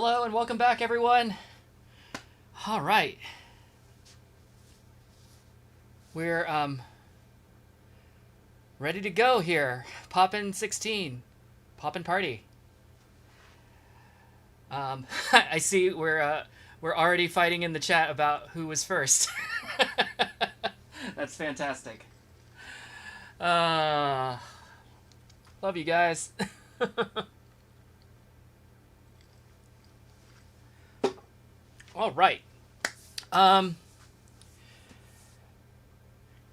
Hello and welcome back, everyone. All right. We're ready to go here. Poppin' 16. Poppin' party. I see we're already fighting in the chat about who was first. That's fantastic. Love you guys. All right.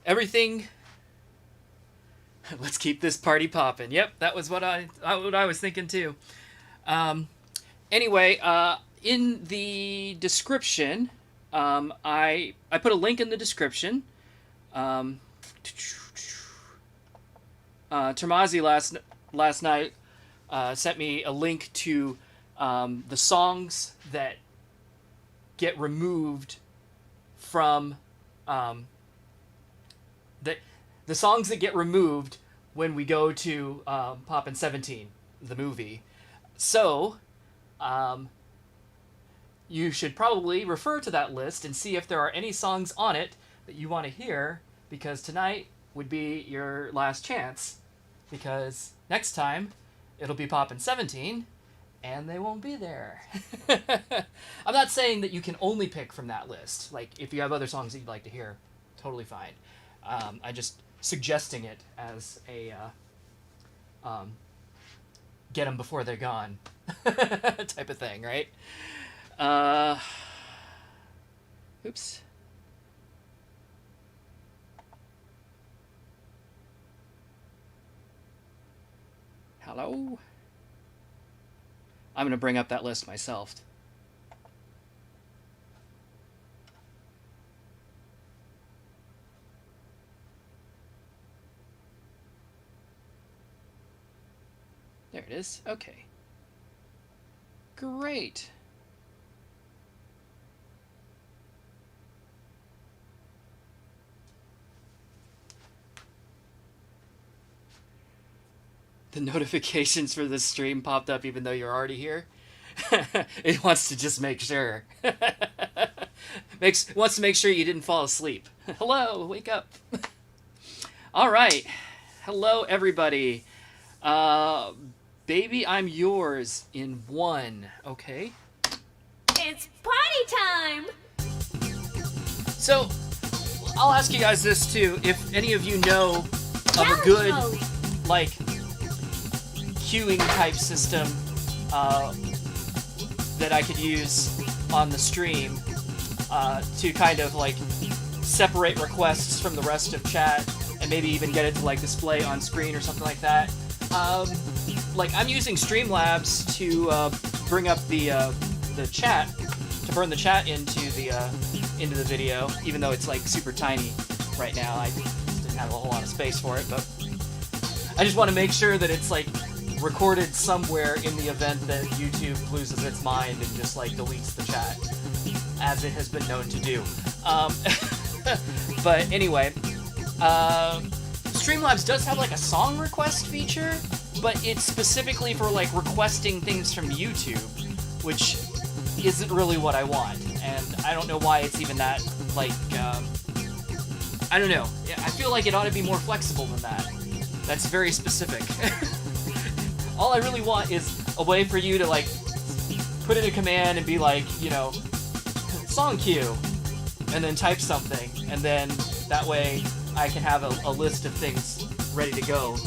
Everything. Let's keep this party popping. Yep, that was what I was thinking too. Anyway, in the description, I put a link in the description. Trmazi last night sent me a link to the songs that get removed from the songs that get removed when we go to Poppin' 17, the movie. So, you should probably refer to that list and see if there are any songs on it that you want to hear, because tonight would be your last chance, because next time it'll be Poppin' 17 and they won't be there. I'm not saying that you can only pick from that list. Like, if you have other songs that you'd like to hear, totally fine. I just suggesting it as a get them before they're gone type of thing, right? Oops. Hello? I'm going to bring up that list myself. There it is. Okay. Great. The notifications for the stream popped up even though you're already here. It wants to just make sure. Wants to make sure you didn't fall asleep. Hello, wake up. All right. Hello, everybody. Baby, I'm yours in 1. Okay. It's party time! So, I'll ask you guys this too. If any of you know of a good, like, queuing type system that I could use on the stream to kind of, like, separate requests from the rest of chat and maybe even get it to, like, display on screen or something like that. Like, I'm using Streamlabs to bring up the chat, to burn the chat into the video, even though it's like super tiny right now. I just didn't have a whole lot of space for it, but I just want to make sure that it's like recorded somewhere in the event that YouTube loses its mind and just like deletes the chat, as it has been known to do. But anyway, Streamlabs does have like a song request feature, but it's specifically for like requesting things from YouTube, which isn't really what I want, and I don't know why it's even that, like, I don't know. I feel like it ought to be more flexible than that. That's very specific. All I really want is a way for you to, like, put in a command and be like, you know, song queue, and then type something, and then that way I can have a list of things ready to go,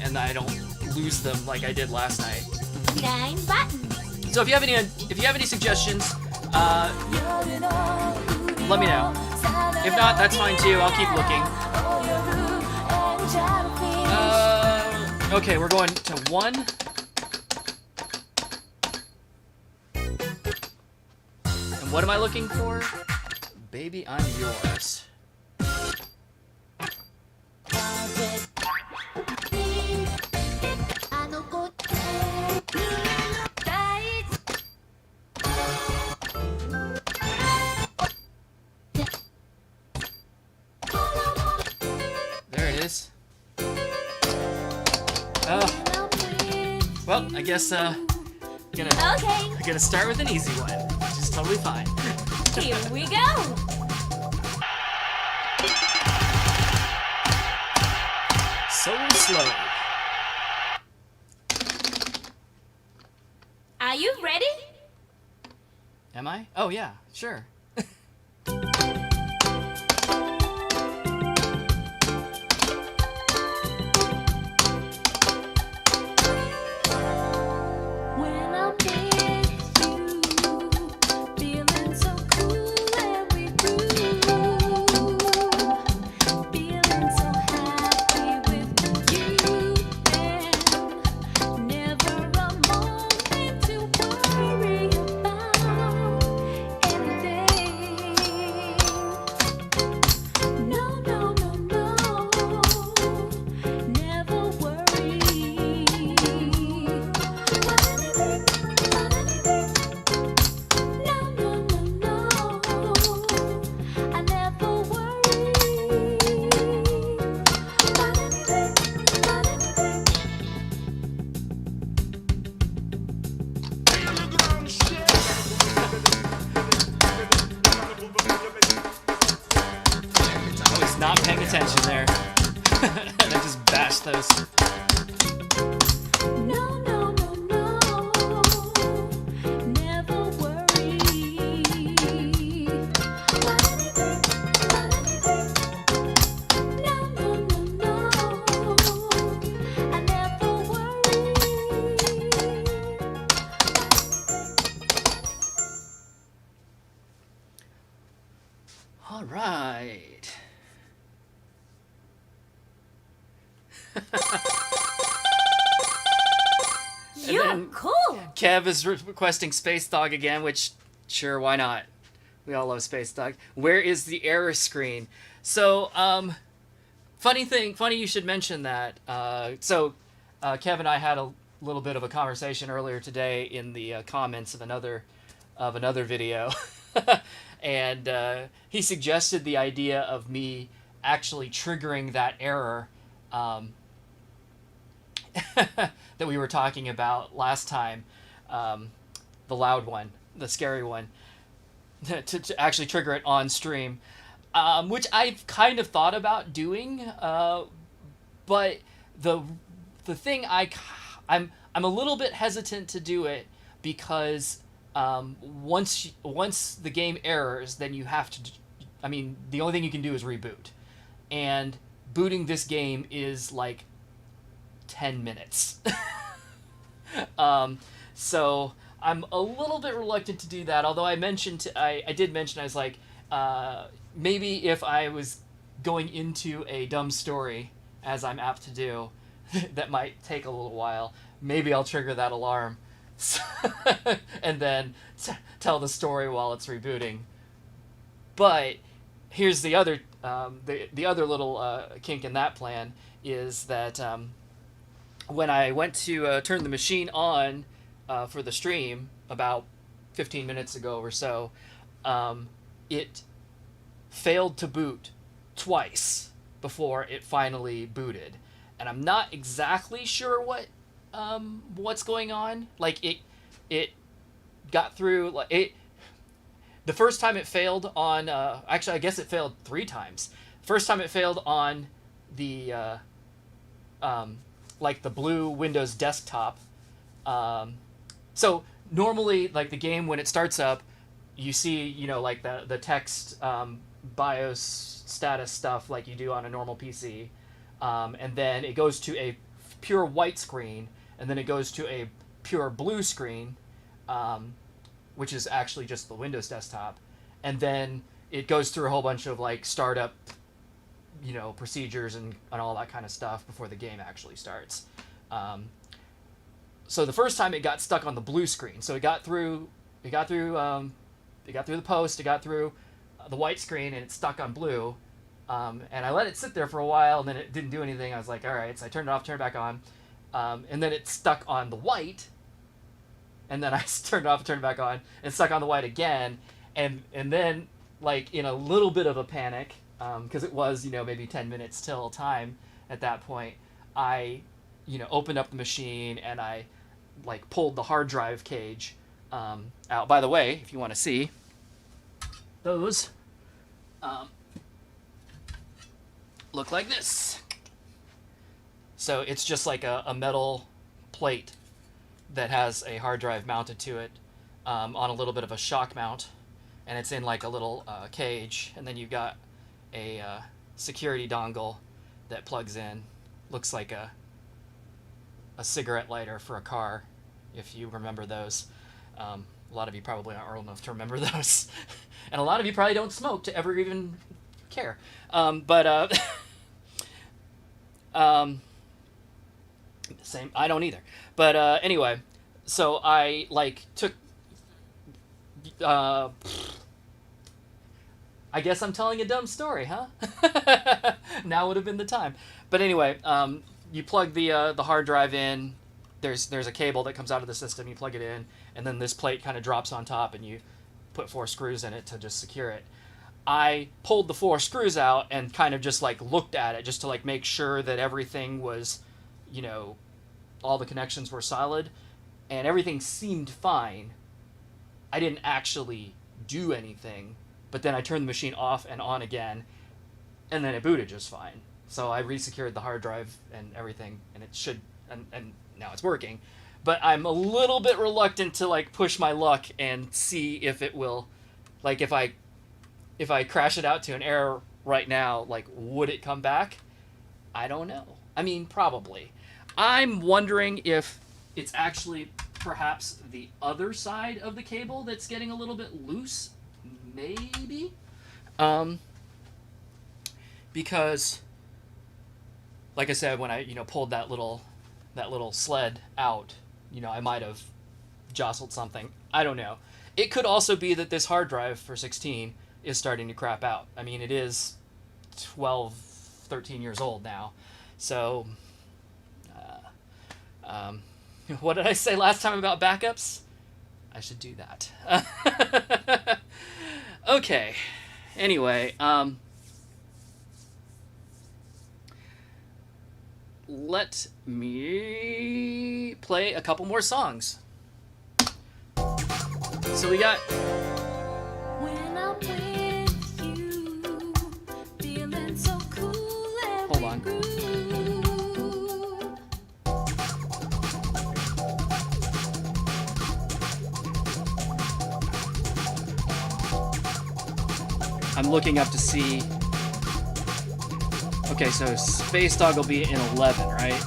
and I don't lose them like I did last night. 9 buttons. So if you have any suggestions, let me know. If not, that's fine too. I'll keep looking. Okay, we're going to 1. And what am I looking for? Baby, I'm yours. Well, I guess Gonna start with an easy one, which is totally fine. Here we go. So slow. Are you ready? Am I? Oh yeah, sure. When I'm with you, feeling so cool and we feeling so happy with you, and never a moment to worry about anything. No, no, no, no, never worry. No, no, no, no, I never worry about anything. I was not paying attention there. And I just bashed those. No, no, no, no, never worry about anything. No, no, no, no, I never worry. All right. You're then- cool. Kev is requesting Space Dog again, which, sure, why not? We all love Space Dog. Where is the error screen? So, funny you should mention that. Kev and I had a little bit of a conversation earlier today in the comments of another video. And he suggested the idea of me actually triggering that error that we were talking about last time, the loud one, the scary one, to actually trigger it on stream, which I've kind of thought about doing, but the thing I'm a little bit hesitant to do it because once the game errors, then you have to. I mean, the only thing you can do is reboot, and booting this game is like 10 minutes. So I'm a little bit reluctant to do that. Although I did mention I was like, maybe if I was going into a dumb story, as I'm apt to do, that might take a little while. Maybe I'll trigger that alarm, and then tell the story while it's rebooting. But here's the other the other little kink in that plan is that when I went to turn the machine on for the stream about 15 minutes ago or so, it failed to boot twice before it finally booted, and I'm not exactly sure what's going on. Like it got through the first time it failed on actually I guess it failed 3 times. First time it failed on the like the blue Windows desktop. So normally, like the game, when it starts up, you see, like the text BIOS status stuff like you do on a normal PC. And then it goes to a pure white screen, and then it goes to a pure blue screen, which is actually just the Windows desktop. And then it goes through a whole bunch of like startup procedures and all that kind of stuff before the game actually starts. So the first time it got stuck on the blue screen. So it got through the post, it got through the white screen, and it stuck on blue. And I let it sit there for a while, and then it didn't do anything. I was like, all right. So I turned it off, turned it back on, and then it stuck on the white. And then I turned it off, turned it back on, and stuck on the white again. And then, like, in a little bit of a panic, because it was, maybe 10 minutes till time at that point, I, opened up the machine and I like pulled the hard drive cage out. By the way, if you want to see those, look like this. So it's just like a metal plate that has a hard drive mounted to it on a little bit of a shock mount, and it's in like a little cage, and then you've got a security dongle that plugs in. Looks like a cigarette lighter for a car, if you remember those. A lot of you probably aren't old enough to remember those. And a lot of you probably don't smoke to ever even care. Same, I don't either. But anyway, so I like took I guess I'm telling a dumb story, huh? Now would have been the time. But anyway, you plug the hard drive in. There's a cable that comes out of the system. You plug it in, and then this plate kind of drops on top, and you put 4 screws in it to just secure it. I pulled the 4 screws out and kind of just like looked at it just to like make sure that everything was, you know, all the connections were solid, and everything seemed fine. I didn't actually do anything, but then I turned the machine off and on again, and then it booted just fine. So I resecured the hard drive and everything, and it should, and now it's working. But I'm a little bit reluctant to like push my luck and see if it will, like if I crash it out to an error right now, like would it come back? I don't know. I mean, probably. I'm wondering if it's actually perhaps the other side of the cable that's getting a little bit loose. Maybe. Because, like I said, when I pulled that little sled out, I might have jostled something. I don't know. It could also be that this hard drive for 16 is starting to crap out. I mean, it is 12, 13 years old now. So, what did I say last time about backups? I should do that. Okay. Anyway, let me play a couple more songs. So we got... When I'm with you, feeling so cool and Hold on. groove. I'm looking up to see... Okay, so Space Dog will be in 11, right?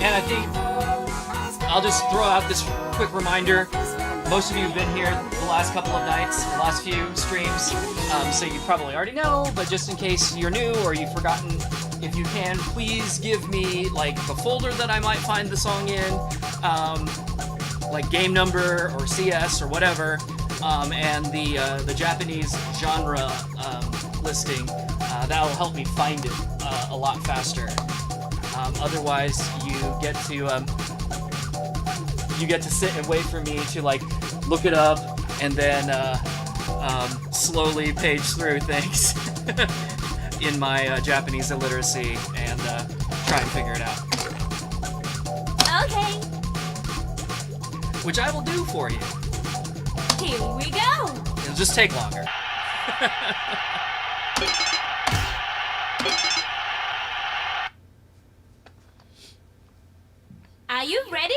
And I think I'll just throw out this quick reminder. Most of you have been here the last couple of nights, the last few streams, so you probably already know, but just in case you're new or you've forgotten, if you can, please give me like the folder that I might find the song in, like game number or CS or whatever, and the Japanese genre listing. That'll help me find it a lot faster. Otherwise, you get to sit and wait for me to like look it up and then slowly page through things in my Japanese illiteracy and try and figure it out. Okay, Which I will do for you. here we go. It'll just take longer. Are you ready?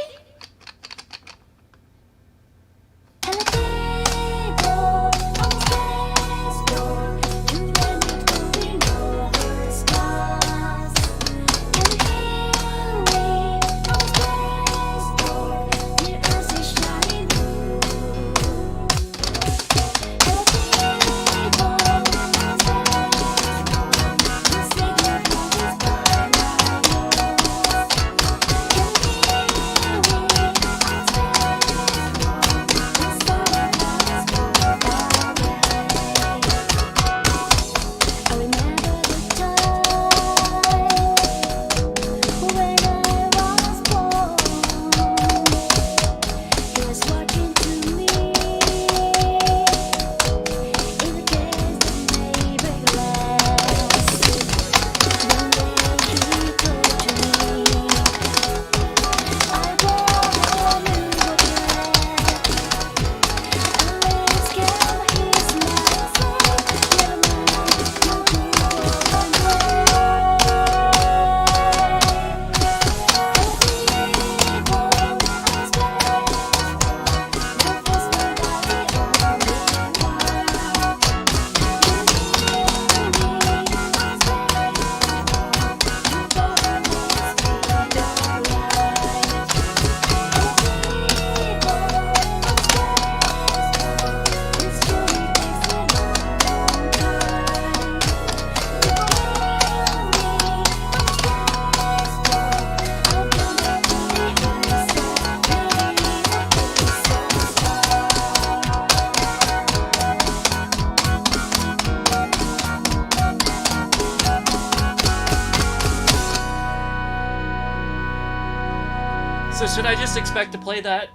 So should I just expect to play that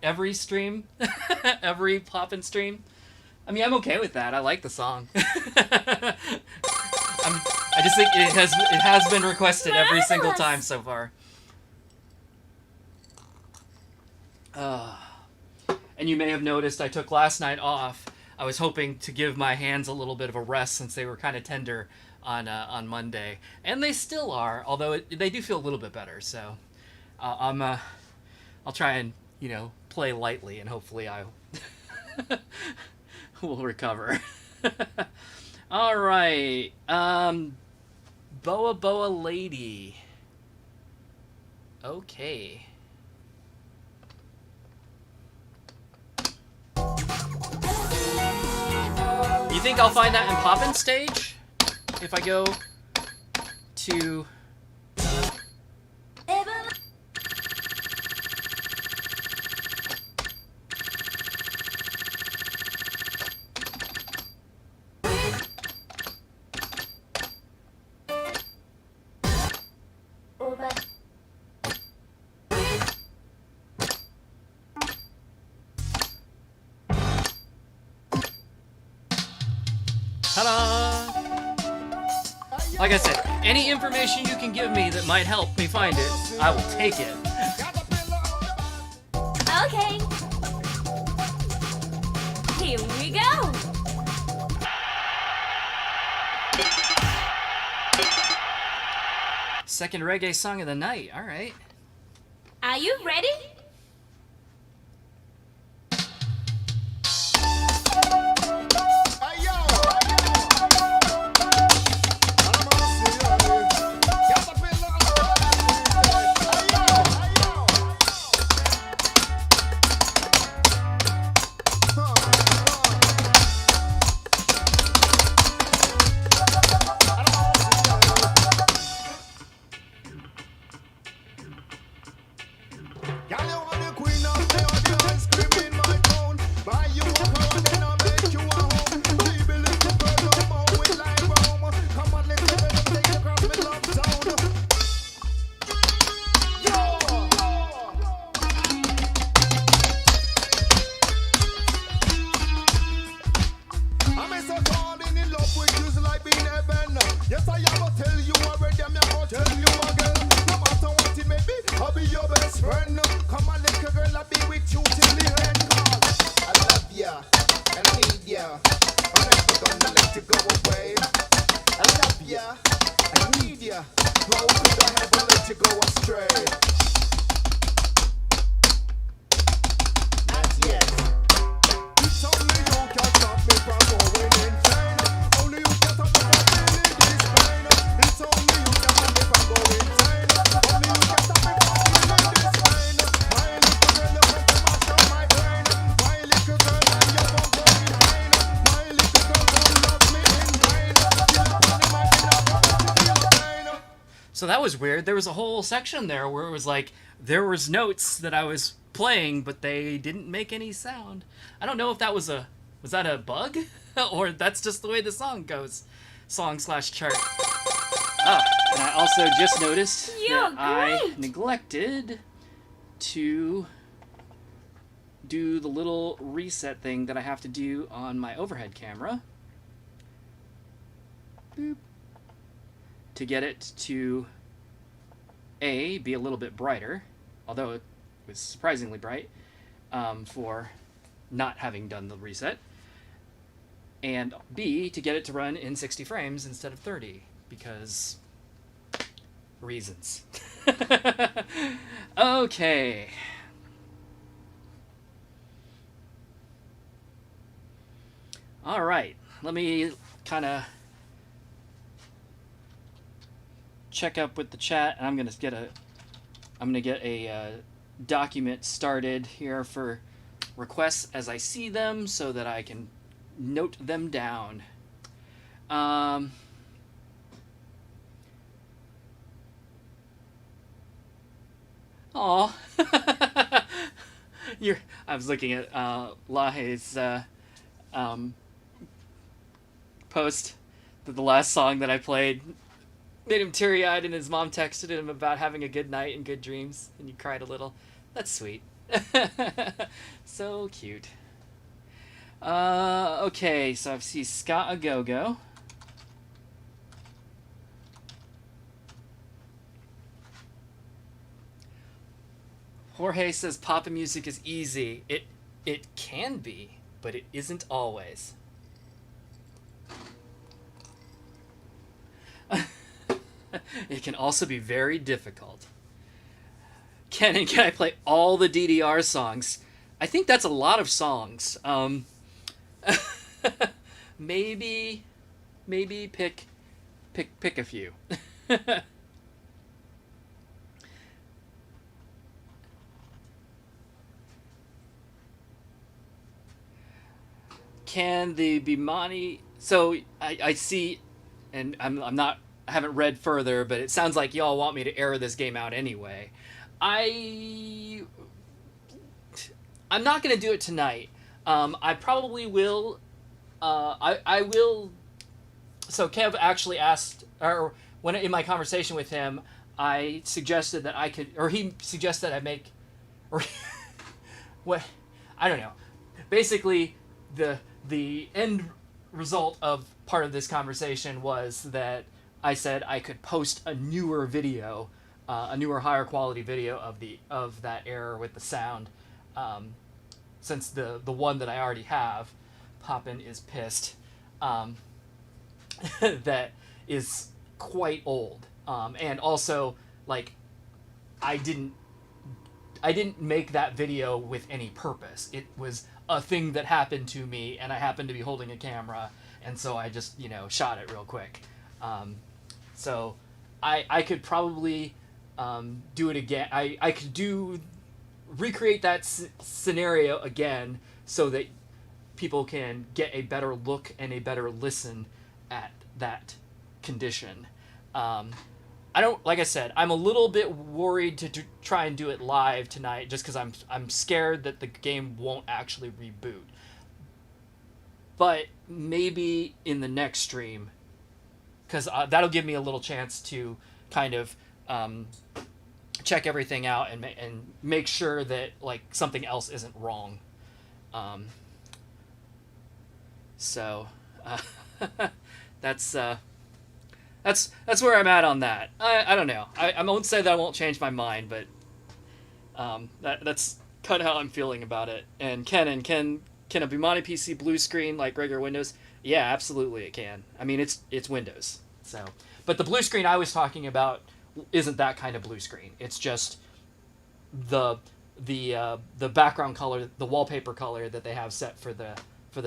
every stream? Every poppin' stream? I mean, I'm okay with that. I like the song. I just think it has been requested every single time so far. And you may have noticed I took last night off. I was hoping to give my hands a little bit of a rest since they were kind of tender on Monday, and they still are. Although they do feel a little bit better. So I'll try and play lightly, and hopefully I will recover. All right, Boa Boa Lady. Okay. You think I'll find that in Poppin' Stage? If I go to... Ta-da! Like I said, any information you can give me that might help me find it, I will take it. Okay. Here we go. Second reggae song of the night. All right. Are you ready? So that was weird. There was a whole section there where it was like there was notes that I was playing, but they didn't make any sound. I don't know if that was that a bug or that's just the way the song goes. Song/chart. Ah, and I also just noticed that I neglected to do the little reset thing that I have to do on my overhead camera. Boop. To get it to be a little bit brighter, although it was surprisingly bright for not having done the reset, and B, to get it to run in 60 frames instead of 30, because reasons. Okay. All right, let me kind of check up with the chat, and I'm gonna get a document started here for requests as I see them, so that I can note them down. Aw. I was looking at Lahe's post that the last song that I played made him teary-eyed, and his mom texted him about having a good night and good dreams, and he cried a little. That's sweet. So cute. Okay, so I see Scott Agogo. Jorge says pop music is easy. It can be, but it isn't always. It can also be very difficult. Can I play all the DDR songs? I think that's a lot of songs. Maybe pick a few. Can the Bimani? So I see, and I'm not, I haven't read further, but it sounds like y'all want me to air this game out anyway. I I'm not gonna do it tonight. I probably will. I will. So Kev actually asked, or when in my conversation with him, I suggested that I could, or he suggested I make, or what, I don't know. Basically, the end result of part of this conversation was that I said I could post a newer video, a newer, higher quality video of that error with the sound, since the one that I already have, Poppin is pissed, that is quite old, and also like I didn't make that video with any purpose. It was a thing that happened to me, and I happened to be holding a camera, and so I just shot it real quick. So I could probably do it again. I could recreate that scenario again so that people can get a better look and a better listen at that condition. I don't, like I said, I'm a little bit worried to try and do it live tonight just because I'm scared that the game won't actually reboot. But maybe in the next stream, because that'll give me a little chance to kind of check everything out and make sure that like something else isn't wrong. So that's where I'm at on that. I don't know. I won't say that I won't change my mind, but that's kind of how I'm feeling about it. And can a Bimani PC blue screen like regular Windows? Yeah, absolutely it can. I mean, it's Windows. So, but the blue screen I was talking about isn't that kind of blue screen. It's just the background color, the wallpaper color that they have set for the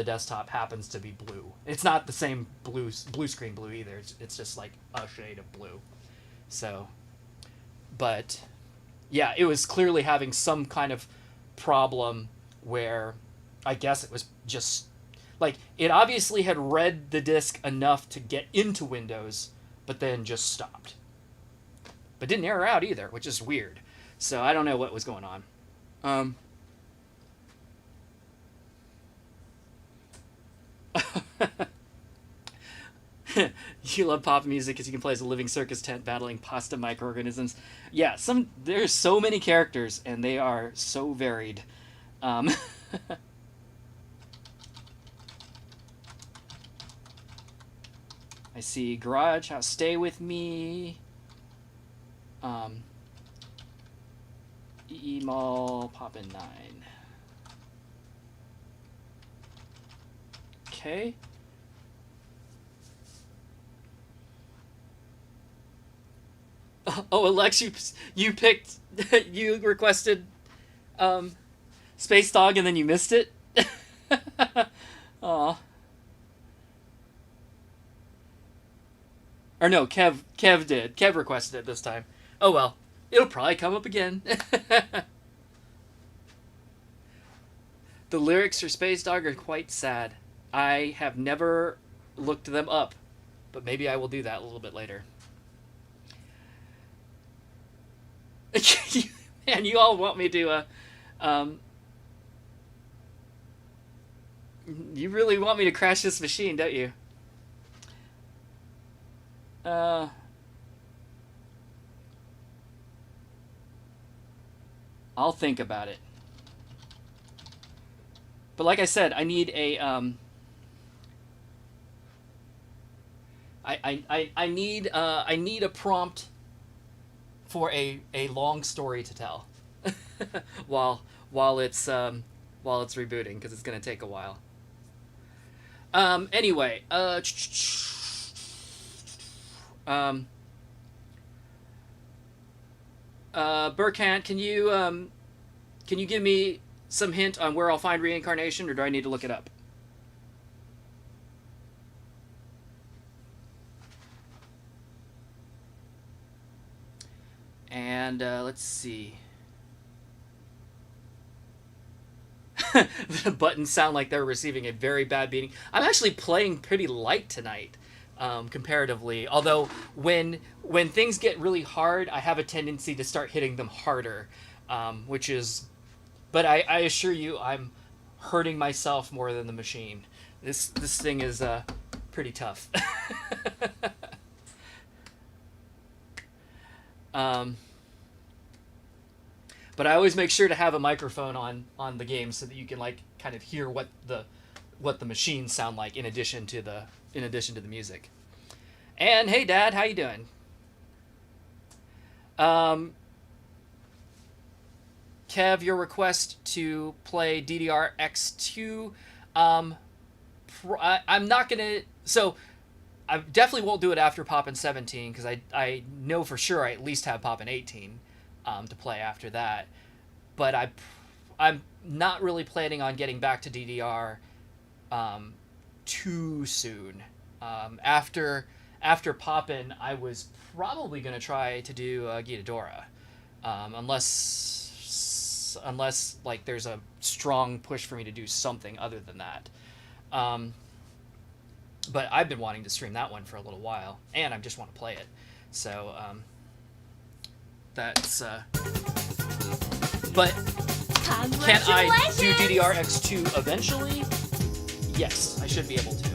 desktop happens to be blue. It's not the same blue screen blue either. It's just like a shade of blue. So, but yeah, it was clearly having some kind of problem where I guess it was just like it obviously had read the disk enough to get into Windows, but then just stopped. But didn't error out either, which is weird. So I don't know what was going on. You love pop music because you can play as a living circus tent battling pasta microorganisms. Yeah, there's so many characters and they are so varied. I see Garage House, Stay With Me. EE Mall, Poppin' 9. Okay. Oh, Alex, you picked, you requested Space Dog and then you missed it? Aw. Or no, Kev did. Kev requested it this time. Oh well, it'll probably come up again. The lyrics for Space Dog are quite sad. I have never looked them up, but maybe I will do that a little bit later. Man, you all want me to, you really want me to crash this machine, don't you? I'll think about it. But like I said, I need a I need a prompt for a long story to tell while it's rebooting, because it's gonna take a while. Anyway, Burkhant, can you give me some hint on where I'll find reincarnation, or do I need to look it up? And let's see. The buttons sound like they're receiving a very bad beating. I'm actually playing pretty light tonight, comparatively. Although when things get really hard, I have a tendency to start hitting them harder, which is. But I assure you, I'm hurting myself more than the machine. This thing is pretty tough. But I always make sure to have a microphone on the game so that you can like kind of hear what the machines sound like in addition to the music. And hey, Dad, how you doing? Kev, your request to play DDR-X2, I'm not gonna. So I definitely won't do it after Poppin' 17, because I know for sure I at least have Poppin' 18 to play after that. But I'm not really planning on getting back to DDR too soon. After Poppin', I was probably gonna try to do Gitadora, unless like there's a strong push for me to do something other than that. But I've been wanting to stream that one for a little while, and I just want to play it. So that's. But can I do DDR-X2 eventually? Yes, I should be able to.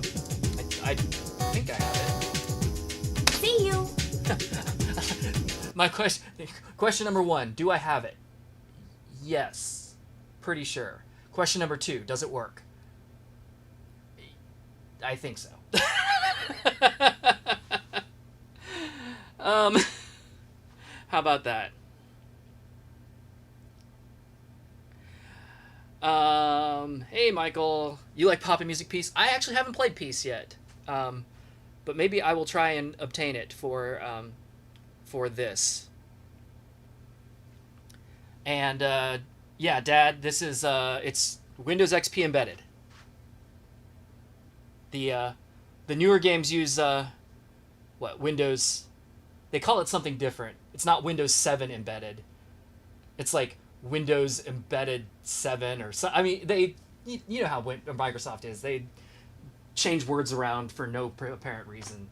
I think I have it. See you. My question number 1, do I have it? Yes, pretty sure. Question number 2, does it work? I think so. How about that? Hey Michael, you like Poppin' Music Peace? I actually haven't played Peace yet, but maybe I will try and obtain it for this. And yeah, Dad, this is it's Windows XP embedded. The newer games use Windows. They call it something different. It's not Windows 7 embedded. It's like Windows embedded 7 or so. I mean, you know how Microsoft is. They change words around for no apparent reason.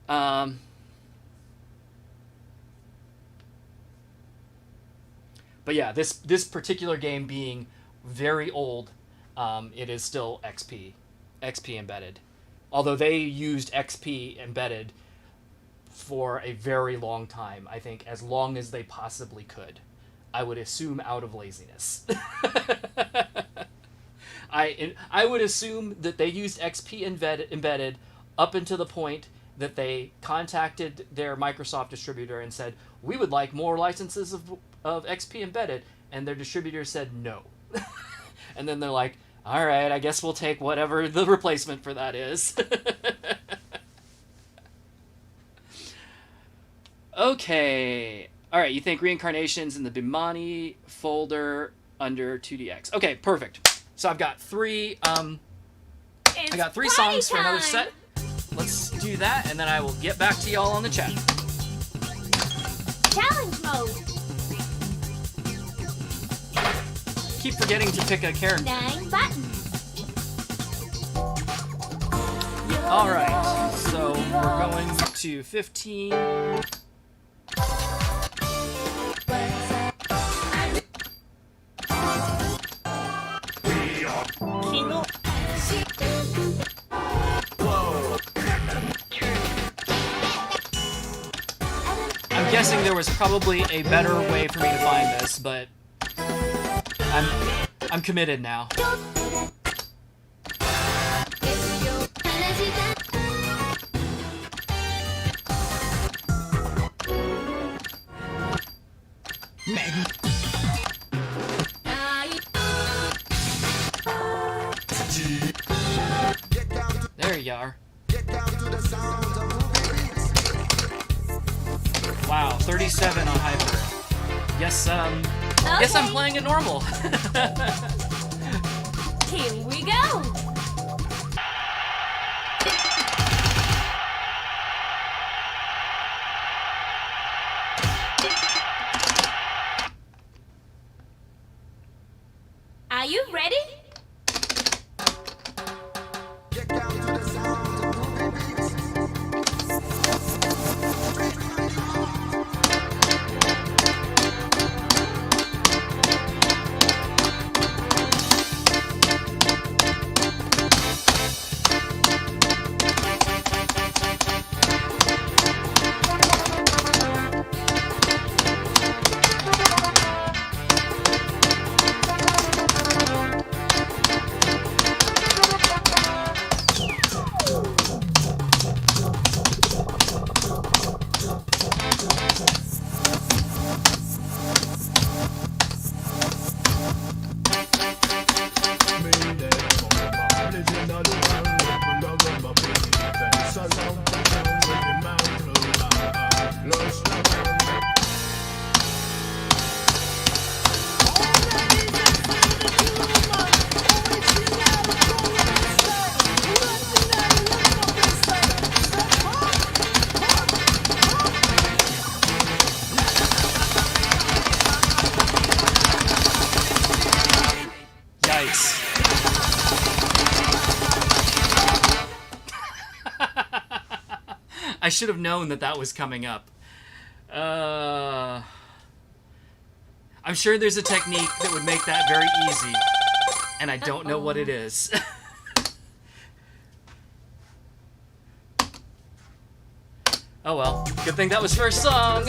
But yeah, this particular game being very old, it is still XP embedded. Although they used XP embedded for a very long time, I think as long as they possibly could. I would assume out of laziness. I would assume that they used XP embedded up until the point that they contacted their Microsoft distributor and said, we would like more licenses of XP embedded, and their distributor said no. And then they're like, all right, I guess we'll take whatever the replacement for that is. Okay. All right, you think Reincarnation's in the Bimani folder under 2DX. Okay, perfect. So I've got three I got 3 songs for another set. Let's do that, and then I will get back to y'all on the chat. Challenge mode. Keep forgetting to pick a character. 9 buttons. All right, so we're going to 15. I'm I'm guessing there was probably a better way for me to find this, but I'm committed now. There you are. Wow, 37 on hyper. Yes, Guess I'm playing it normal. Here we go. Are you ready? I should have known that that was coming up. I'm sure there's a technique that would make that very easy, and I don't know what it is. Oh well, good thing that was first song.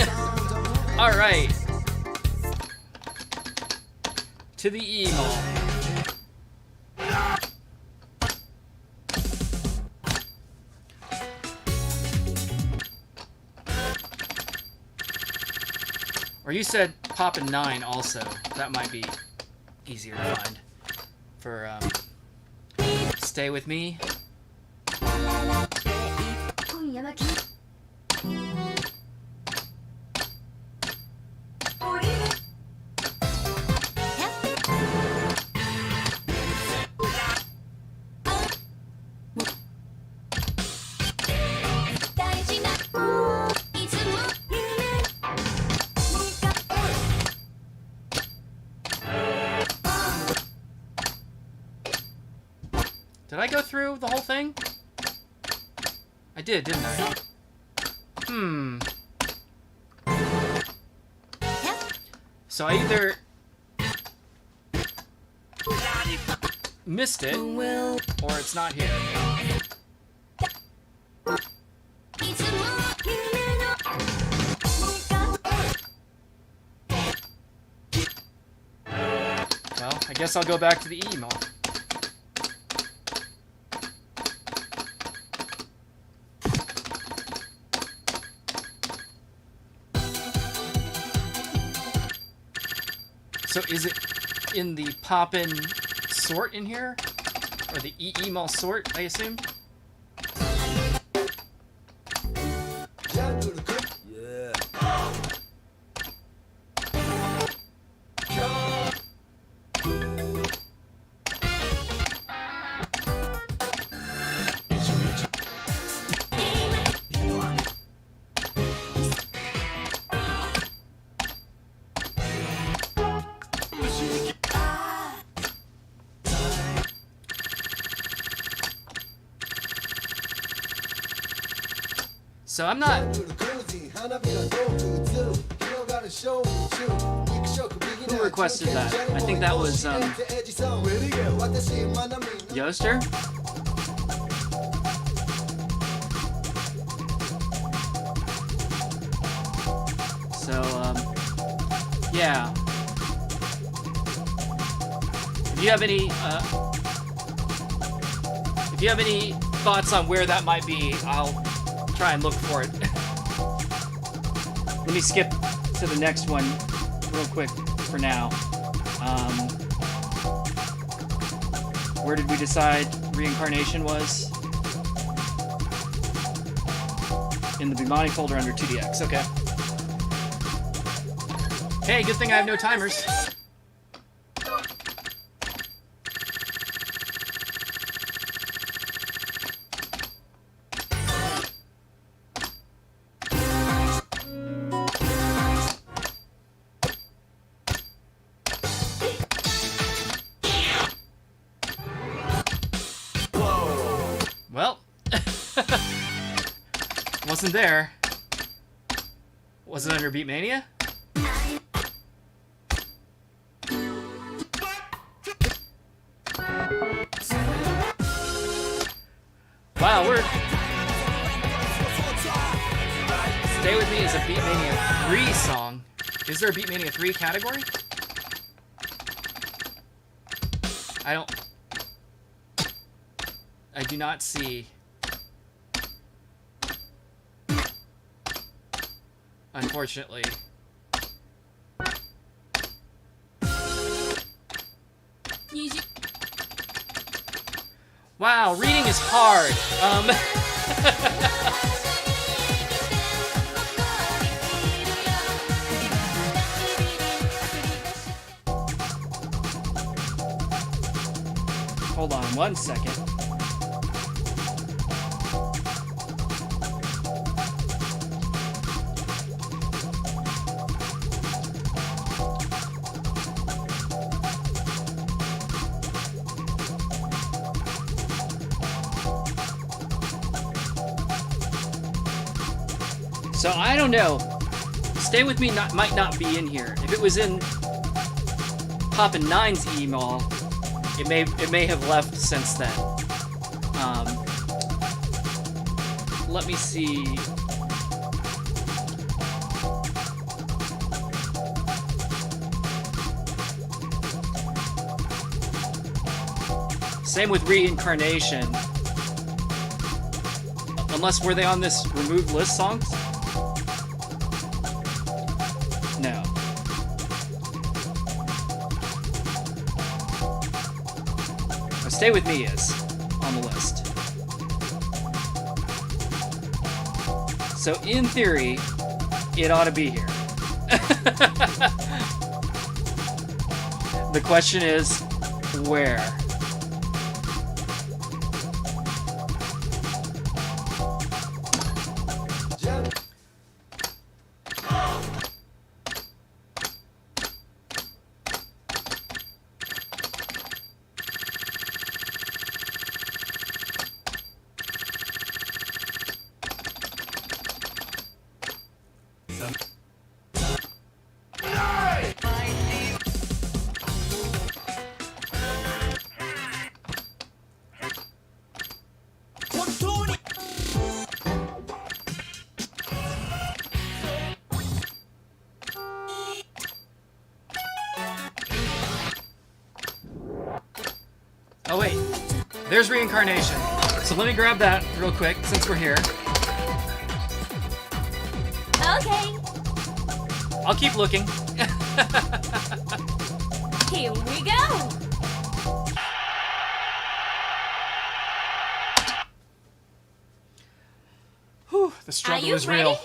All right, to the emo. Or you said Poppin' 9 also. That might be easier to find. For, Stay With Me. Did I go through the whole thing? I did, didn't I? So I either missed it, or it's not here. Well, I guess I'll go back to the email. So is it in the Poppin' sort in here? Or the E-Mall sort, I assume? So I'm not... Who requested that? I think that was, Yoster? Yeah. If you have any thoughts on where that might be, I'll try and look for it. Let me skip to the next one real quick for now. Where did we decide reincarnation was? In the Bimani folder under 2DX. Okay. Hey, good thing I have no timers. Well, wasn't there. Was it under Beatmania? Wow, we're... Stay With Me is a Beatmania 3 song. Is there a Beatmania 3 category? I do not see. Unfortunately. Wow, reading is hard. Hold on one second. So I don't know. Stay With Me might not be in here. If it was in Poppin' 9's email, it may have left since then. Let me see. Same with Reincarnation. Unless, were they on this removed list songs? No. Stay With Me is on the list. So in theory, it ought to be here. The question is, where? Oh wait, there's Reincarnation. So let me grab that real quick since we're here. Okay. I'll keep looking. Here we go. Whew, the struggle is ready? real.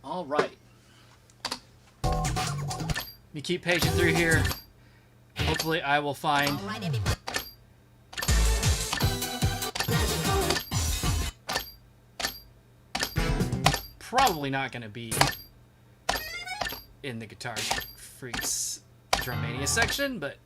All right. Me keep paging through here. Hopefully I will find... Probably not going to be in the Guitar Freaks Drummania section, but...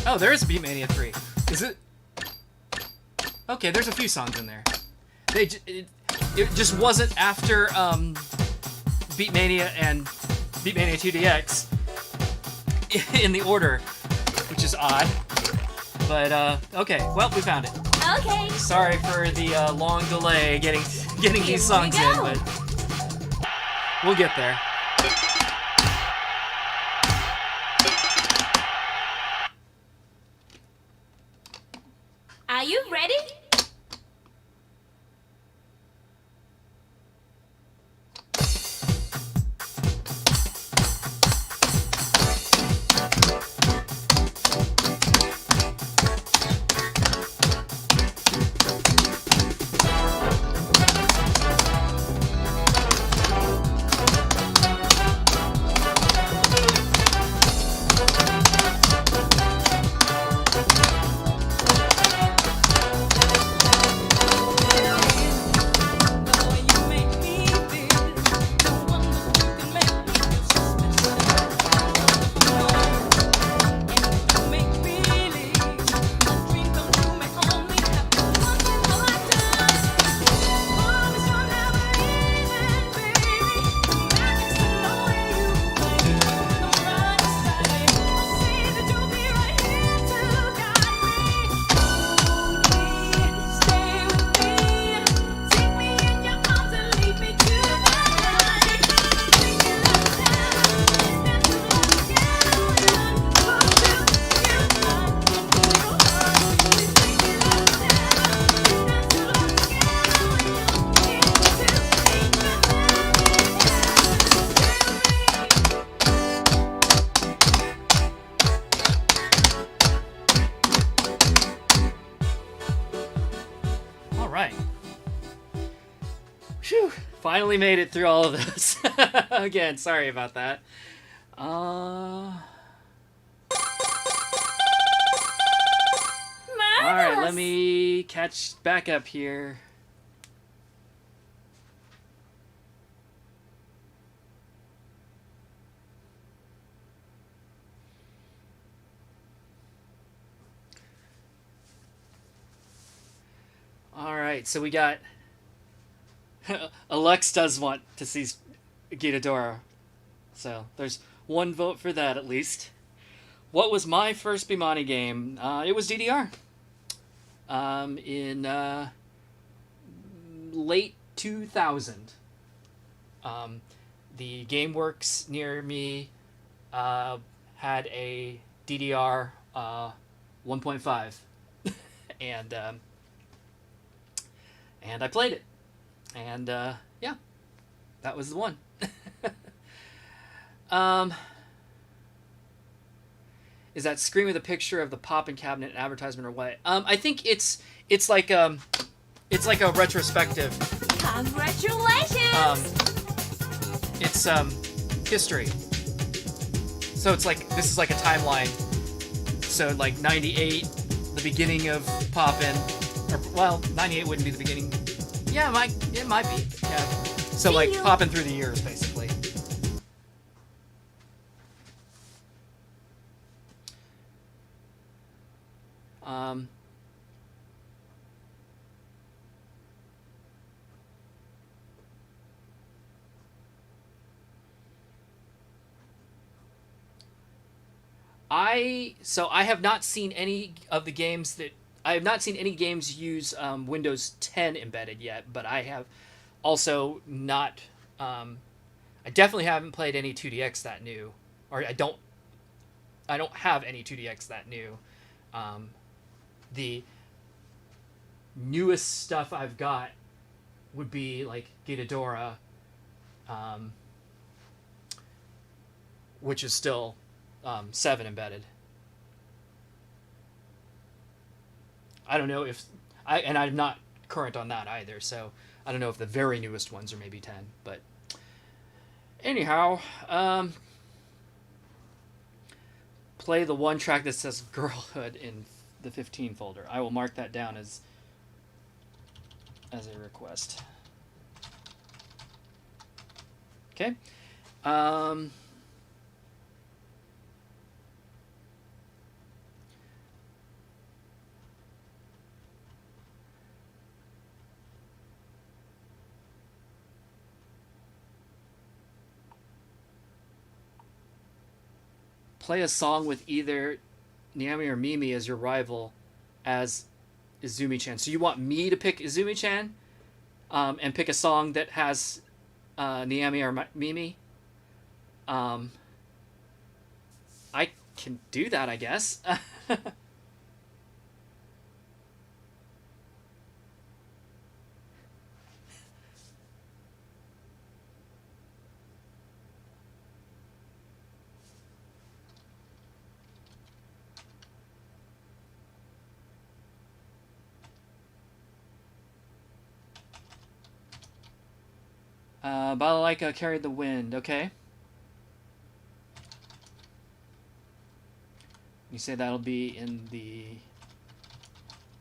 Oh, there is Beatmania 3. Is it? Okay, there's a few songs in there. It just wasn't after Beatmania and Beatmania 2DX in the order, which is odd. But okay, well, we found it. Okay. Sorry for the long delay getting these songs in, but we'll get there. Are you ready? Finally made it through all of this. Again, sorry about that. Alright, let me catch back up here. Alright, so we got... Alex does want to see Ghidorah. So, there's one vote for that, at least. What was my first Bimani game? It was DDR. In late 2000. The GameWorks near me had a DDR 1.5. And I played it. And, yeah, that was the one. Is that Scream with a picture of the Poppin' Cabinet advertisement or what? I think it's like a retrospective. Congratulations! It's history. So it's like, this is like a timeline. So like 98, the beginning of Poppin', or well, 98 wouldn't be the beginning. Yeah, it might be. Yeah. So like Poppin' through the years, basically. I have not seen any of the games that I have not seen any games use Windows 10 embedded yet, but I have also not. I definitely haven't played any 2DX that new, or I don't have any 2DX that new. The newest stuff I've got would be like Ghidorah, which is still 7 embedded. I don't know if I'm not current on that either, so I don't know if the very newest ones are maybe 10. But anyhow, play the one track that says "Girlhood" in the 15 folder. I will mark that down as a request. Okay. Play a song with either Naomi or Mimi as your rival as Izumi-chan. So you want me to pick Izumi-chan and pick a song that has Naomi or Mimi? I can do that, I guess. Balalaika carried the wind. Okay. You say that'll be in the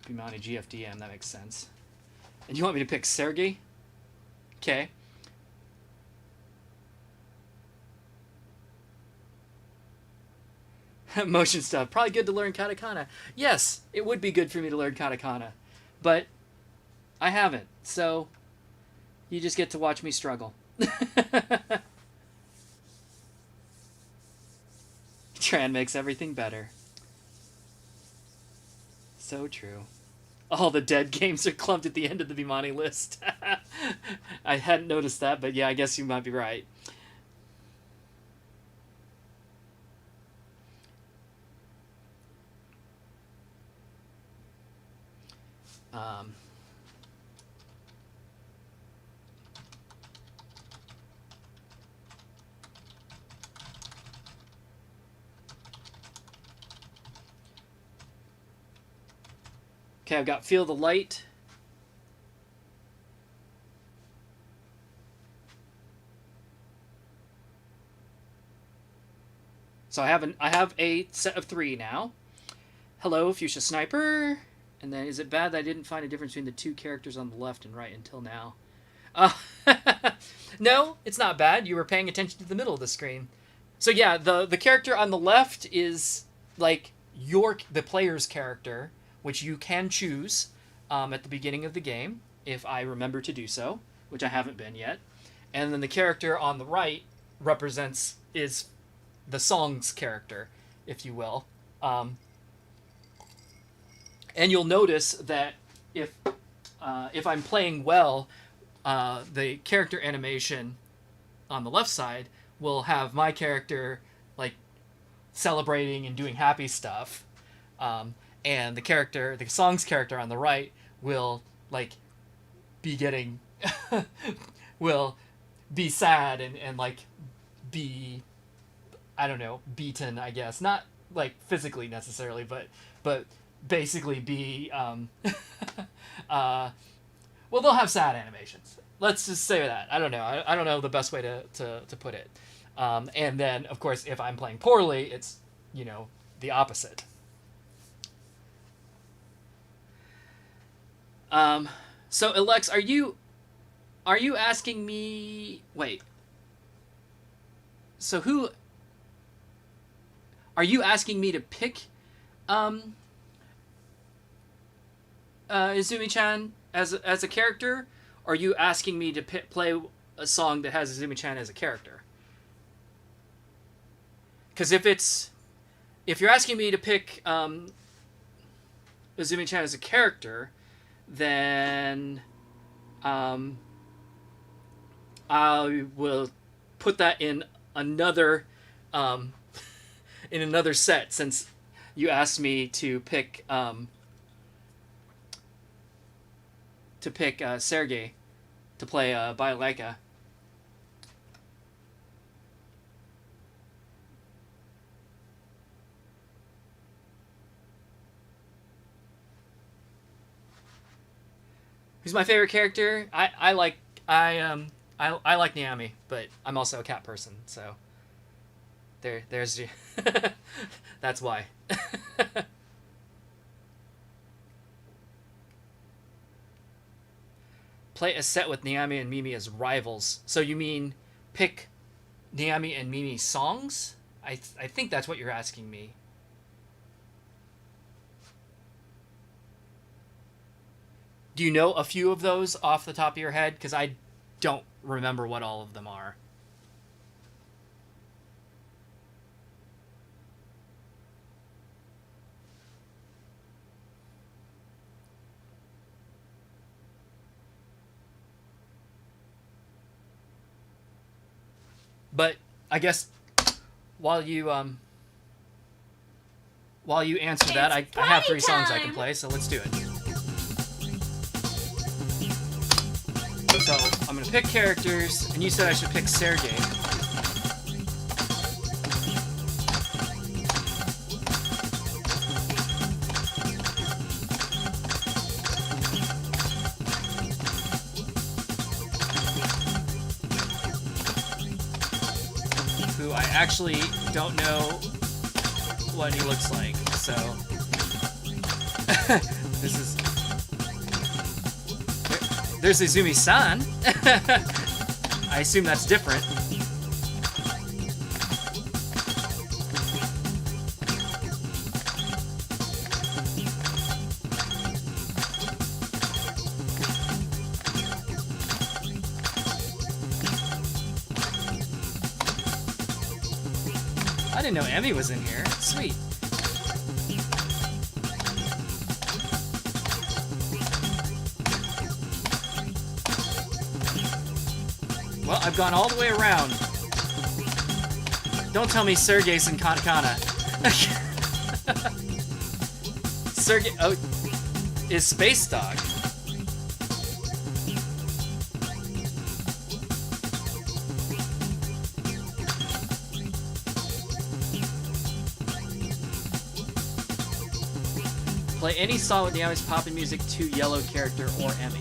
Bimani GFDM. That makes sense. And you want me to pick Sergei? Okay. Motion stuff. Probably good to learn katakana. Yes, it would be good for me to learn katakana. But I haven't. So you just get to watch me struggle. Tran makes everything better. So true. All the dead games are clumped at the end of the Bimani list. I hadn't noticed that, but yeah, I guess you might be right. Okay, I've got Feel the Light. So I have a set of 3 now. Hello, Fuchsia Sniper. And then, is it bad that I didn't find a difference between the 2 characters on the left and right until now? No, it's not bad. You were paying attention to the middle of the screen. So yeah, the character on the left is like the player's character, which you can choose at the beginning of the game, if I remember to do so, which I haven't been yet. And then the character on the right is the song's character, if you will. And you'll notice that if I'm playing well, the character animation on the left side will have my character like celebrating and doing happy stuff. And the song's character on the right will like be getting will be sad and like be, I don't know, beaten, I guess. Not like physically necessarily, but basically be well, they'll have sad animations. Let's just say that. I don't know. I don't know the best way to put it. And then of course if I'm playing poorly, it's, the opposite. So Alex, are you asking me? Wait. So who are you asking me to pick? Izumi-chan as a character, or are you asking me to play a song that has Izumi-chan as a character? Because if you're asking me to pick Izumi-chan as a character, then I will put that in another set, since you asked me to pick Sergei to play Biolaika. Who's my favorite character? I like Naomi, but I'm also a cat person, so there's that's why. Play a set with Naomi and Mimi as rivals. So you mean pick Naomi and Mimi songs? I think that's what you're asking me. Do you know a few of those off the top of your head? Because I don't remember what all of them are. But I guess while you answer that, I have 3 songs I can play, so let's do it. So I'm gonna pick characters, and you said I should pick Sergey. Who I actually don't know what he looks like, so this is. There's Izumi-san. I assume that's different. I didn't know Emmy was in here. Sweet. Well, I've gone all the way around. Don't tell me Sergey's in Katakana. Sergey... Oh, is Space Dog. Play any song with Naomi's poppin' music to Yellow character or Emmy.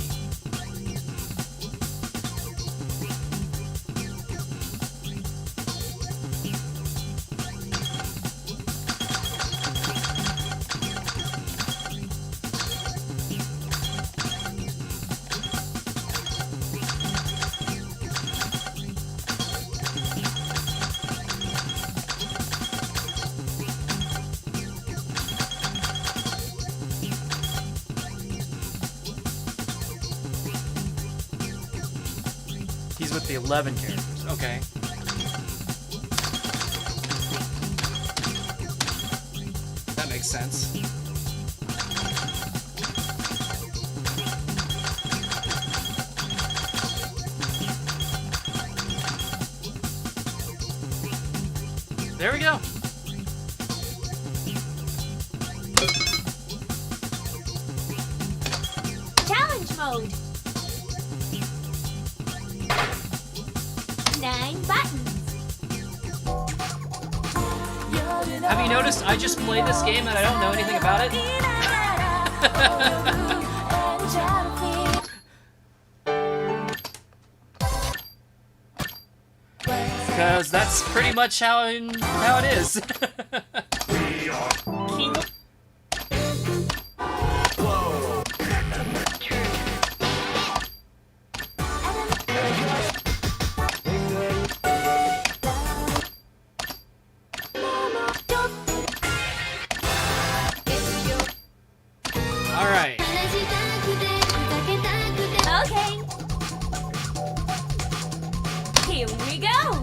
He's with the 11 characters. Okay. That makes sense. There we go. Challenge mode. 9 buttons. Have you noticed I just played this game and I don't know anything about it? Because that's pretty much how it is. Alright. Okay. Here we go.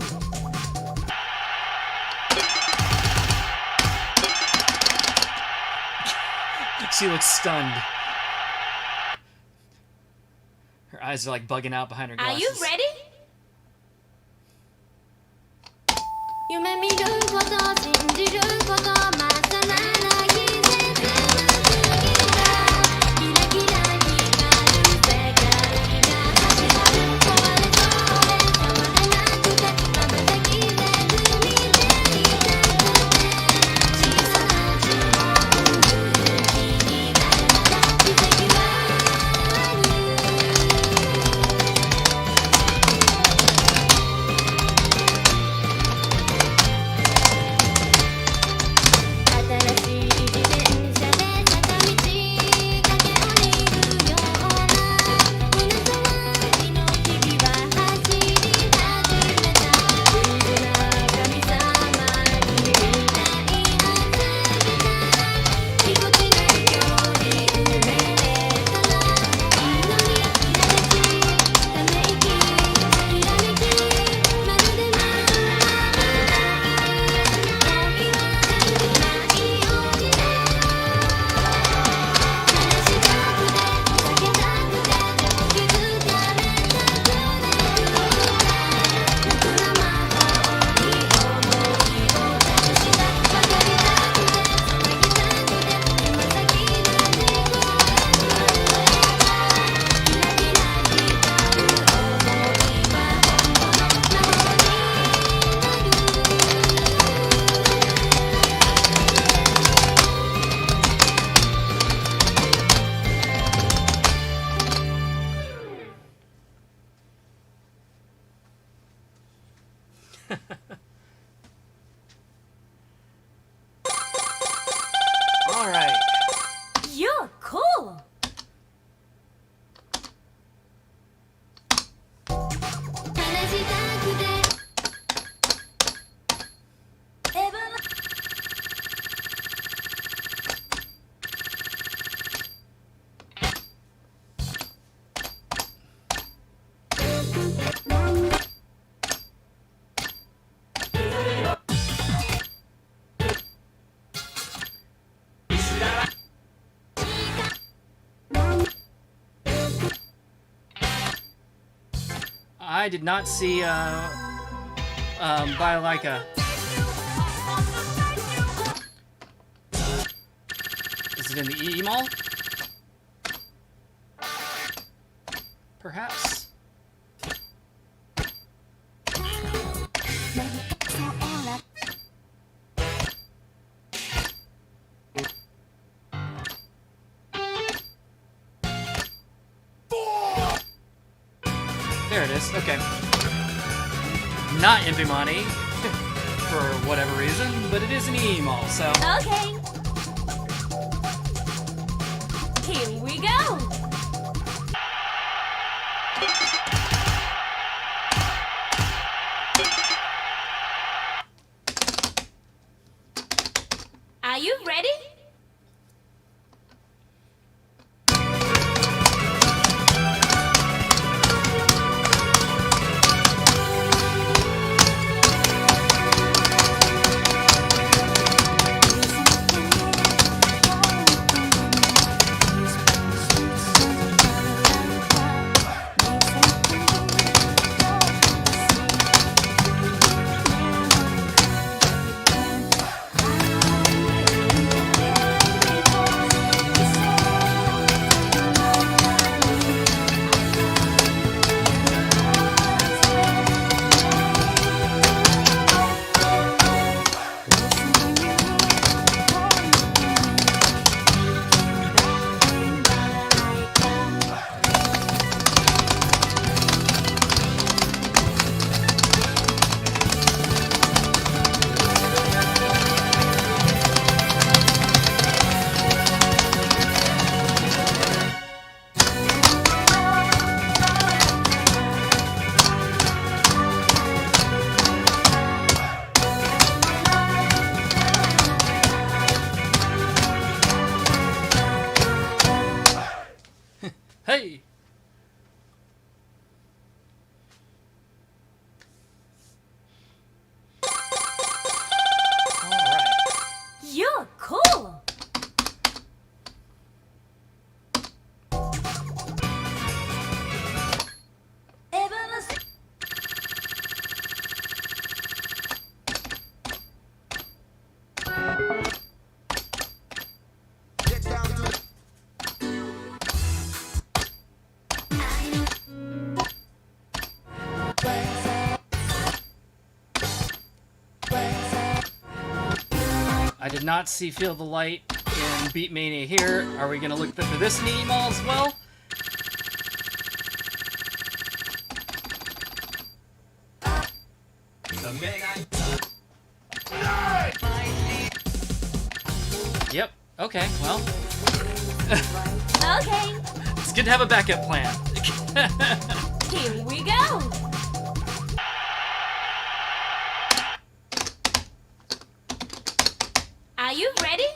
She looks stunned. Her eyes are like bugging out behind her Are glasses. you ready? All right. You're cool. I did not see Biolaika. Is it in the E mall? Perhaps. There it is. Okay. Not Impimani, for whatever reason, but it is an E mall, so. Okay. Here we go. Are you ready? Hey! Alright. You're cool. I did not see Feel the Light in Beat Mania here. Are we gonna look for this in the E-Mall as well? Yep. Okay, well. Okay. It's good to have a backup plan. Here we go. Are you ready?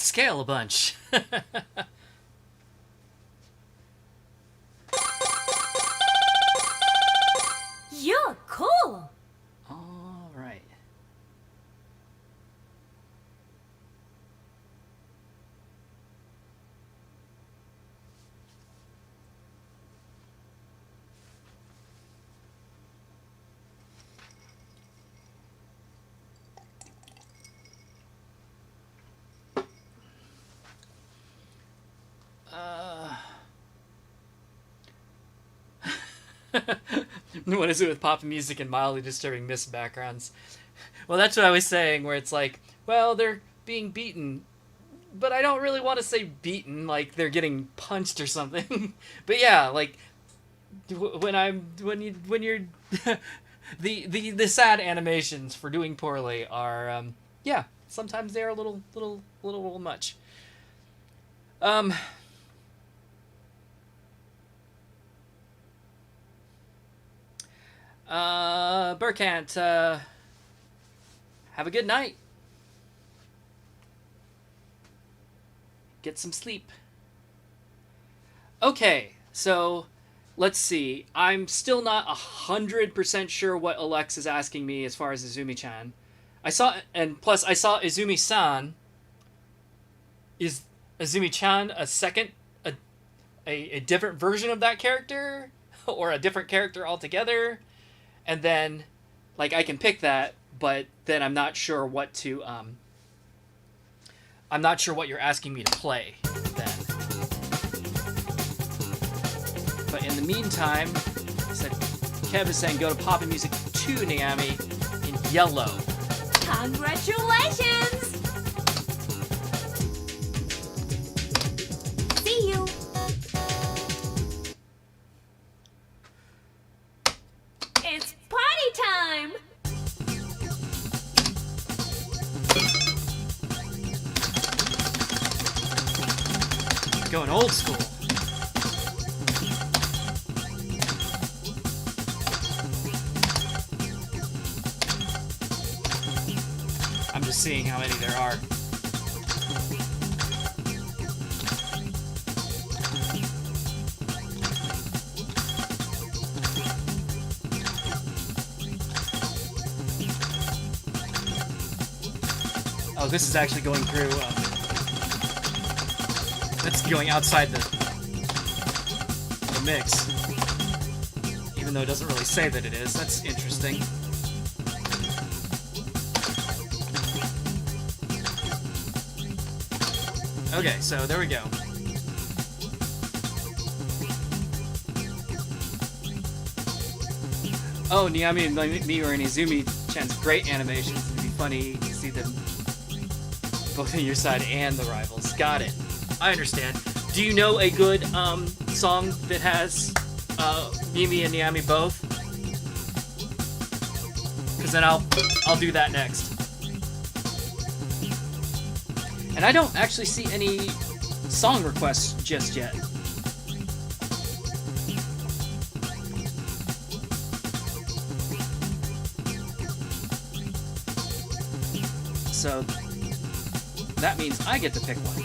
scale a bunch. You're cool. All right. What is it with pop music and mildly disturbing mist backgrounds? Well, that's what I was saying, where it's like, well, they're being beaten, but I don't really want to say beaten, like they're getting punched or something. But yeah, like when you're the sad animations for doing poorly are yeah, sometimes they're a little much. Burkant, have a good night. Get some sleep. Okay, so let's see. I'm still not 100% sure what Alex is asking me as far as Izumi-chan. I saw, and plus I saw Izumi-san. Is Izumi-chan a different version of that character? Or a different character altogether? And then, like, I can pick that, but then I'm not sure what to, I'm not sure what you're asking me to play then. But in the meantime, said Kev is saying go to Pop and Music 2 Niami in yellow. Congratulations! See you. It's party time! Going old school. I'm just seeing how many there are. Oh, this is actually going through, that's going outside the mix. Even though it doesn't really say that it is. That's interesting. Okay, so there we go. Oh, Niami and Miura and Izumi-chan's great animations. It'd be funny to see them both on your side and the rivals. Got it. I understand. Do you know a good song that has Mimi and Niami both? Because then I'll do that next. And I don't actually see any song requests just yet. So that means I get to pick one.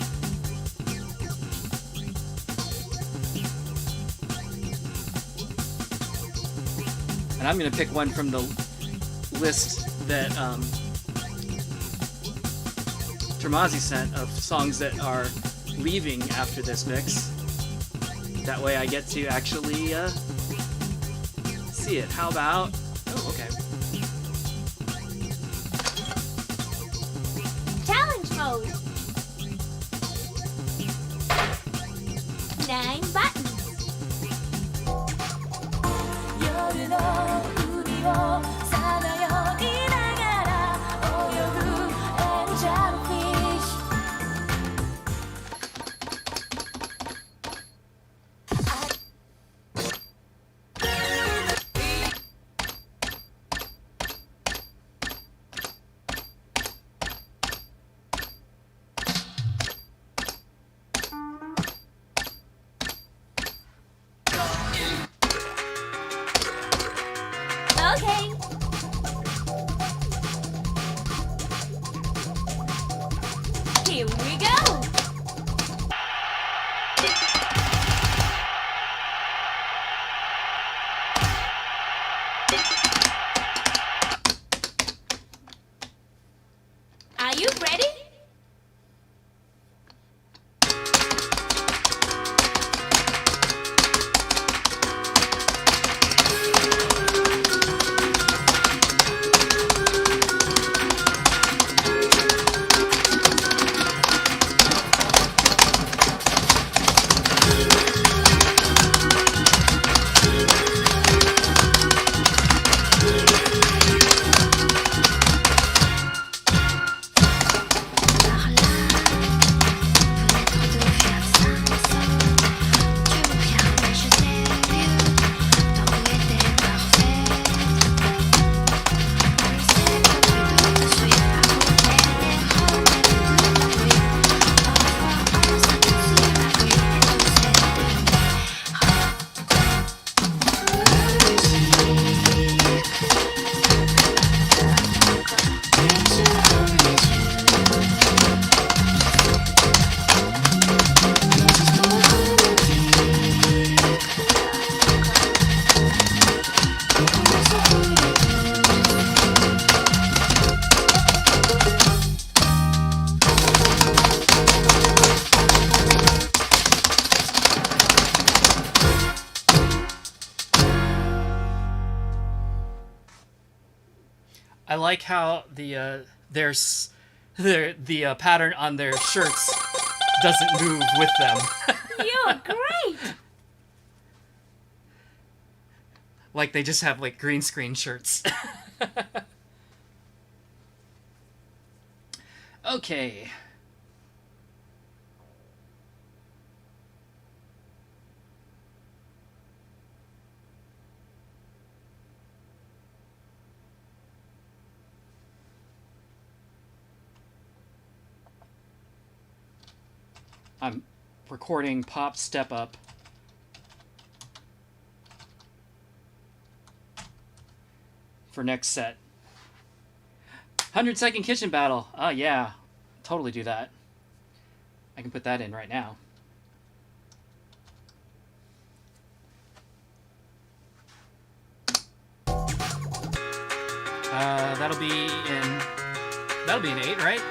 And I'm going to pick one from the list that Trmazi sent of songs that are leaving after this mix. That way I get to actually see it. How about... Oh, okay. Challenge mode. 9 buttons. 夜の海をさまよいながら泳ぐエンジェルフィッシュ I like how the pattern on their shirts doesn't move with them. You're great! Like they just have like green screen shirts. Okay. I'm recording Pop Step Up. For next set. 100-second kitchen battle. Oh yeah, totally do that. I can put that in right now. That'll be an 8, right?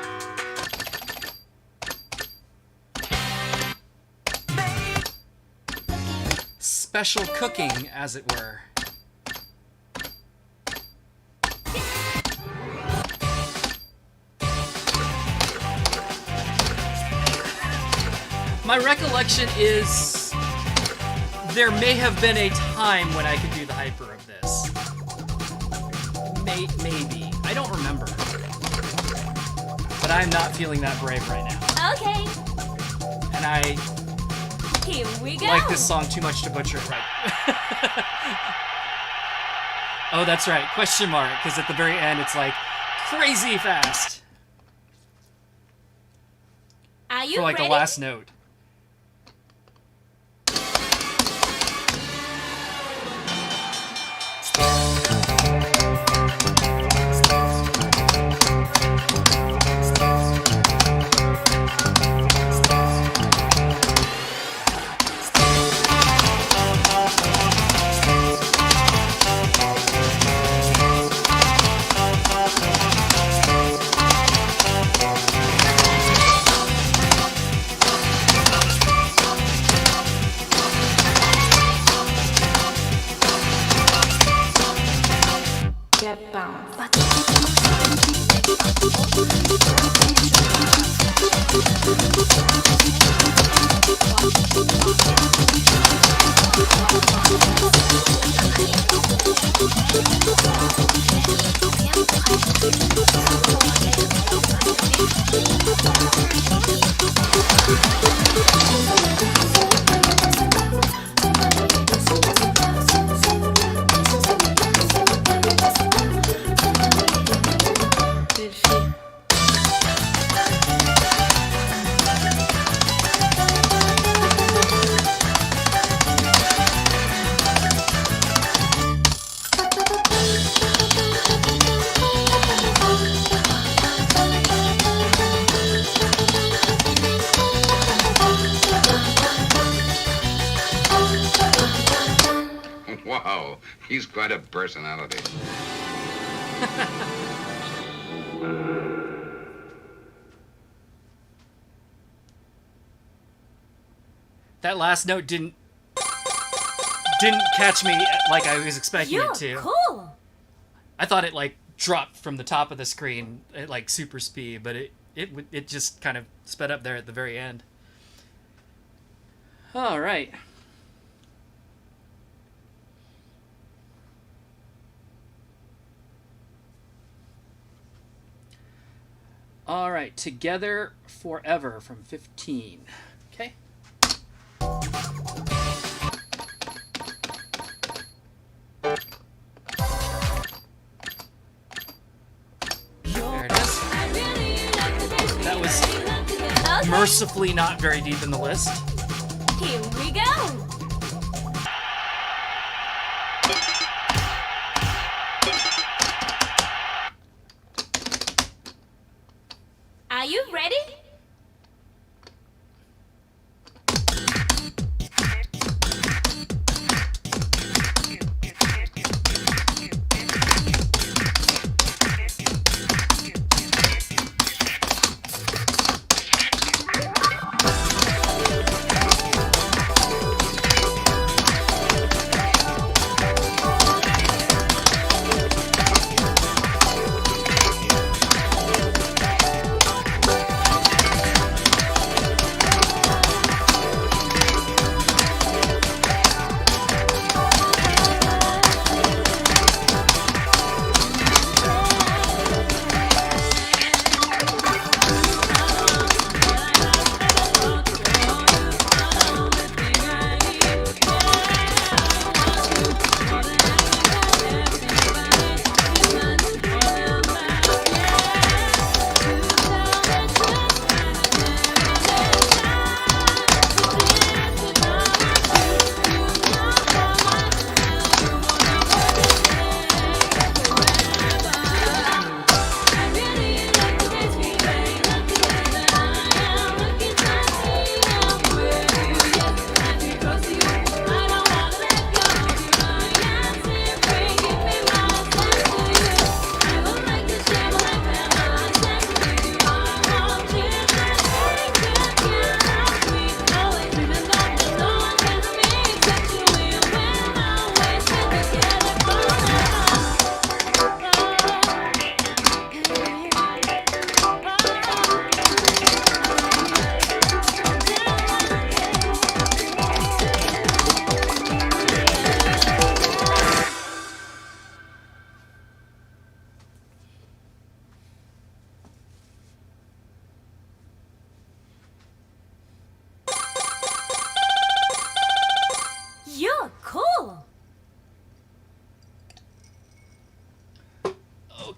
Special cooking, as it were. My recollection is there may have been a time when I could do the hyper of this. Maybe. I don't remember. But I'm not feeling that brave right now. Okay. And I Here we go. like this song too much to butcher it right. Oh, that's right. Question mark. Because at the very end, it's like crazy fast. Are you For like ready? the last note. Get bounce. Wow, he's quite a personality. That last note didn't catch me like I was expecting You're it to. cool. I thought it like dropped from the top of the screen at like super speed, but it just kind of sped up there at the very end. All right. All right, Together Forever from 15. Okay. There it is. That was Okay. mercifully not very deep in the list. Here we go. Are you ready?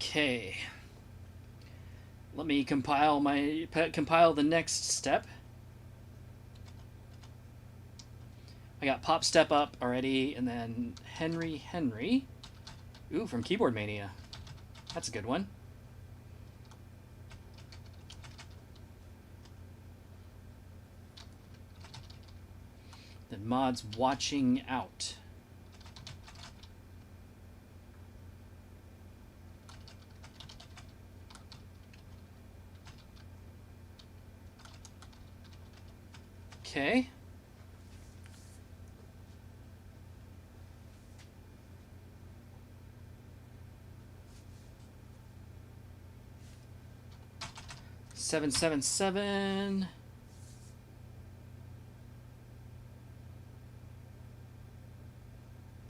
Okay. Let me compile the next step. I got Pop Step Up already, and then Henry. Ooh, from Keyboard Mania. That's a good one. Then Mod's Watching Out. Okay. $777.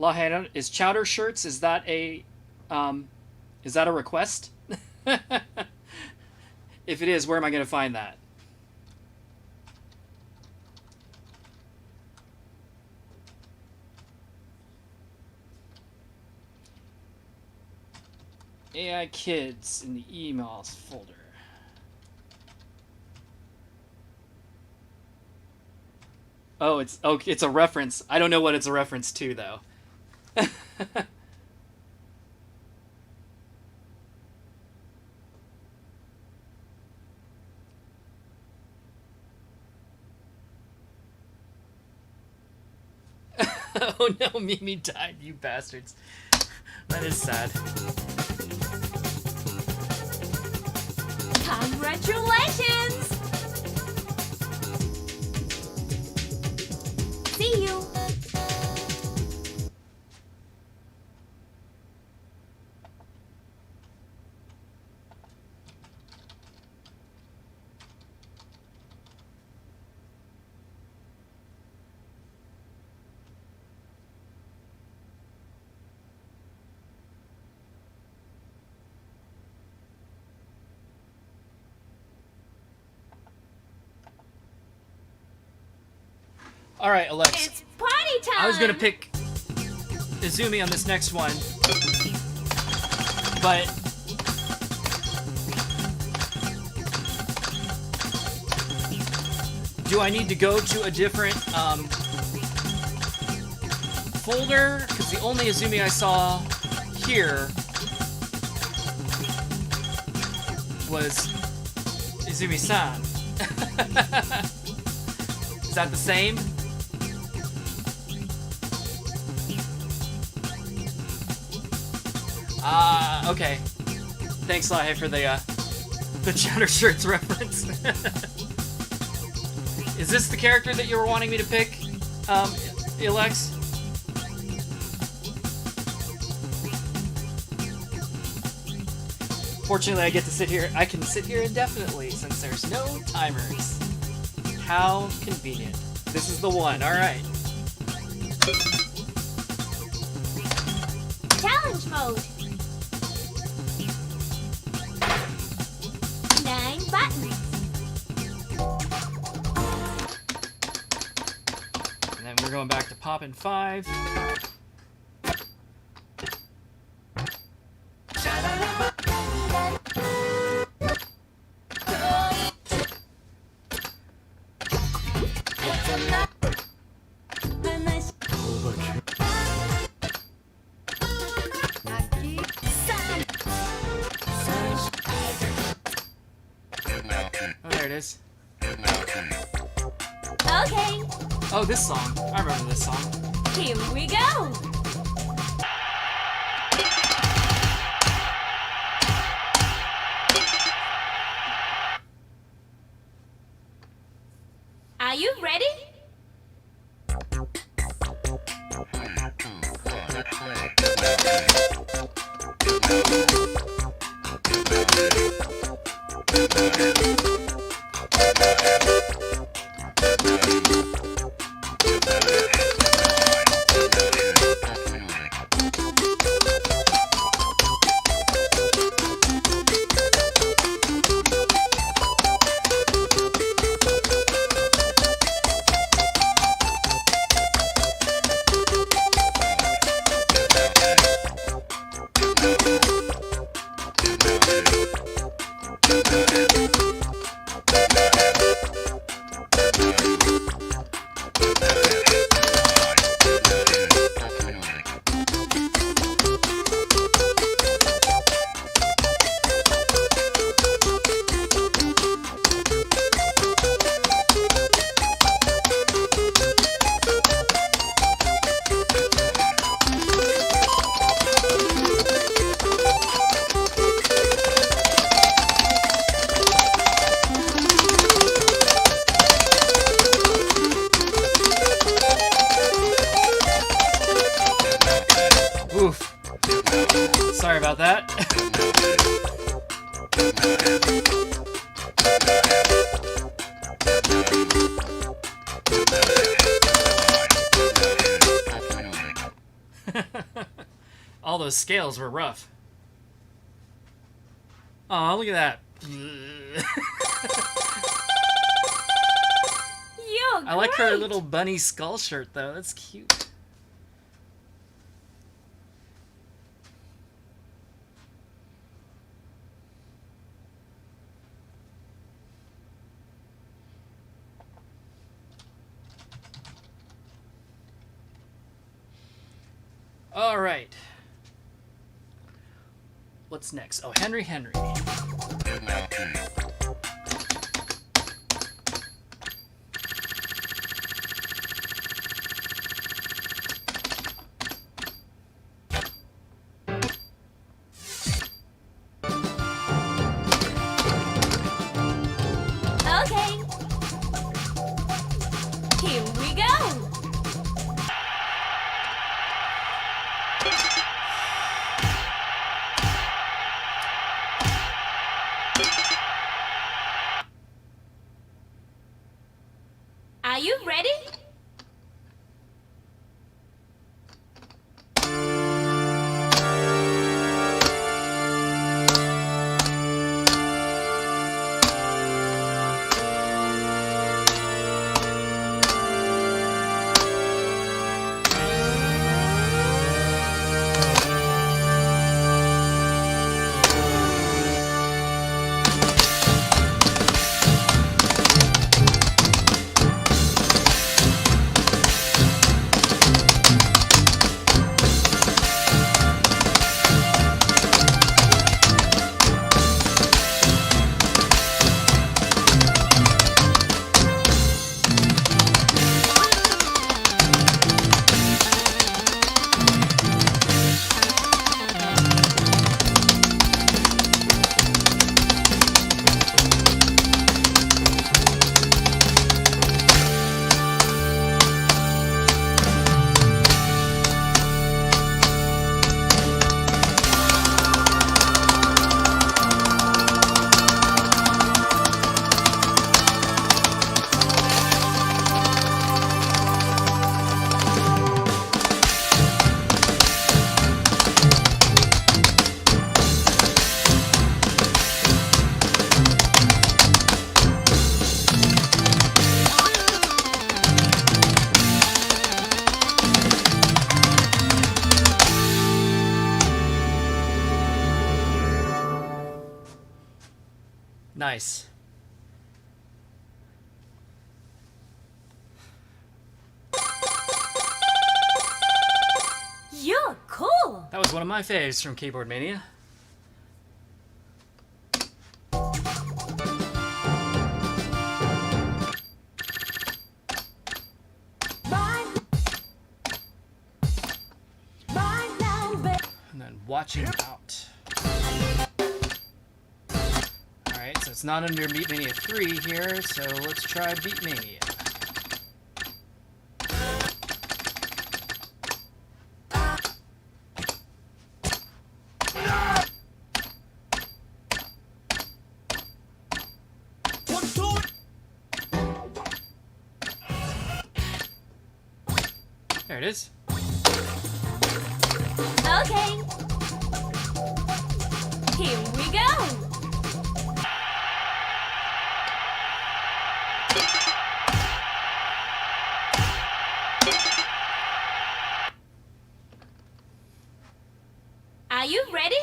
Lahana, is Chowder Shirts, is that a request? If it is, where am I going to find that? AI Kids in the emails folder. Oh, it's a reference. I don't know what it's a reference to though. Oh no, Mimi died, you bastards. That is sad. Congratulations! See you! All right, Alex. It's party time! I was gonna pick Izumi on this next one, but do I need to go to a different folder? Because the only Izumi I saw here was Izumi-san. Is that the same? Okay. Thanks, Lahe, for the Chowder Shirts reference. Is this the character that you were wanting me to pick, Alex? Fortunately, I get to sit here. I can sit here indefinitely since there's no timers. How convenient. This is the one. All right. Challenge mode. 9 buttons. And then we're going back to Poppin' 5. Oh, there it is. Okay, Oh, this song. I remember this song. here we go. Are you ready? Sorry about that. All those scales were rough. Aw, look at that. I like her little bunny skull shirt, though. That's cute. All right. What's next? Oh, Henry. Okay. Here we go. Are you ready? Nice. You're cool. That was one of my faves from Keyboard Mania. And then watching out. Alright, so it's not under Beat Mania 3 here, so let's try Beat Mania. There it is. Okay. Here we go. Are you ready?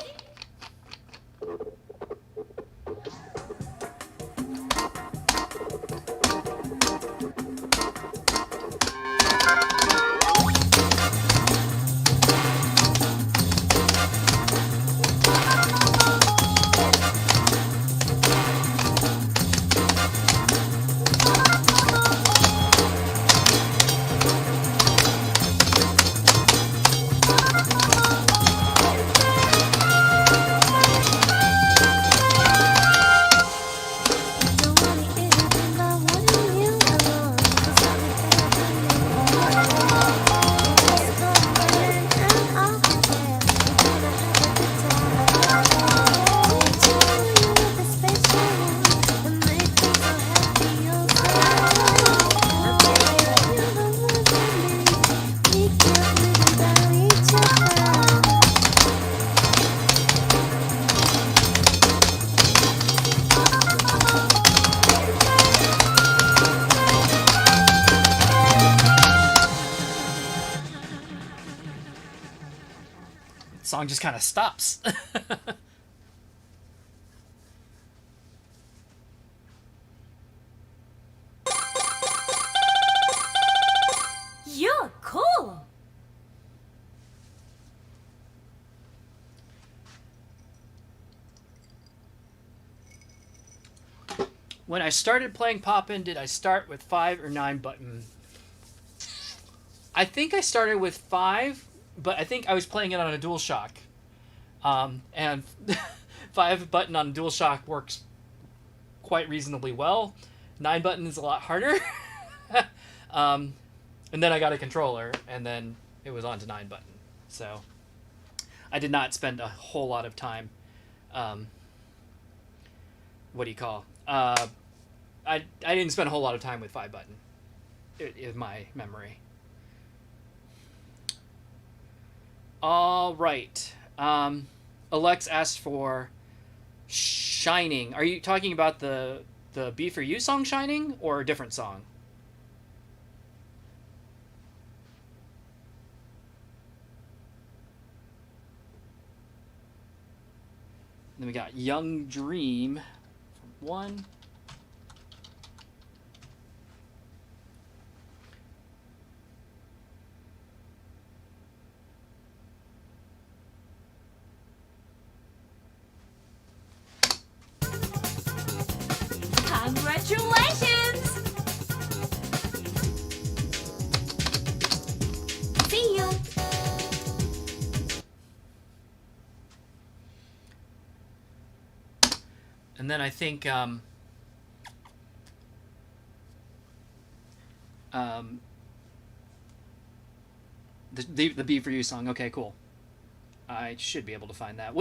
song just kind of stops. You're cool. When I started playing Poppin', did I start with 5 or 9 button? I think I started with 5, but I think I was playing it on a DualShock. And 5 button on DualShock works quite reasonably well. 9 button is a lot harder. And then I got a controller, and then it was on to 9 button. So I did not spend a whole lot of time. What do you call? I didn't spend a whole lot of time with 5 button. In my memory. All right. Alex asked for Shining. Are you talking about the Be For You song Shining, or a different song? Then we got Young Dream from 1. Congratulations! See you. And then I think the Be For You song. Okay, cool. I should be able to find that.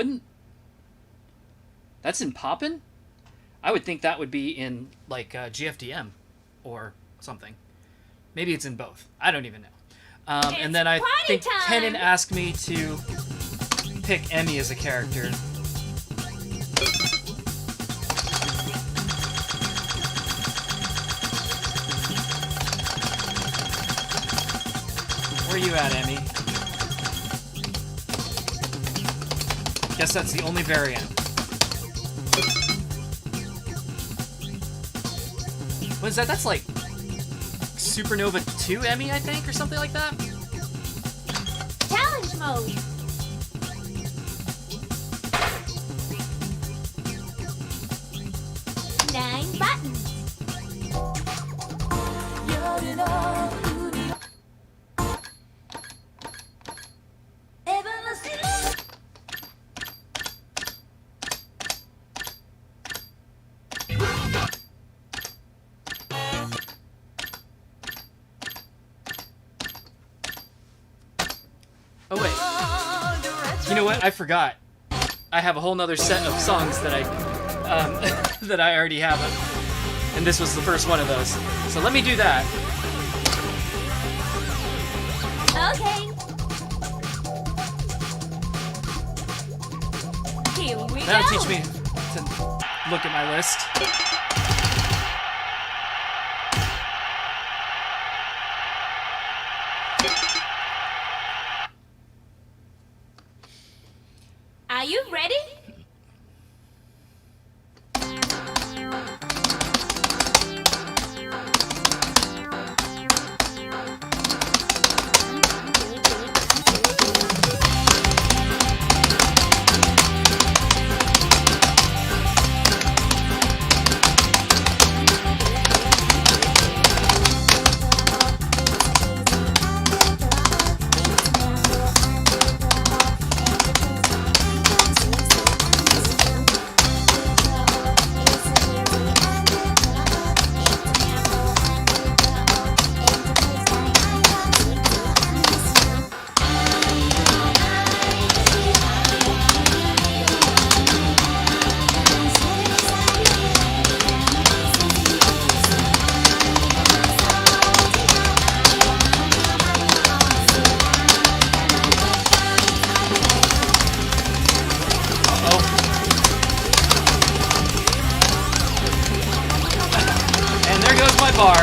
That's in Poppin'? I would think that would be in like GFDM or something. Maybe it's in both. I don't even know. And then I think time. Kenan asked me to pick Emmy as a character. Where are you at, Emmy? Guess that's the only variant. What is that? That's like Supernova 2 Emmy, I think, or something like that? Challenge mode. Nine buttons. Oh wait, you know what? I forgot. I have a whole nother set of songs that I that I already have, and this was the first one of those. So let me do that. Okay. Here we That'll go. teach me to look at my list. Are you ready? And there goes my bar.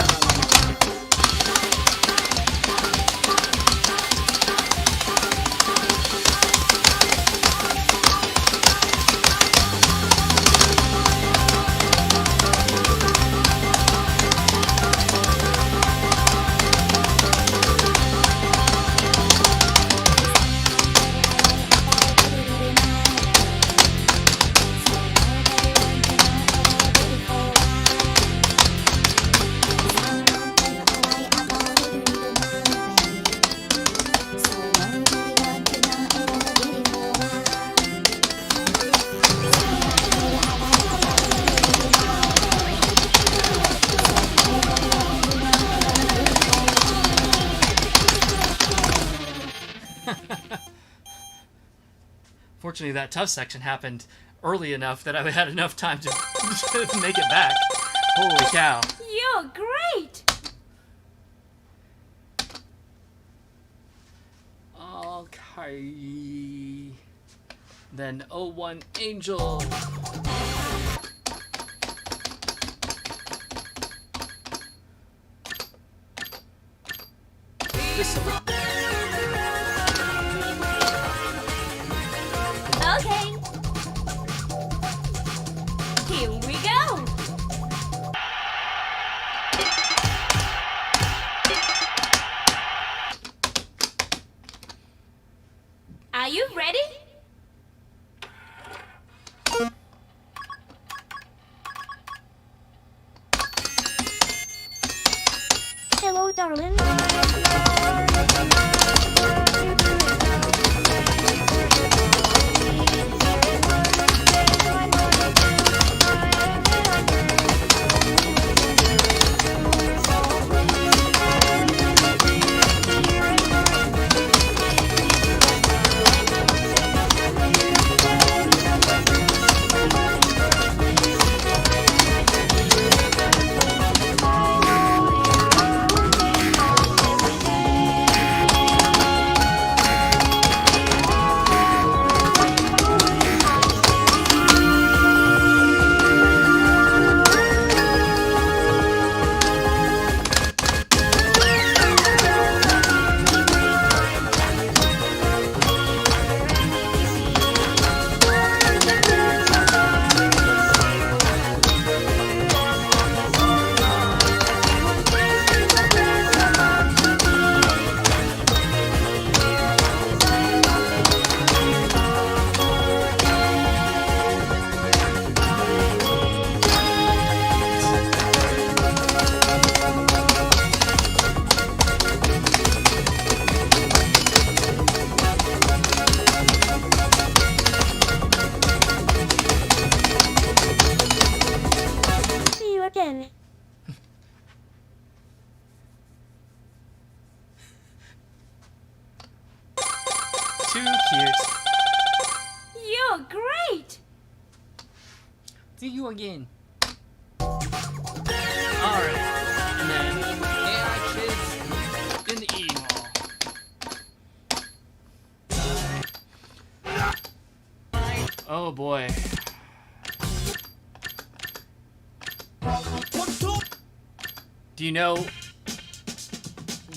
Fortunately, that tough section happened early enough that I had enough time to make it back. Holy cow. You're great! Okay. Then 01 Angel. This one. Okay. Here we go. Are you ready? Hello, darling. See you again. Too cute. You're great! See you again. Alright. And then AI Kids in the E-Mall. Oh boy. Do you know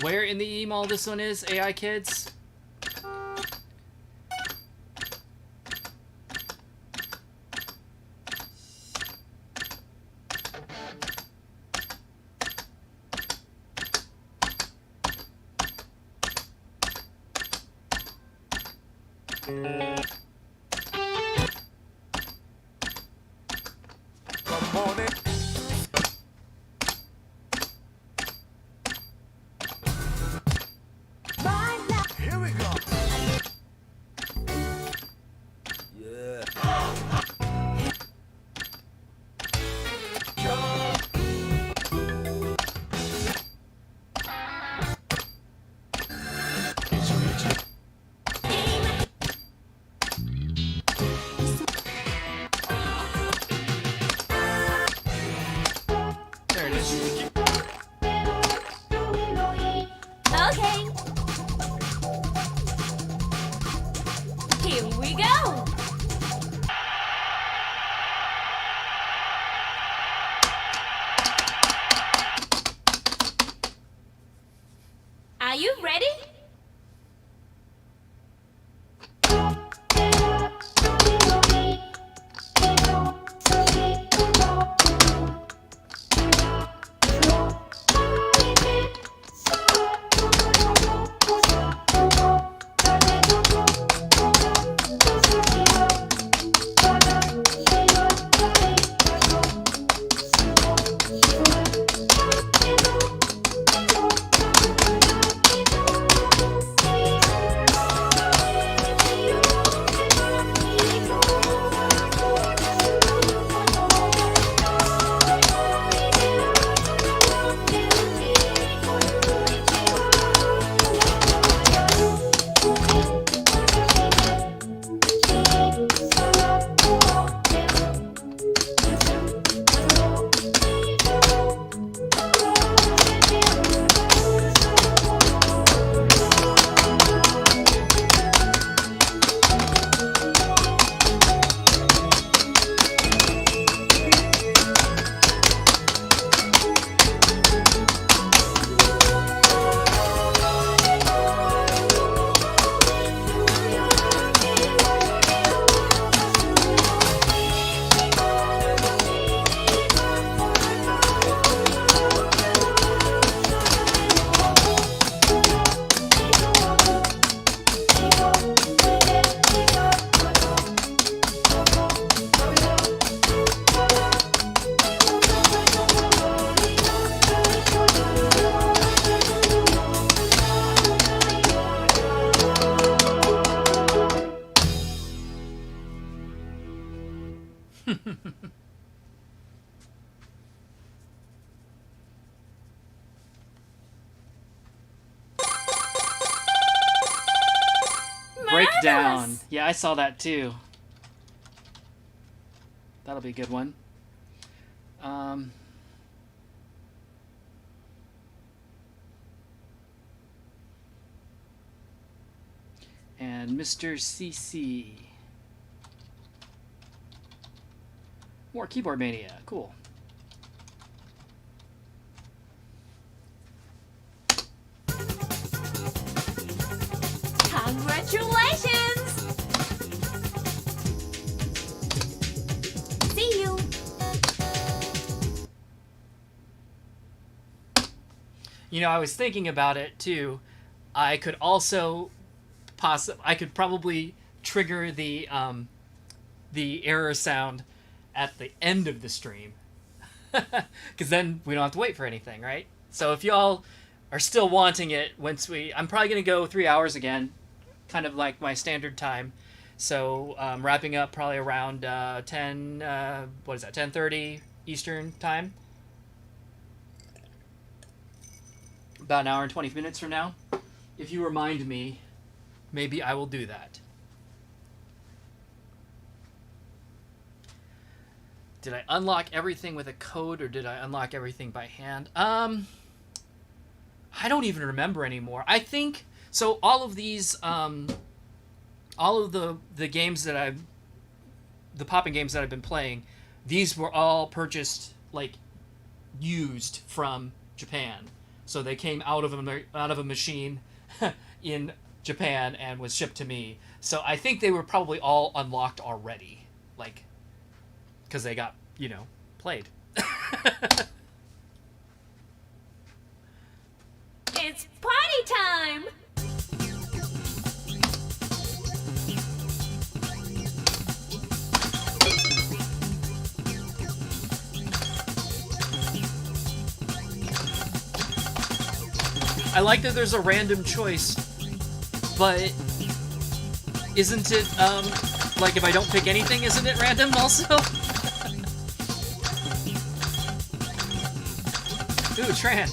where in the E-Mall this one is, AI Kids? Breakdown. Yeah, I saw that too. That'll be a good one. And Mr. CC. More Keyboard Mania. Cool. Congratulations! See you! You know, I was thinking about it too. I could also I could probably trigger the error sound at the end of the stream, because then we don't have to wait for anything, right? So if y'all are still wanting it, I'm probably gonna go 3 hours again, kind of like my standard time. So wrapping up probably around 10:30 Eastern time. About an hour and 20 minutes from now. If you remind me, maybe I will do that. Did I unlock everything with a code, or did I unlock everything by hand? I don't even remember anymore. I think so. All of these, all of the games that the popping games that I've been playing, these were all purchased, like, used from Japan. So they came out of a machine in Japan and was shipped to me. So I think they were probably all unlocked already, like, because they got, played. It's party time! I like that there's a random choice, but isn't it, like, if I don't pick anything, isn't it random also? Ooh, Tran.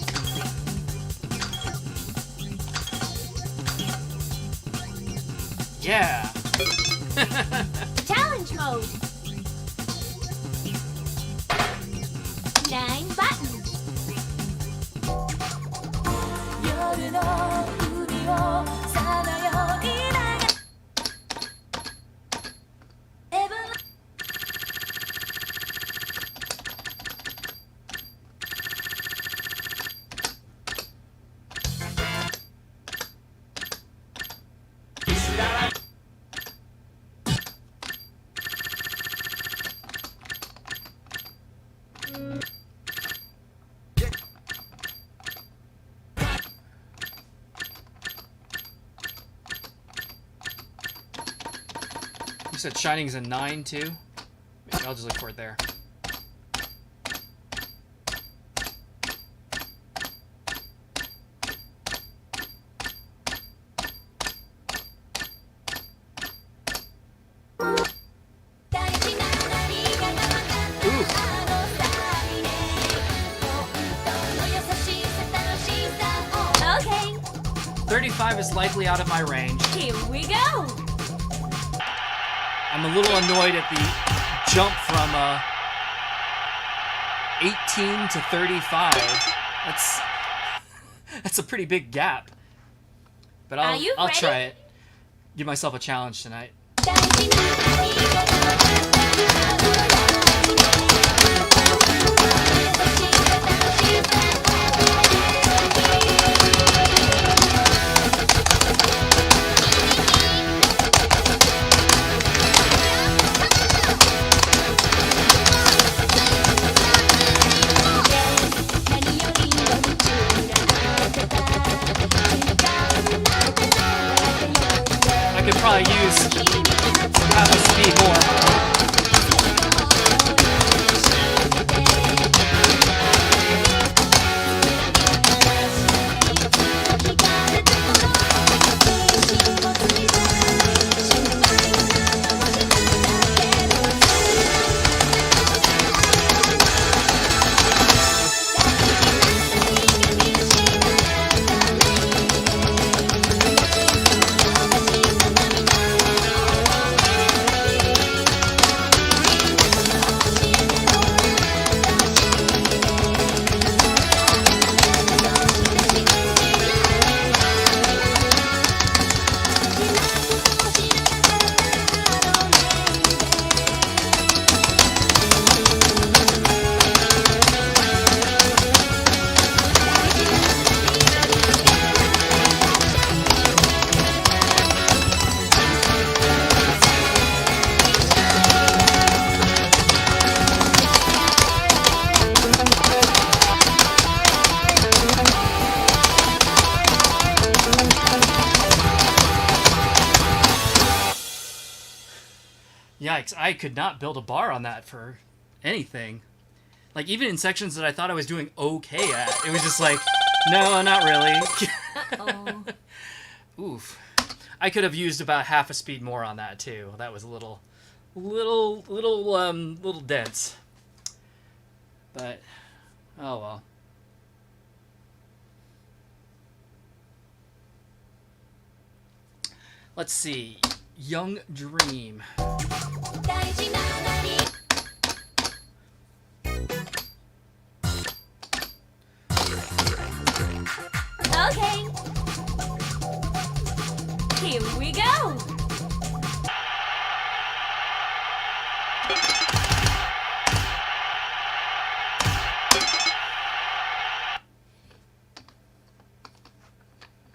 Yeah. Challenge mode. 9 buttons. 夜の海をさまよいながら You said Shining's a 9 too? Maybe I'll just look for it there. Okay, 35 is likely out of my range. here we go. I'm a little annoyed at the jump from 18 to 35. That's a pretty big gap. But Are you I'll ready? try it. Give myself a challenge tonight. I could probably use half the speed more. Yikes, I could not build a bar on that for anything. Like, even in sections that I thought I was doing okay at, it was just like, no, not really. Uh-oh. Oof. I could have used about half a speed more on that, too. That was a little dense. But, oh well. Let's see. Young Dream. 大事な何 Okay. Here we go.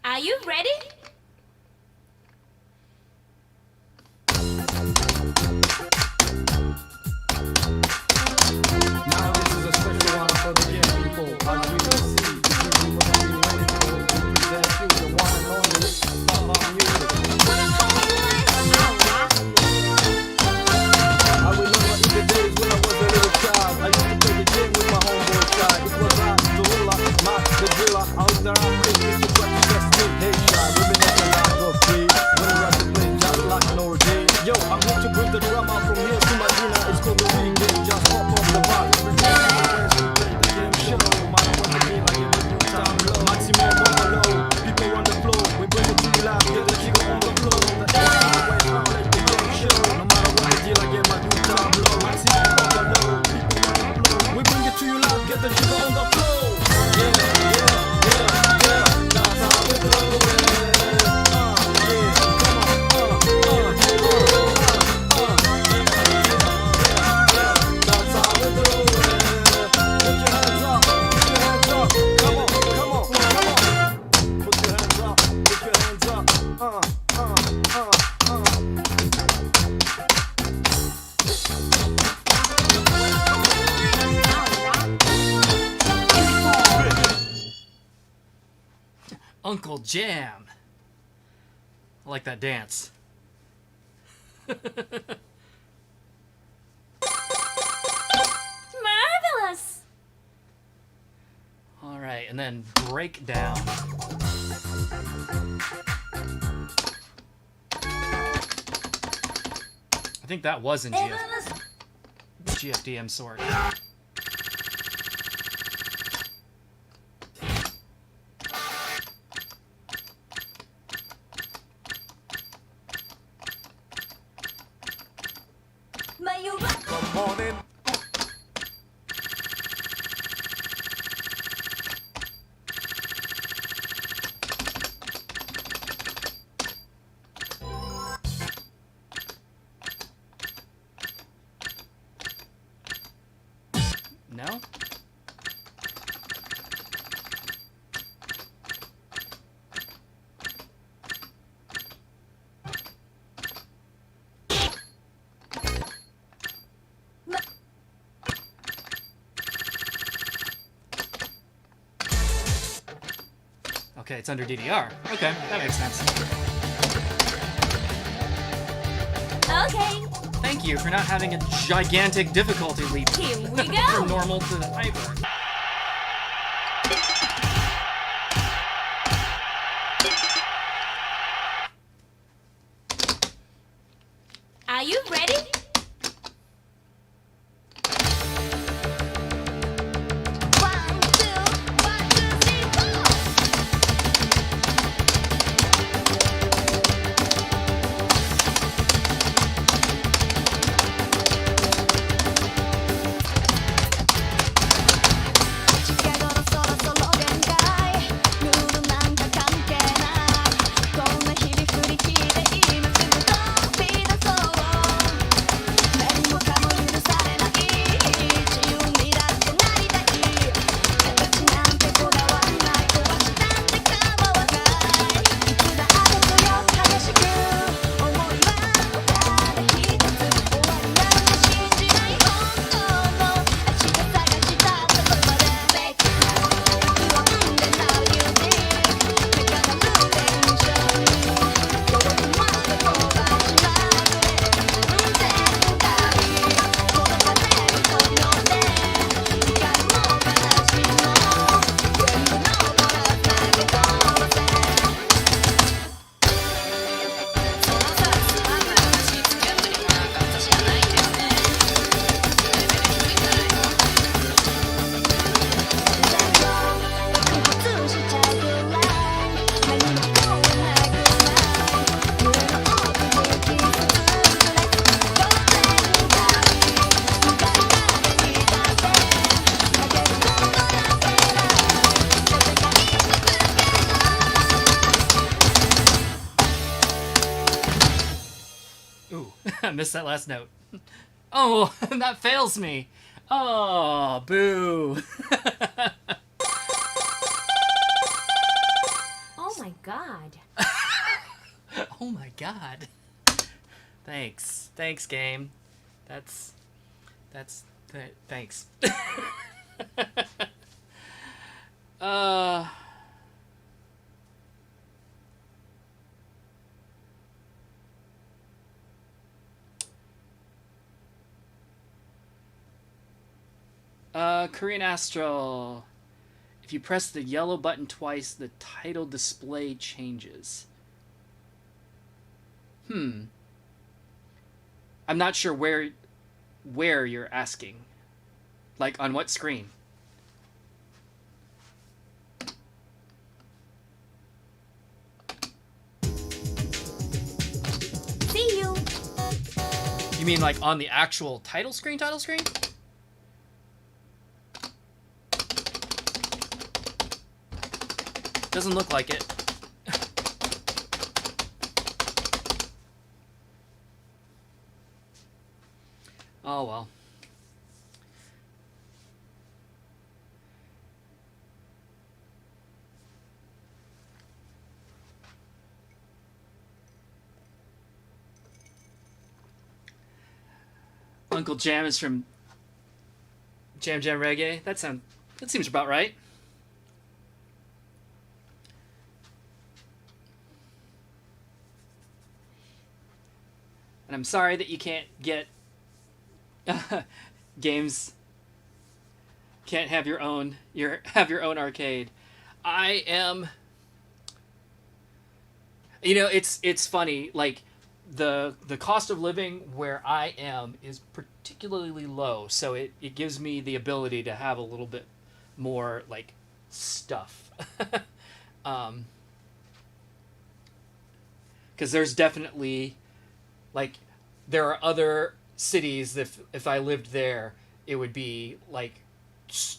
Are you ready? Now this is a special one for the young people. As we will see, the people what we waiting for. We present you the one and only Papa Music. I remember in the days when I was a little child, I used to play the game with my homeboy child. It was I, Gorilla, Max, the driller. Out there I play with the practice test me. Hey child, reminiscing like of free. When I rap to play just like an old day. Yo, I'm here to bring the drama from here to Medina. It's called the Ring Game. Just pop off the bar. Maximum bungalow, people on the floor. We bring it to you live, get the chico on the floor. The always now like the game show. No matter what the deal, I get my good time blow. Maximum bungalow, people on the floor. We bring it to you live, get the chico on the floor. Yeah, yeah, yeah, yeah. That's how we do it. Yeah, that's how we do it. Put your hands up, put your hands up. Come on, come on, come on. Put your hands up, put your hands up. Uncle Jam. I like that dance. Marvelous. All right, and then Breakdown. I think that was in GFDM sort. Come on in. No? Okay, it's under DDR. Okay, that makes sense. Okay. Thank you for not having a gigantic difficulty leap Here we from go. normal to hyper. Are you ready? One, two, 3, 4. missed that last note. Oh, that fails me. Oh, boo. Oh my god. Oh my god. Thanks. Thanks, game. Thanks. Korean Astral. If you press the yellow button twice, the title display changes. I'm not sure where you're asking. Like, on what screen? See you. You mean like on the actual title screen? Doesn't look like it. Oh well. Uncle Jam is from Jam Jam Reggae. That seems about right. And I'm sorry that you can't get games, can't have your own arcade. I am, it's funny, like the cost of living where I am is particularly low, so it gives me the ability to have a little bit more like stuff. Because there's definitely, like, there are other cities that if I lived there, it would be like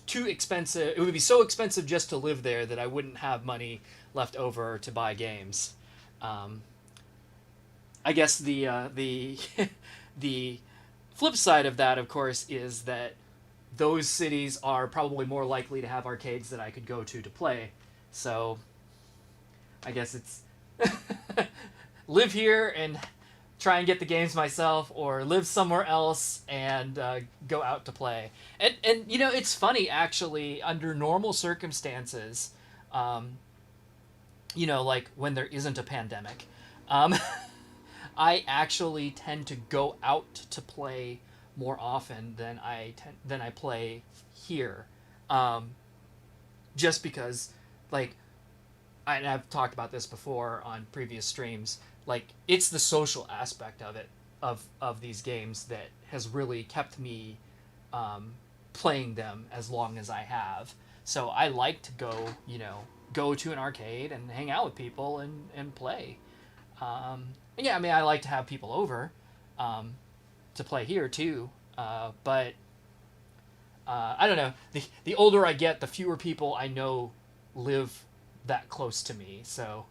too expensive. It would be so expensive just to live there that I wouldn't have money left over to buy games. I guess the the flip side of that, of course, is that those cities are probably more likely to have arcades that I could go to play. So I guess it's live here and try and get the games myself, or live somewhere else and go out to play. And it's funny, actually, under normal circumstances, like when there isn't a pandemic, I actually tend to go out to play more often than I play here, just because, like, and I've talked about this before on previous streams. Like, it's the social aspect of it, of these games, that has really kept me playing them as long as I have. So I like to go to an arcade and hang out with people and play. Yeah, I mean, I like to have people over to play here too. But I don't know. The older I get, the fewer people I know live that close to me. So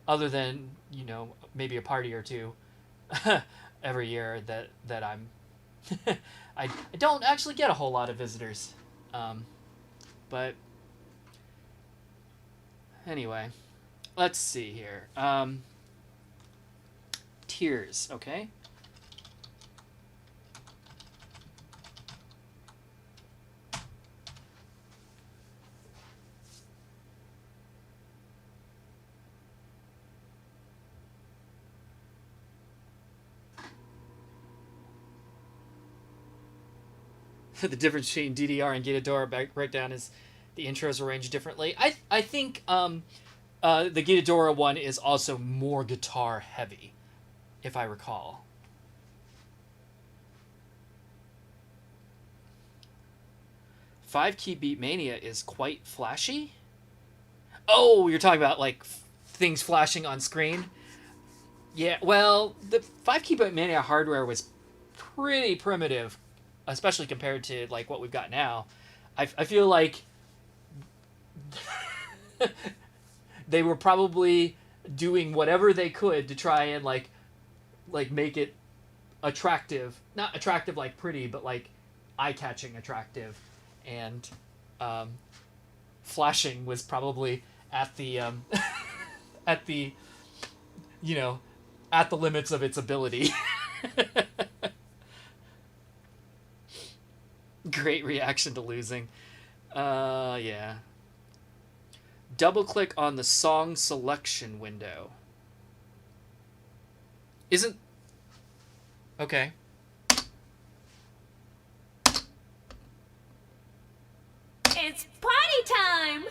other than, maybe a party or two every year that I'm I don't actually get a whole lot of visitors. But anyway, let's see here. Tiers, okay? The difference between DDR and Gitadora breakdown is the intros arranged differently. I think the Gitadora one is also more guitar heavy, if I recall. Five-key Beat Mania is quite flashy. Oh, you're talking about like things flashing on screen. Yeah, well, the 5-key Beat Mania hardware was pretty primitive, especially compared to like what we've got now. I feel like they were probably doing whatever they could to try and like like make it attractive, not attractive like pretty, but like eye-catching attractive, and flashing was probably at the at the at the limits of its ability. Great reaction to losing. Yeah. Double click on the song selection window. Isn't... Okay. It's party time!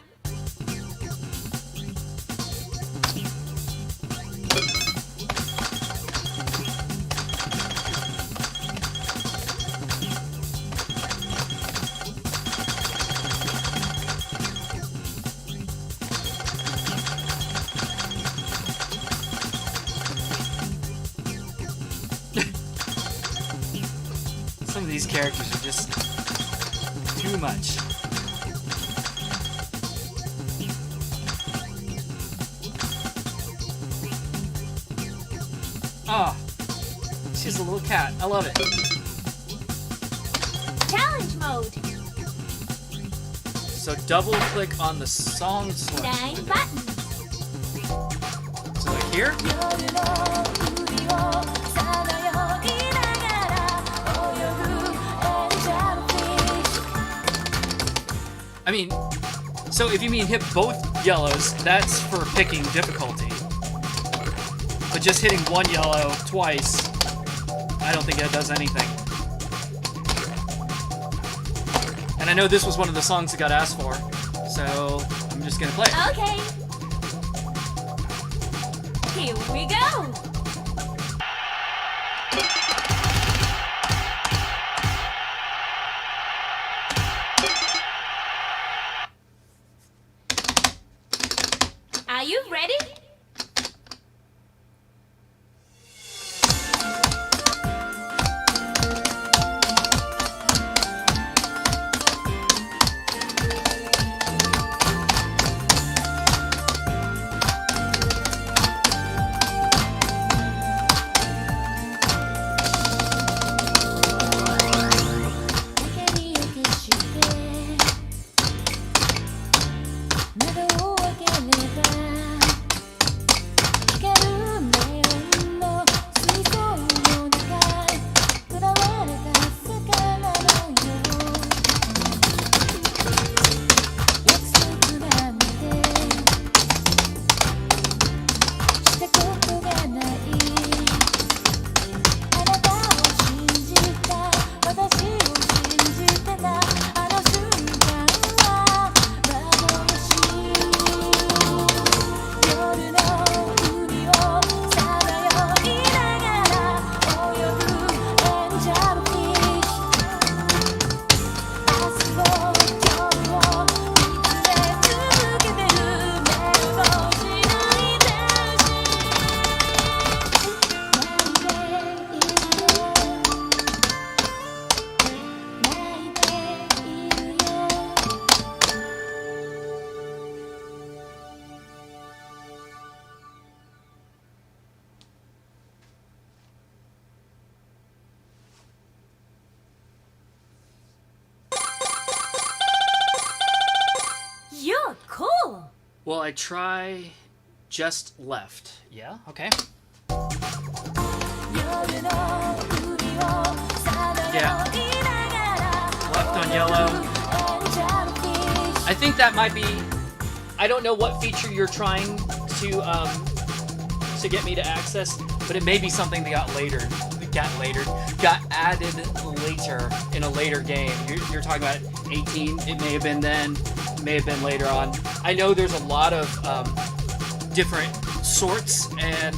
Some of these characters are just too much. Ah, she's a little cat. I love it. Challenge mode. So double click on the song selection 9 window. buttons. So like here. 夜の海をさまよいながら泳ぐエンジェルフィッシュ I mean, so if you mean hit both yellows, that's for picking difficulty. But just hitting one yellow twice, I don't think that does anything. And I know this was one of the songs that got asked for, so I'm just gonna play it. Okay. Here we go. Are you ready? You're cool. Well, I try just left. Yeah, okay. Yeah. Left on yellow. I think that might be... I don't know what feature you're trying to get me to access, but it may be something that got added later in a later game. You're talking about 18. It may have been then, may have been later on. I know there's a lot of different sorts and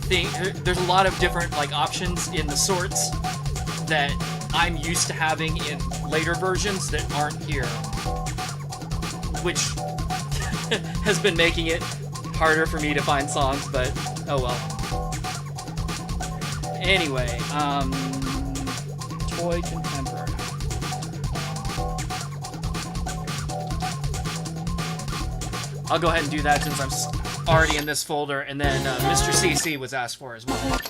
there's a lot of different like options in the sorts that I'm used to having in later versions that aren't here, which has been making it harder for me to find songs, but oh well. Anyway, Toy Contemporary. I'll go ahead and do that since I'm already in this folder, and then Mr. CC was asked for as well.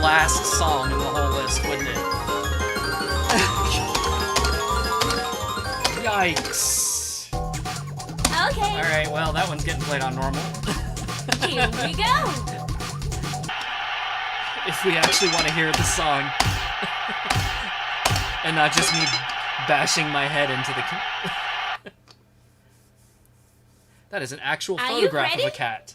last song in the whole list, wouldn't it? Yikes. Okay, Alright, well, that one's getting played on normal. here we go. If we actually want to hear the song. And not just me bashing my head into the... That is an actual Are you photograph of a ready? cat.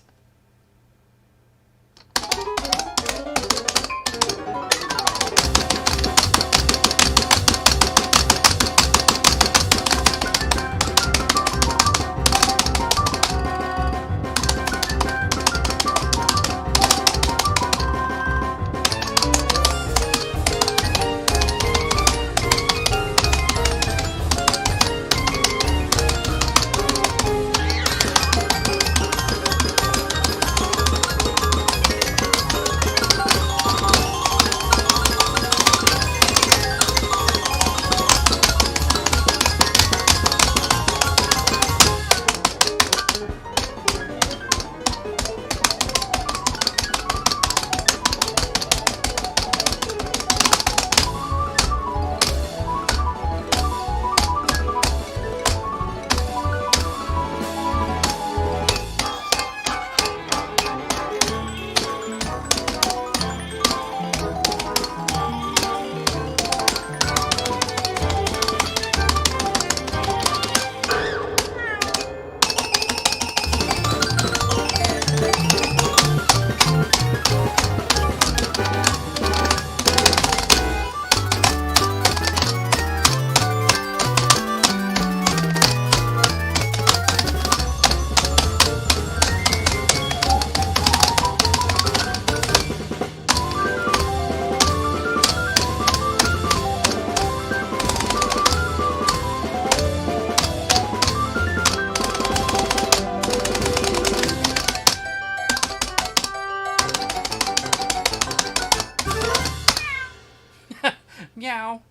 Meow.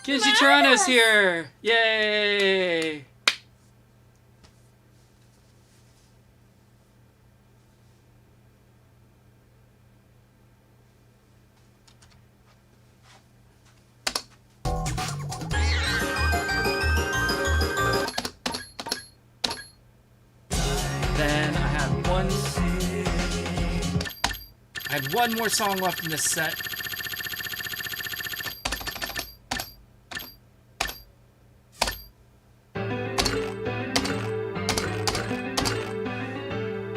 Kizzy Toronto's here! Yay! Then I had one more song left in this set.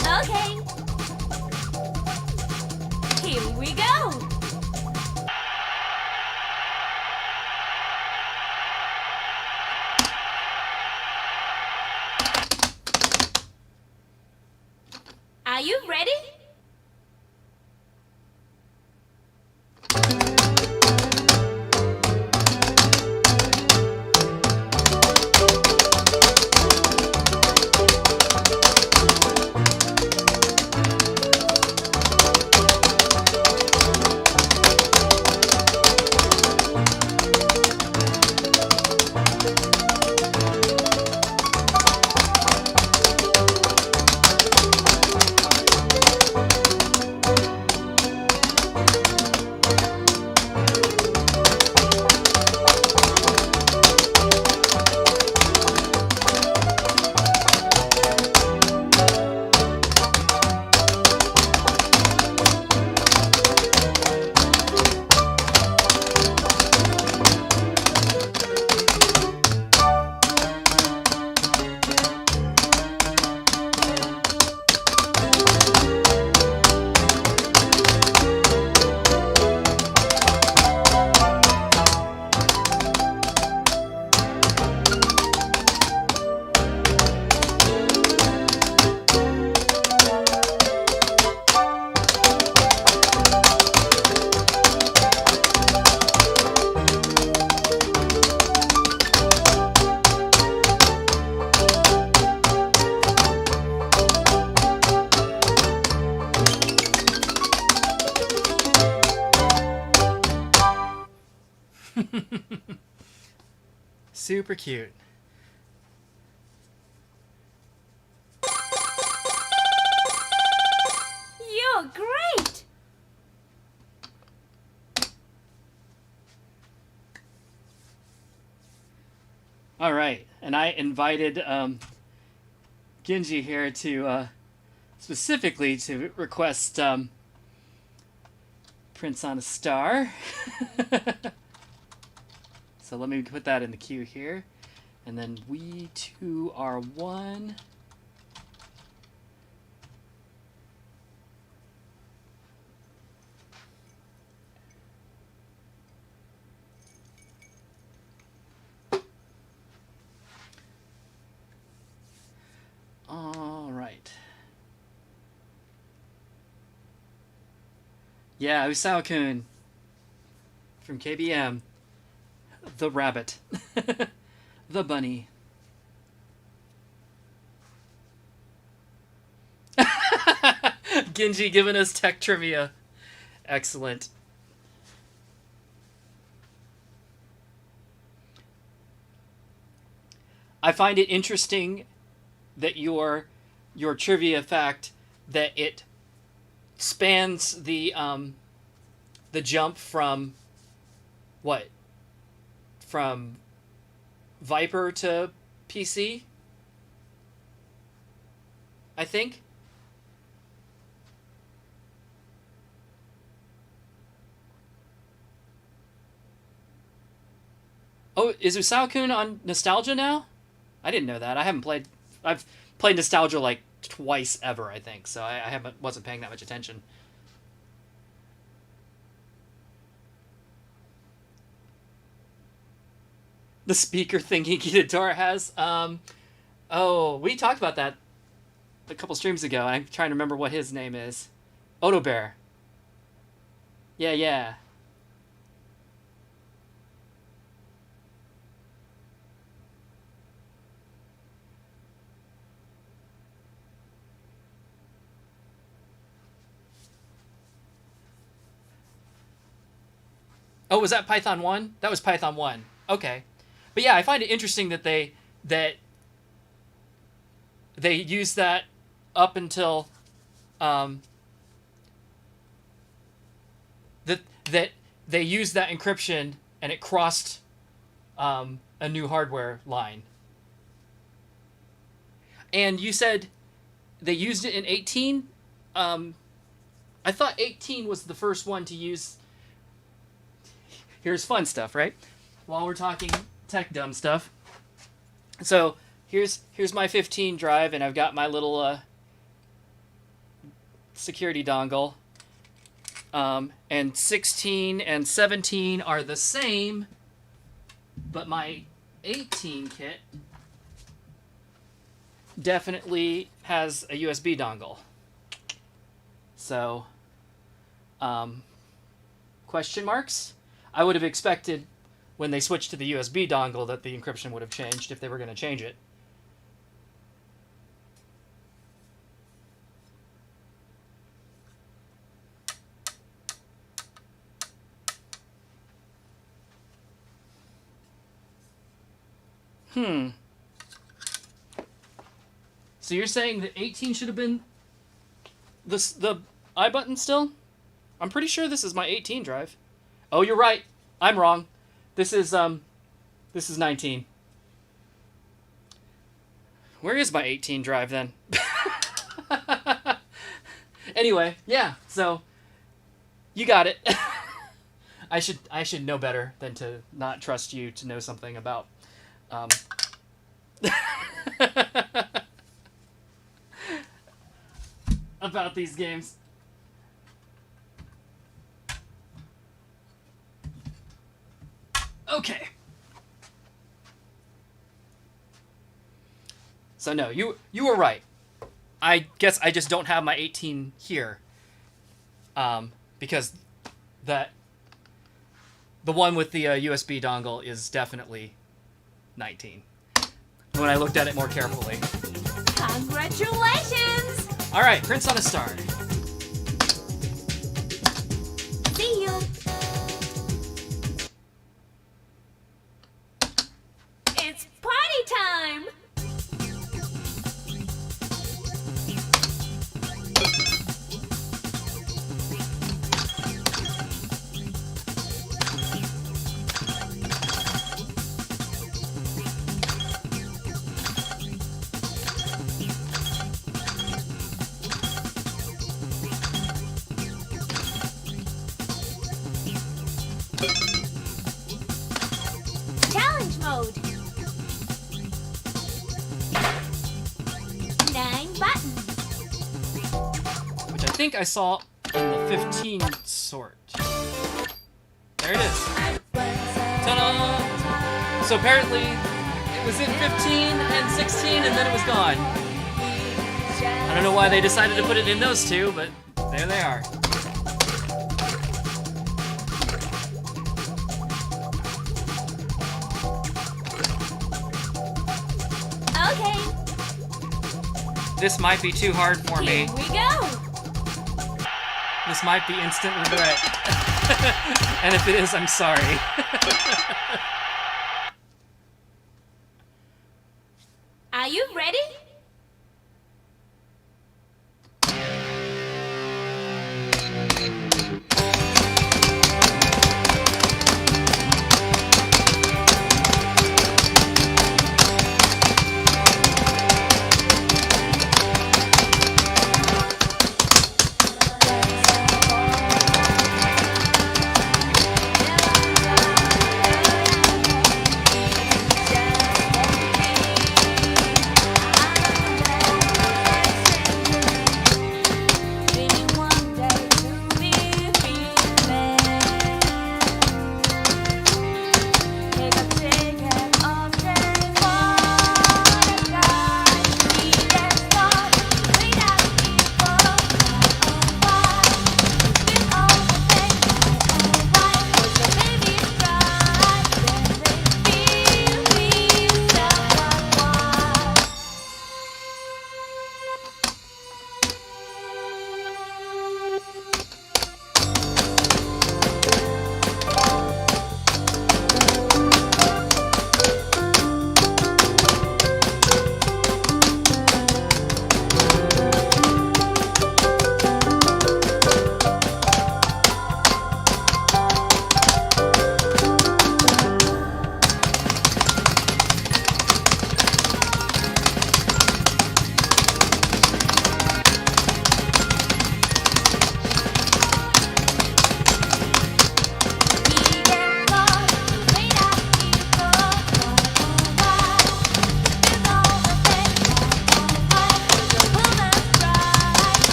Okay, here we go. Are you ready? Super cute. Oh, great! All right, and I invited Genji here to specifically to request Prince on a Star. So let me put that in the queue here, and then we two are one. All right. Yeah, Usao-kun from KBM. The rabbit. The bunny. Genji giving us tech trivia. Excellent. I find it interesting that your trivia fact that it spans the jump from what? From Viper to PC? I think. Oh, is Usao-kun on Nostalgia now? I didn't know that. I haven't played. I've played Nostalgia like twice ever, I think. So I wasn't paying that much attention. The speaker thingy Ghidorah has. Oh, we talked about that a couple streams ago. I'm trying to remember what his name is. Odo Bear. Yeah, yeah. Oh, was that Python 1? That was Python 1. Okay. But yeah, I find it interesting that they use that up until that they used that encryption and it crossed a new hardware line. And you said they used it in 18? I thought 18 was the first one to use. Here's fun stuff, right? While we're talking tech dumb stuff. So here's my 15 drive, and I've got my little security dongle. And 16 and 17 are the same, but my 18 kit definitely has a USB dongle. So, question marks? I would have expected when they switched to the USB dongle that the encryption would have changed if they were going to change it. So you're saying that 18 should have been the I button still? I'm pretty sure this is my 18 drive. Oh, you're right. I'm wrong. This is 19. Where is my 18 drive then? Anyway, yeah. So you got it. I should know better than to not trust you to know something about about these games. Okay. So no, you were right. I guess I just don't have my 18 here. Because the one with the USB dongle is definitely 19. When I looked at it more carefully. Congratulations! All right, Prince on a Star. See you. It's party time! think I saw in the 15 sort. There it is. Ta-da! So apparently it was in 15 and 16 and then it was gone. I don't know why they decided to put it in those two, but there they are. Okay, This might be too hard for me. here we go. This might be instant regret. And if it is, I'm sorry. Are you ready?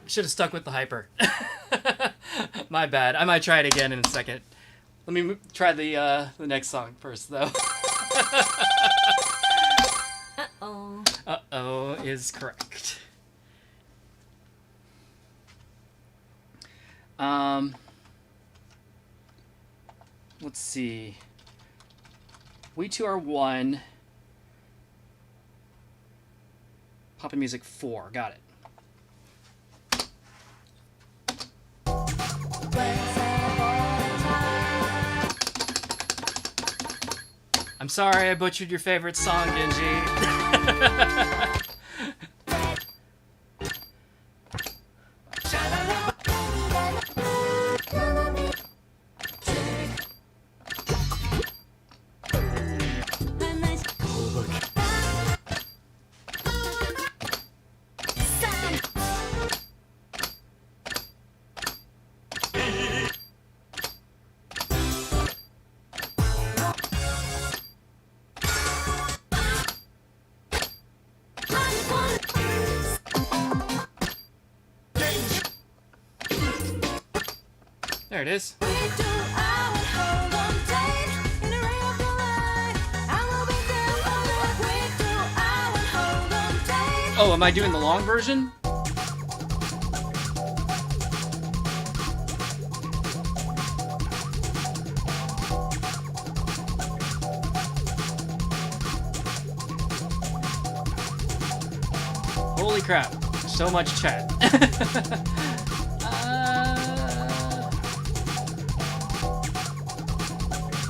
Should have stuck with the hyper. My bad. I might try it again in a second. Let me try the next song first, though. Uh-oh. Uh-oh is correct. Let's see. We two are 1. Poppin' music 4. Got it. I'm sorry I butchered your favorite song, Genji. There it is. Oh, am I doing the long version? Holy crap. So much chat.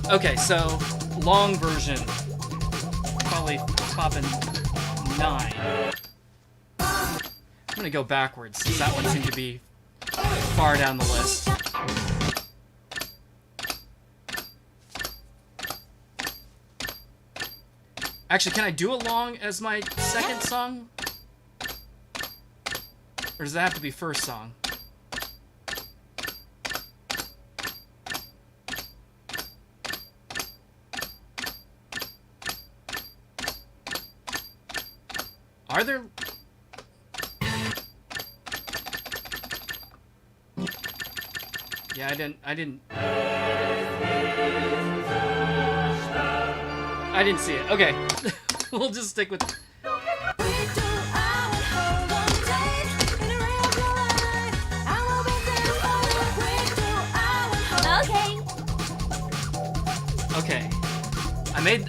Okay, so long version. Probably popping 9. I'm gonna go backwards since that one seemed to be far down the list. Actually, can I do a long as my second song? Or does that have to be first song? Are there... Yeah, I didn't see it. Okay. We'll just stick with... Okay. Okay.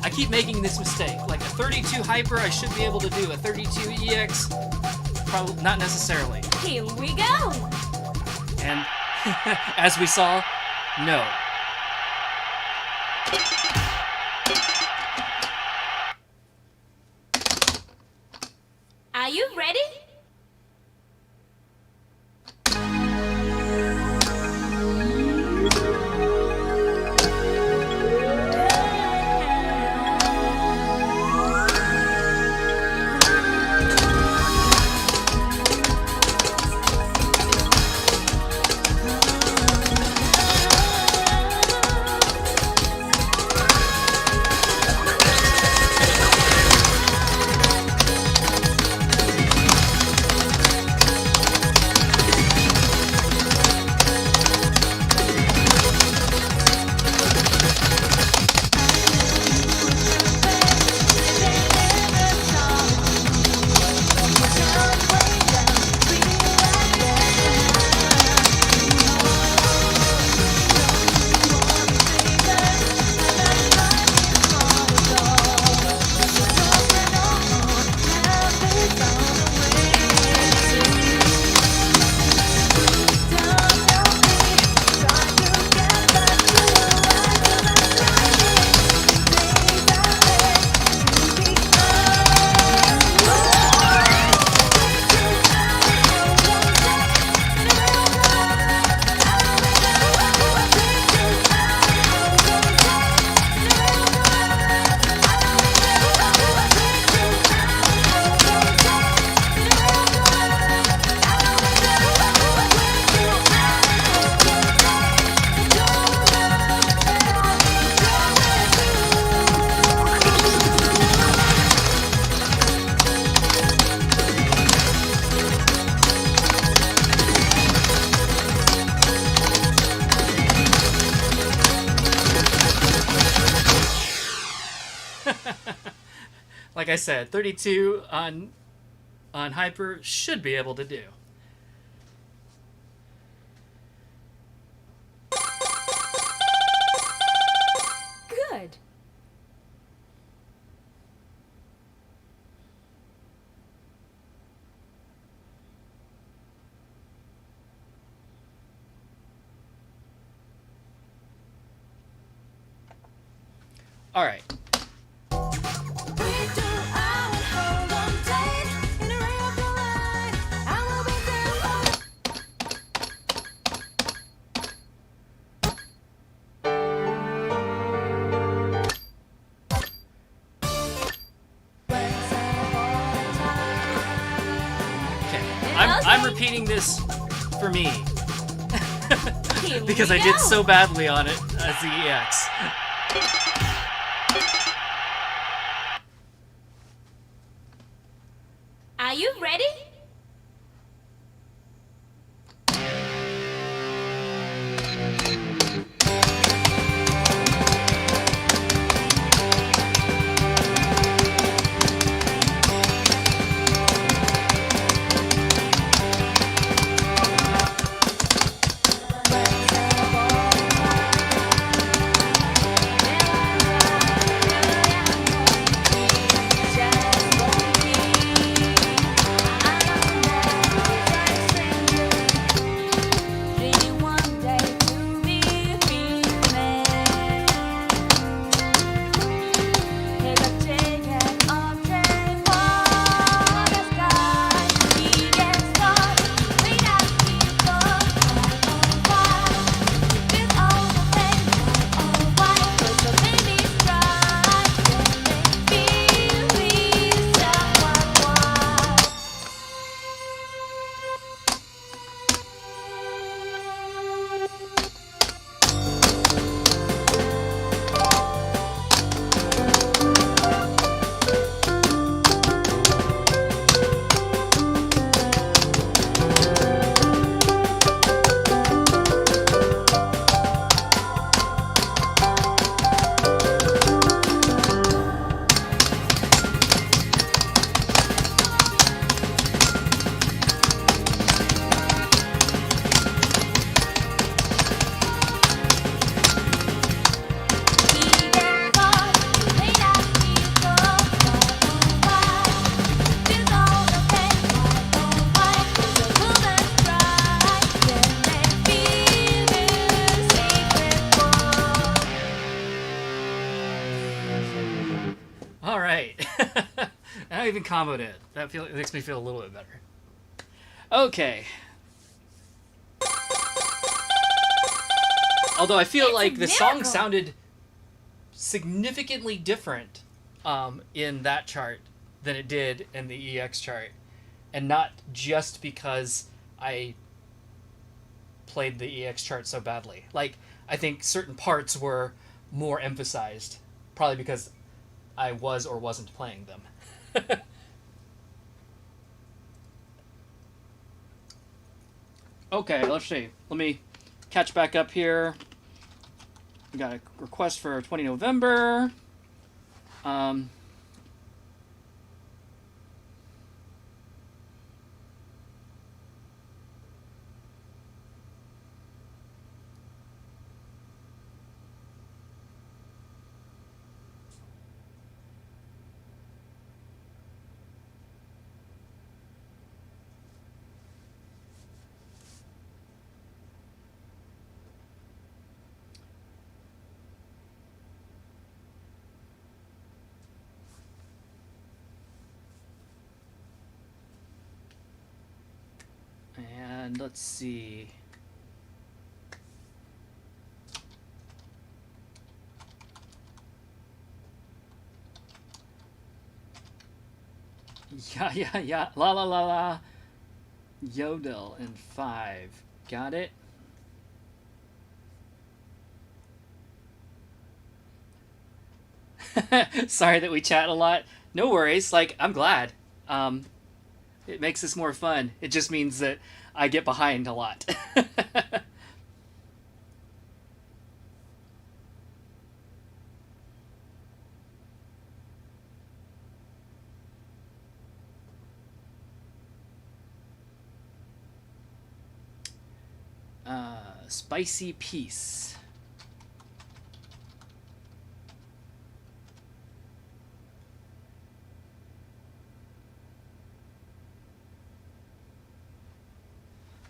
I keep making this mistake. Like a 32 hyper, I should be able to do. A 32 EX, probably not necessarily. Here we go. And as we saw, no. Are you ready? Like I said, 32 on hyper should be able to do. Good. All right. I'm repeating this for me because I did so badly on it as the EX. Are you ready? I even comboed it. It makes me feel a little bit better. Okay. Although I feel like the song sounded significantly different in that chart than it did in the EX chart. And not just because I played the EX chart so badly. Like, I think certain parts were more emphasized. Probably because I was or wasn't playing them. Okay, let's see. Let me catch back up here. We got a request for 20 November. And let's see. Yeah. La la la la. Yodel in 5. Got it? Sorry that we chat a lot. No worries. Like, I'm glad. It makes this more fun. It just means that I get behind a lot. Spicy Peace.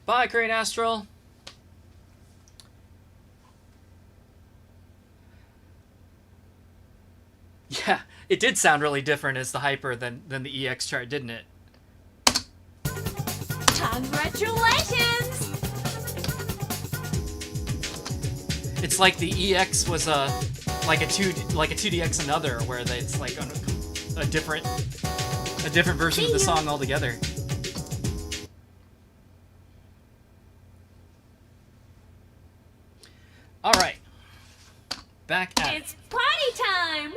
Bye, Crane Astral. Yeah, it did sound really different as the hyper than the EX chart, didn't it? Congratulations! It's like the EX was like a 2DX another, where it's like a different version of the song altogether. All right, back at It's party time!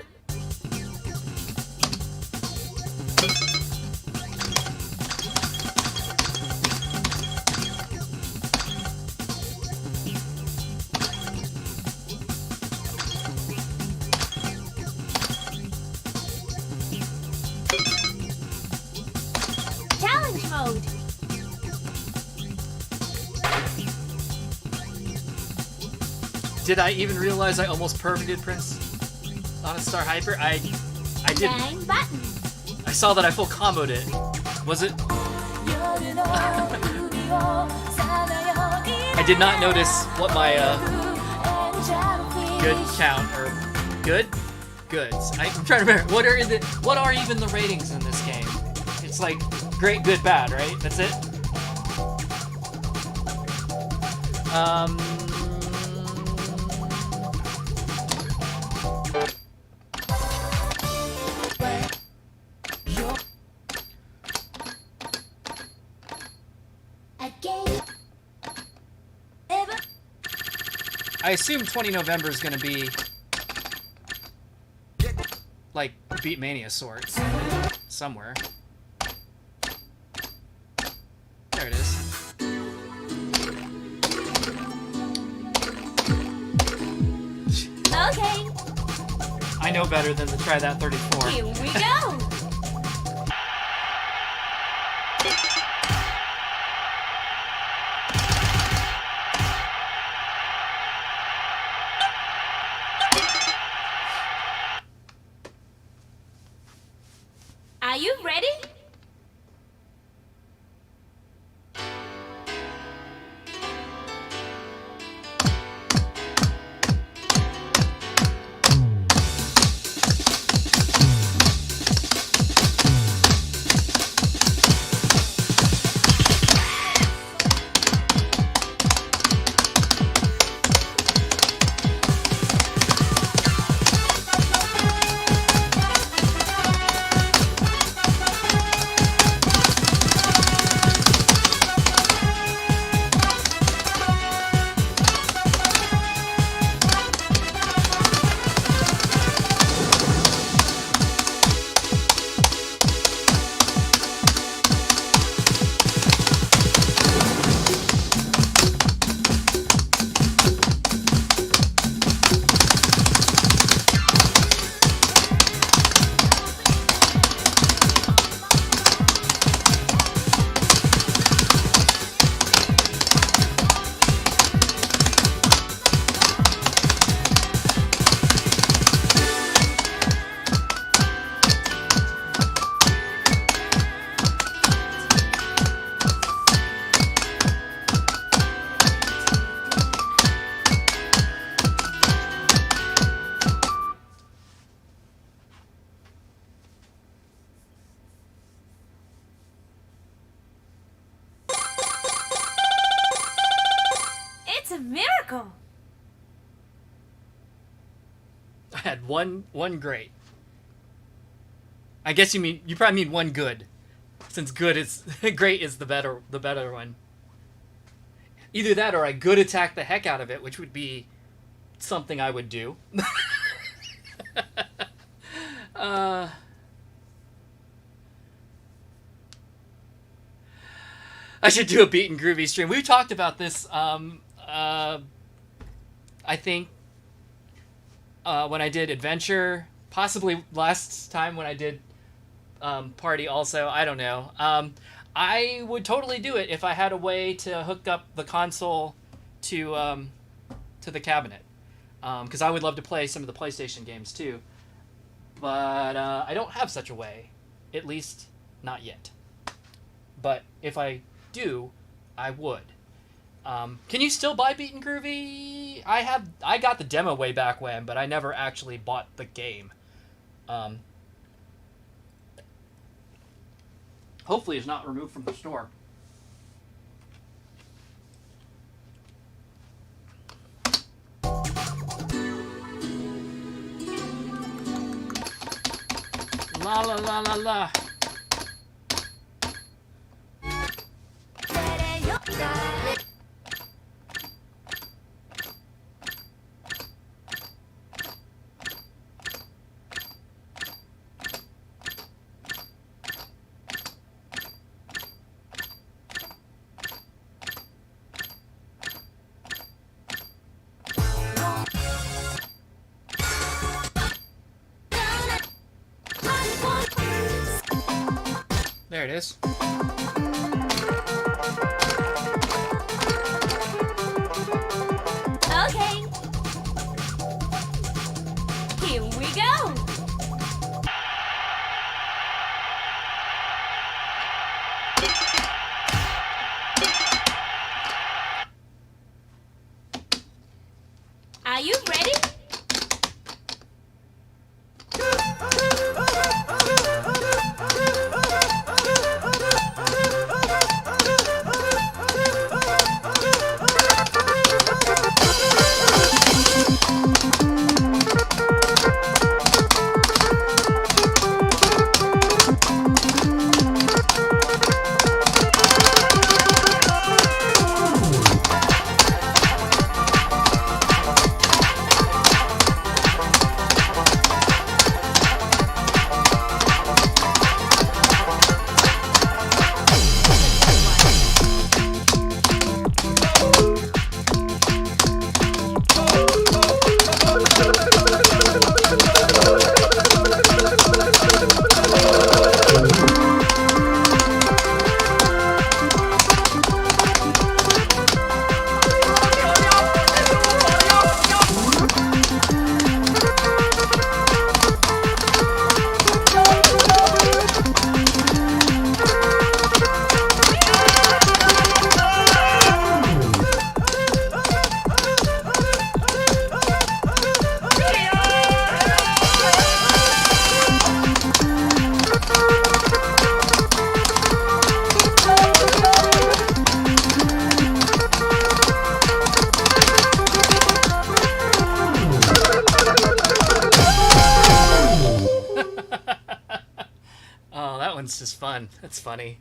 Challenge mode. Did I even realize I almost perfected Prince on a Star Hyper? I didn't. Bang button. I saw that I full comboed it. Was it? I did not notice what my good count or goods. I'm trying to remember what are even the ratings in this game? It's like great, good, bad, right? That's it. I assume 20 November is going to be like Beatmania sorts somewhere. There it is. Okay, I know better than to try that 34. here we go! Are you ready? It's a miracle. I had one great. I guess you probably mean one good, since good is great is the better one. Either that or I good attack the heck out of it, which would be something I would do. I should do a Beat and Groovy stream. We've talked about this. I think when I did Adventure, possibly last time when I did Party. Also, I don't know. I would totally do it if I had a way to hook up the console to the cabinet, because I would love to play some of the PlayStation games too. But I don't have such a way, at least not yet. But if I do, I would. Can you still buy Beat and Groovy? I got the demo way back when, but I never actually bought the game. Hopefully it's not removed from the store. La la la la la. There it is. Okay. Here we go. Are you ready? Oh, that one's just fun. That's funny.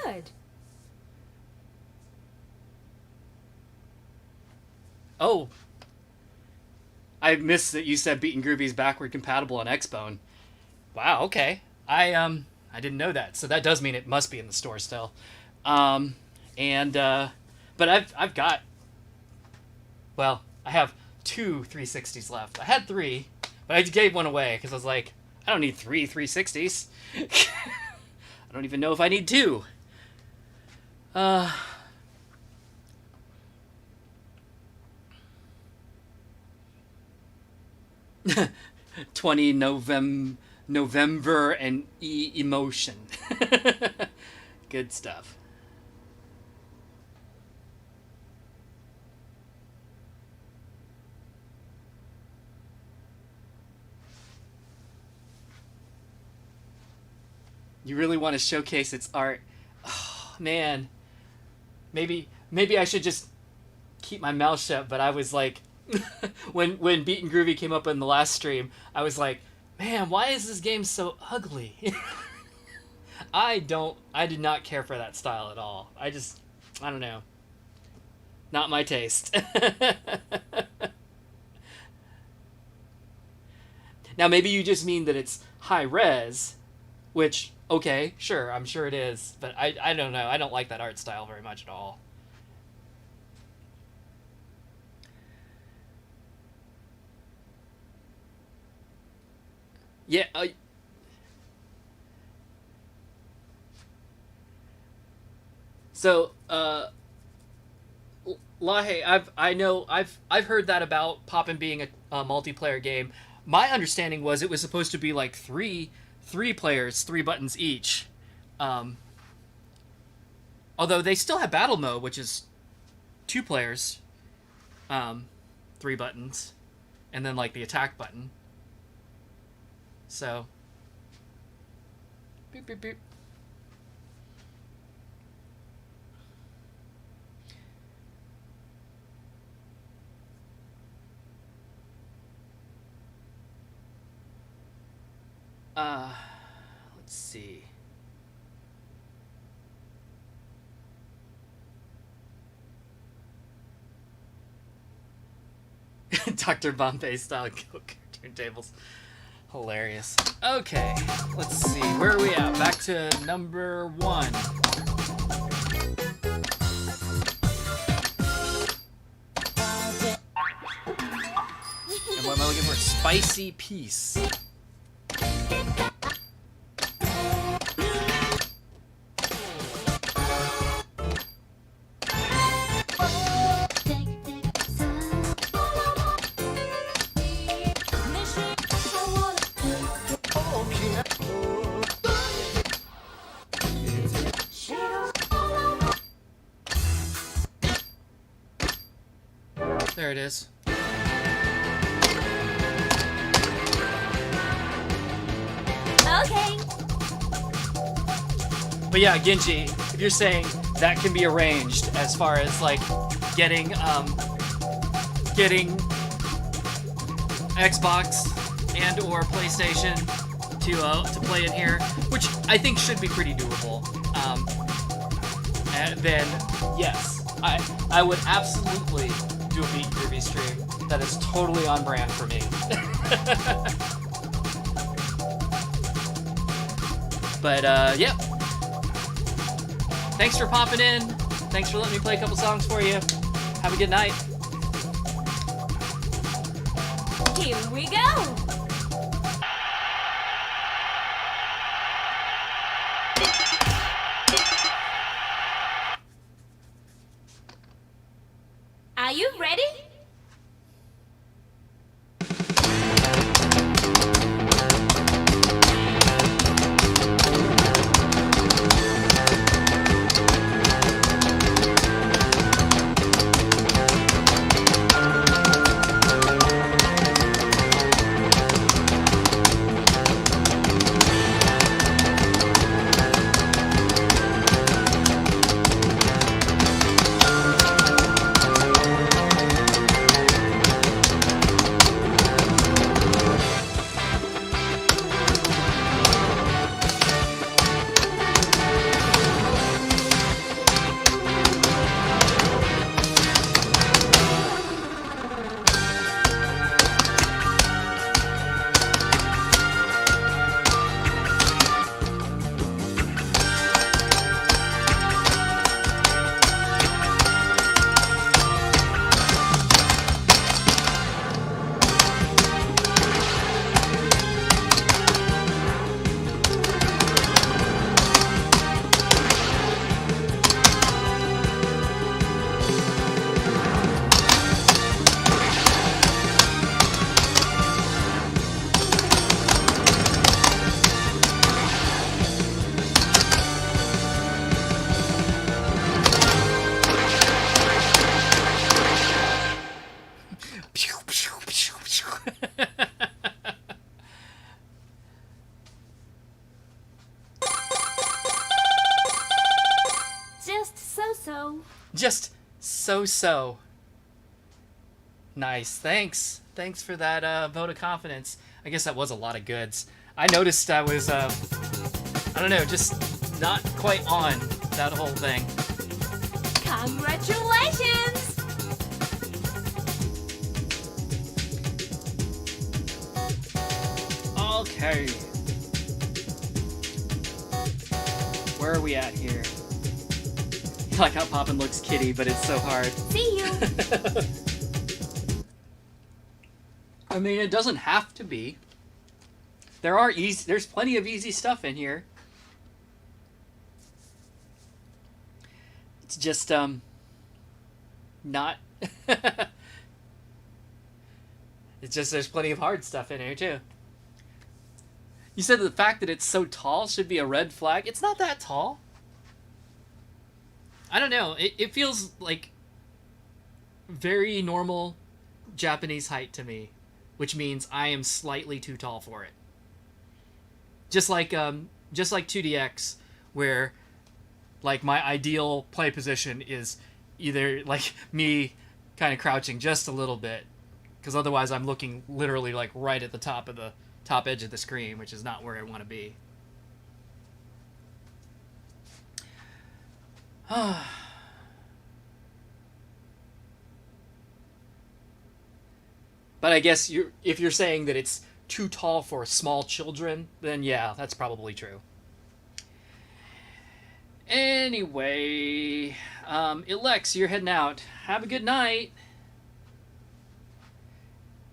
Good. Oh, I missed that you said Beat and Groovy is backward compatible on Xbone. Wow. Okay. I didn't know that. So that does mean it must be in the store still. But I've got. Well, I have 2 360s left. I had 3, but I gave one away because I was like, I don't need 3 360s. I don't even know if I need 2. 20 November and emotion. Good stuff. You really want to showcase its art. Oh, man. Maybe I should just keep my mouth shut, but I was like when Beat and Groovy came up in the last stream, I was like, man, why is this game so ugly? I did not care for that style at all. I don't know. Not my taste. Now, maybe you just mean that it's high res, which, okay, sure, I'm sure it is, but I don't know. I don't like that art style very much at all. Yeah, so, Lahe, I've heard that about Poppin' being a multiplayer game. My understanding was it was supposed to be like three players, 3 buttons each. Although they still have battle mode, which is 2 players, 3 buttons, and then like the attack button. So, beep beep beep. Let's see. Dr. Bombay style cartoon tables. Hilarious. Okay, let's see. Where are we at? Back to number 1. And what am I looking for? Spicy Peace. There it is. Okay. But yeah, Genji, if you're saying that can be arranged as far as like getting Xbox and or PlayStation to play in here, which I think should be pretty doable, and then yes, I would absolutely do a Beat and Groovy stream. That is totally on brand for me. But yeah, thanks for popping in. Thanks for letting me play a couple songs for you. Have a good night. Here we go. Are you ready? so. Nice. Thanks for that vote of confidence. I guess that was a lot of goods. I noticed I was I don't know, just not quite on that whole thing. Congratulations! Okay. Where are we at here? I like how Poppin looks kitty, but it's so hard. See you! I mean, it doesn't have to be. There's plenty of easy stuff in here. It's just not it's just there's plenty of hard stuff in here too. You said the fact that it's so tall should be a red flag. It's not that tall. I don't know. It feels like very normal Japanese height to me, which means I am slightly too tall for it. Just like 2DX, where like my ideal play position is either like me kind of crouching just a little bit, because otherwise I'm looking literally like right at the top edge of the screen, which is not where I want to be. But I guess if you're saying that it's too tall for small children, then yeah, that's probably true. Anyway, Ilex, you're heading out. Have a good night.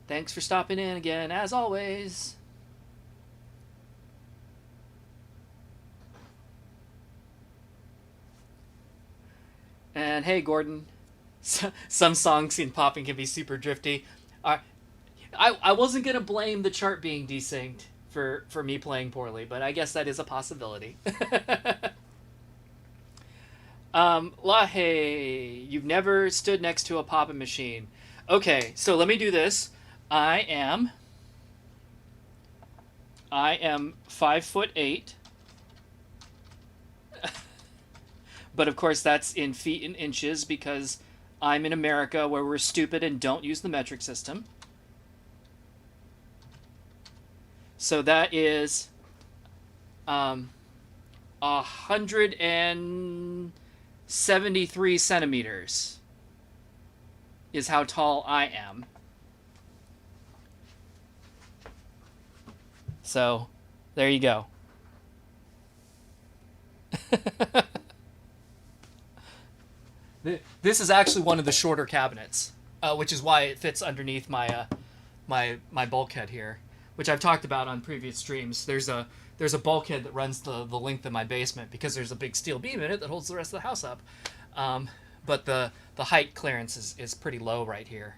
Thanks for stopping in again, as always. And hey, Gordon. Some songs in Poppin can be super drifty. I wasn't going to blame the chart being desynced for me playing poorly, but I guess that is a possibility. Lahe, you've never stood next to a Poppin machine. Okay, so let me do this. I am 5'8". But of course that's in feet and inches because I'm in America where we're stupid and don't use the metric system. So that is 173 centimeters is how tall I am. So there you go. This is actually one of the shorter cabinets, which is why it fits underneath my my bulkhead here, which I've talked about on previous streams. There's a bulkhead that runs the length of my basement because there's a big steel beam in it that holds the rest of the house up. But the height clearance is pretty low right here.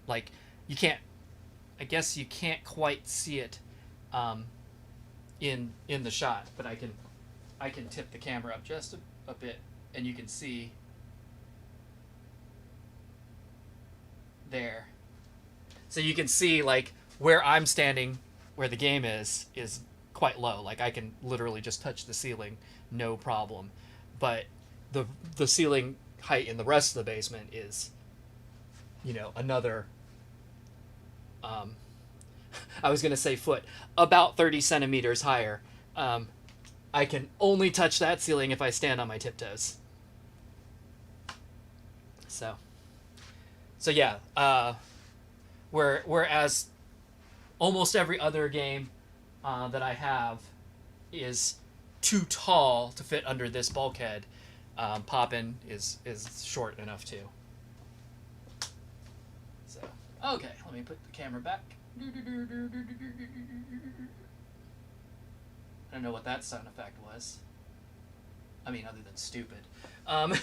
Like you can't, I guess you can't quite see it in the shot, but I can tip the camera up just a bit and you can see there. So you can see like where I'm standing, where the game is quite low. Like I can literally just touch the ceiling, no problem. But the ceiling height in the rest of the basement is, you know, another I was gonna say foot, about 30 centimeters higher. I can only touch that ceiling if I stand on my tiptoes. So yeah, whereas almost every other game that I have is too tall to fit under this bulkhead, Poppin is short enough too. So okay, let me put the camera back. I don't know what that sound effect was. I mean, other than stupid. I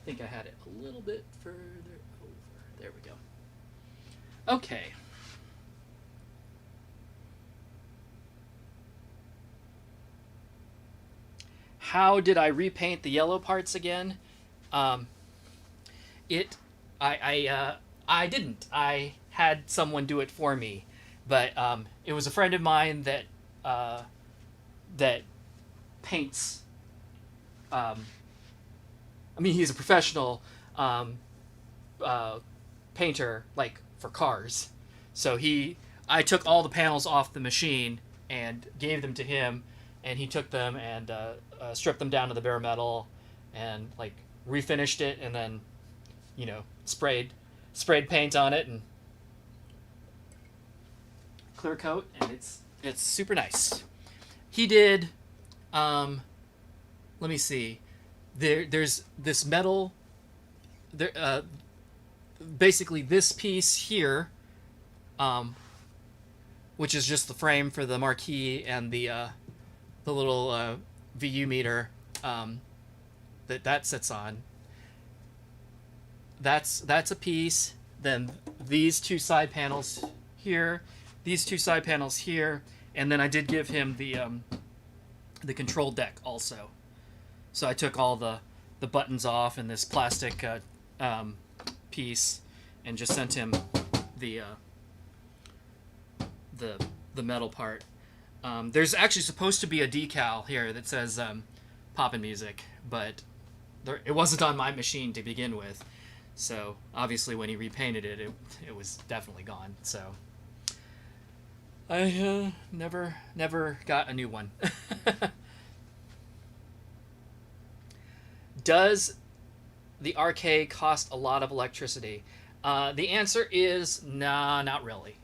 think I had it a little bit further over. There we go. Okay. How did I repaint the yellow parts again? I didn't. I had someone do it for me, but it was a friend of mine that that paints. I mean, he's a professional painter, like for cars. So I took all the panels off the machine and gave them to him, and he took them and stripped them down to the bare metal, and like refinished it, and then sprayed paint on it and clear coat, and it's super nice. He did. Let me see. There's this metal. There, basically this piece here, which is just the frame for the marquee and the little VU meter that sits on. That's a piece. Then these two side panels here, these two side panels here, and then I did give him the control deck also. So I took all the buttons off and this plastic piece, and just sent him the metal part. There's actually supposed to be a decal here that says Poppin' Music, but it wasn't on my machine to begin with. So obviously when he repainted it, it was definitely gone. So I never got a new one. Does the arcade cost a lot of electricity? The answer is nah, not really.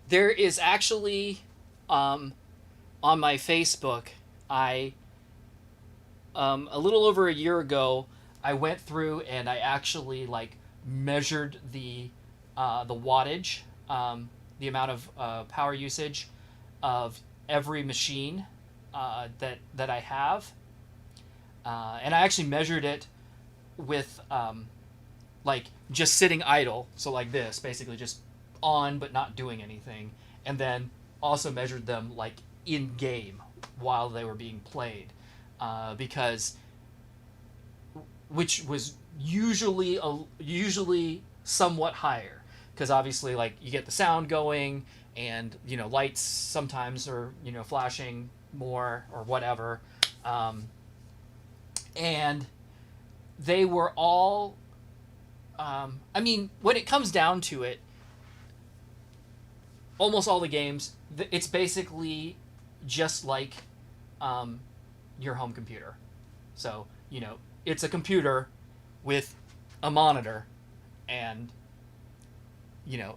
There is actually on my Facebook, a little over a year ago, I went through and I actually like measured the wattage, the amount of power usage of every machine that I have, and I actually measured it with like just sitting idle, so like this, basically just on but not doing anything, and then also measured them like in game while they were being played, because which was usually somewhat higher, because obviously like you get the sound going, and lights sometimes are flashing more or whatever, and they were all I mean, when it comes down to it, almost all the games, it's basically just like your home computer. So it's a computer with a monitor and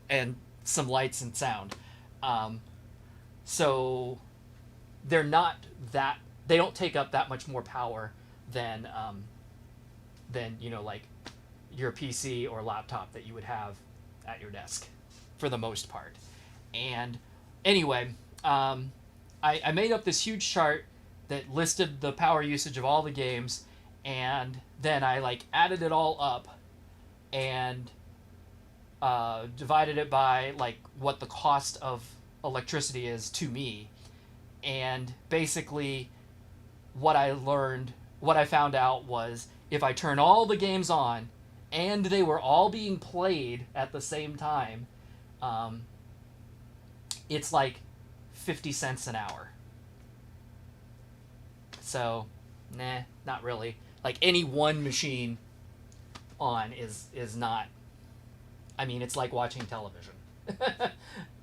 and some lights and sound. So they're not that, they don't take up that much more power than like your PC or laptop that you would have at your desk, for the most part. And anyway, I made up this huge chart that listed the power usage of all the games, and then I like added it all up and divided it by like what the cost of electricity is to me. And basically what I found out was, if I turn all the games on and they were all being played at the same time, it's like 50 cents an hour. So, nah, not really. Like any one machine on is not, I mean, it's like watching television.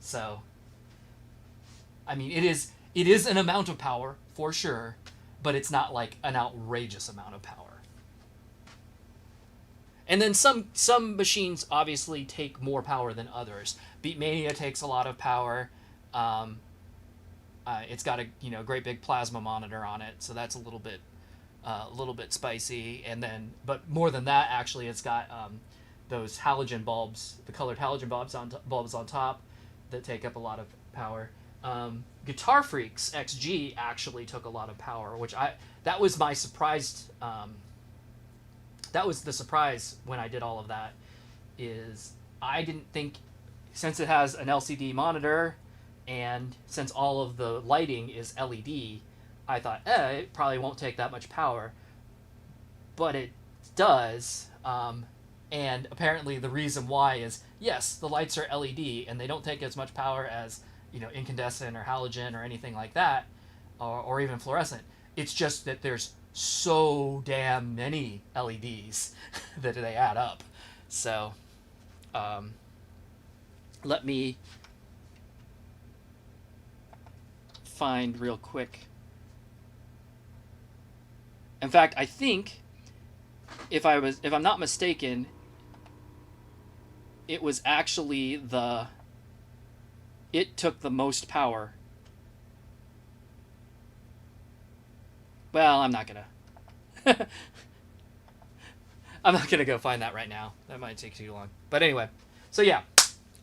So, I mean, it is an amount of power for sure, but it's not like an outrageous amount of power. And then some machines obviously take more power than others. Beatmania takes a lot of power. It's got a great big plasma monitor on it, so that's a little bit spicy. And then, but more than that, actually, it's got those halogen bulbs, the colored halogen bulbs on top, that take up a lot of power. Guitar Freaks XG actually took a lot of power, which that was my surprise. That was the surprise when I did all of that, is I didn't think, since it has an LCD monitor and since all of the lighting is LED, I thought, it probably won't take that much power. But it does. And apparently the reason why is, yes, the lights are LED and they don't take as much power as, incandescent or halogen or anything like that, or even fluorescent. It's just that there's so damn many LEDs that they add up. So, let me find real quick. In fact, I think if I'm not mistaken, it was actually it took the most power. Well, I'm not gonna go find that right now. That might take too long. But anyway, so yeah,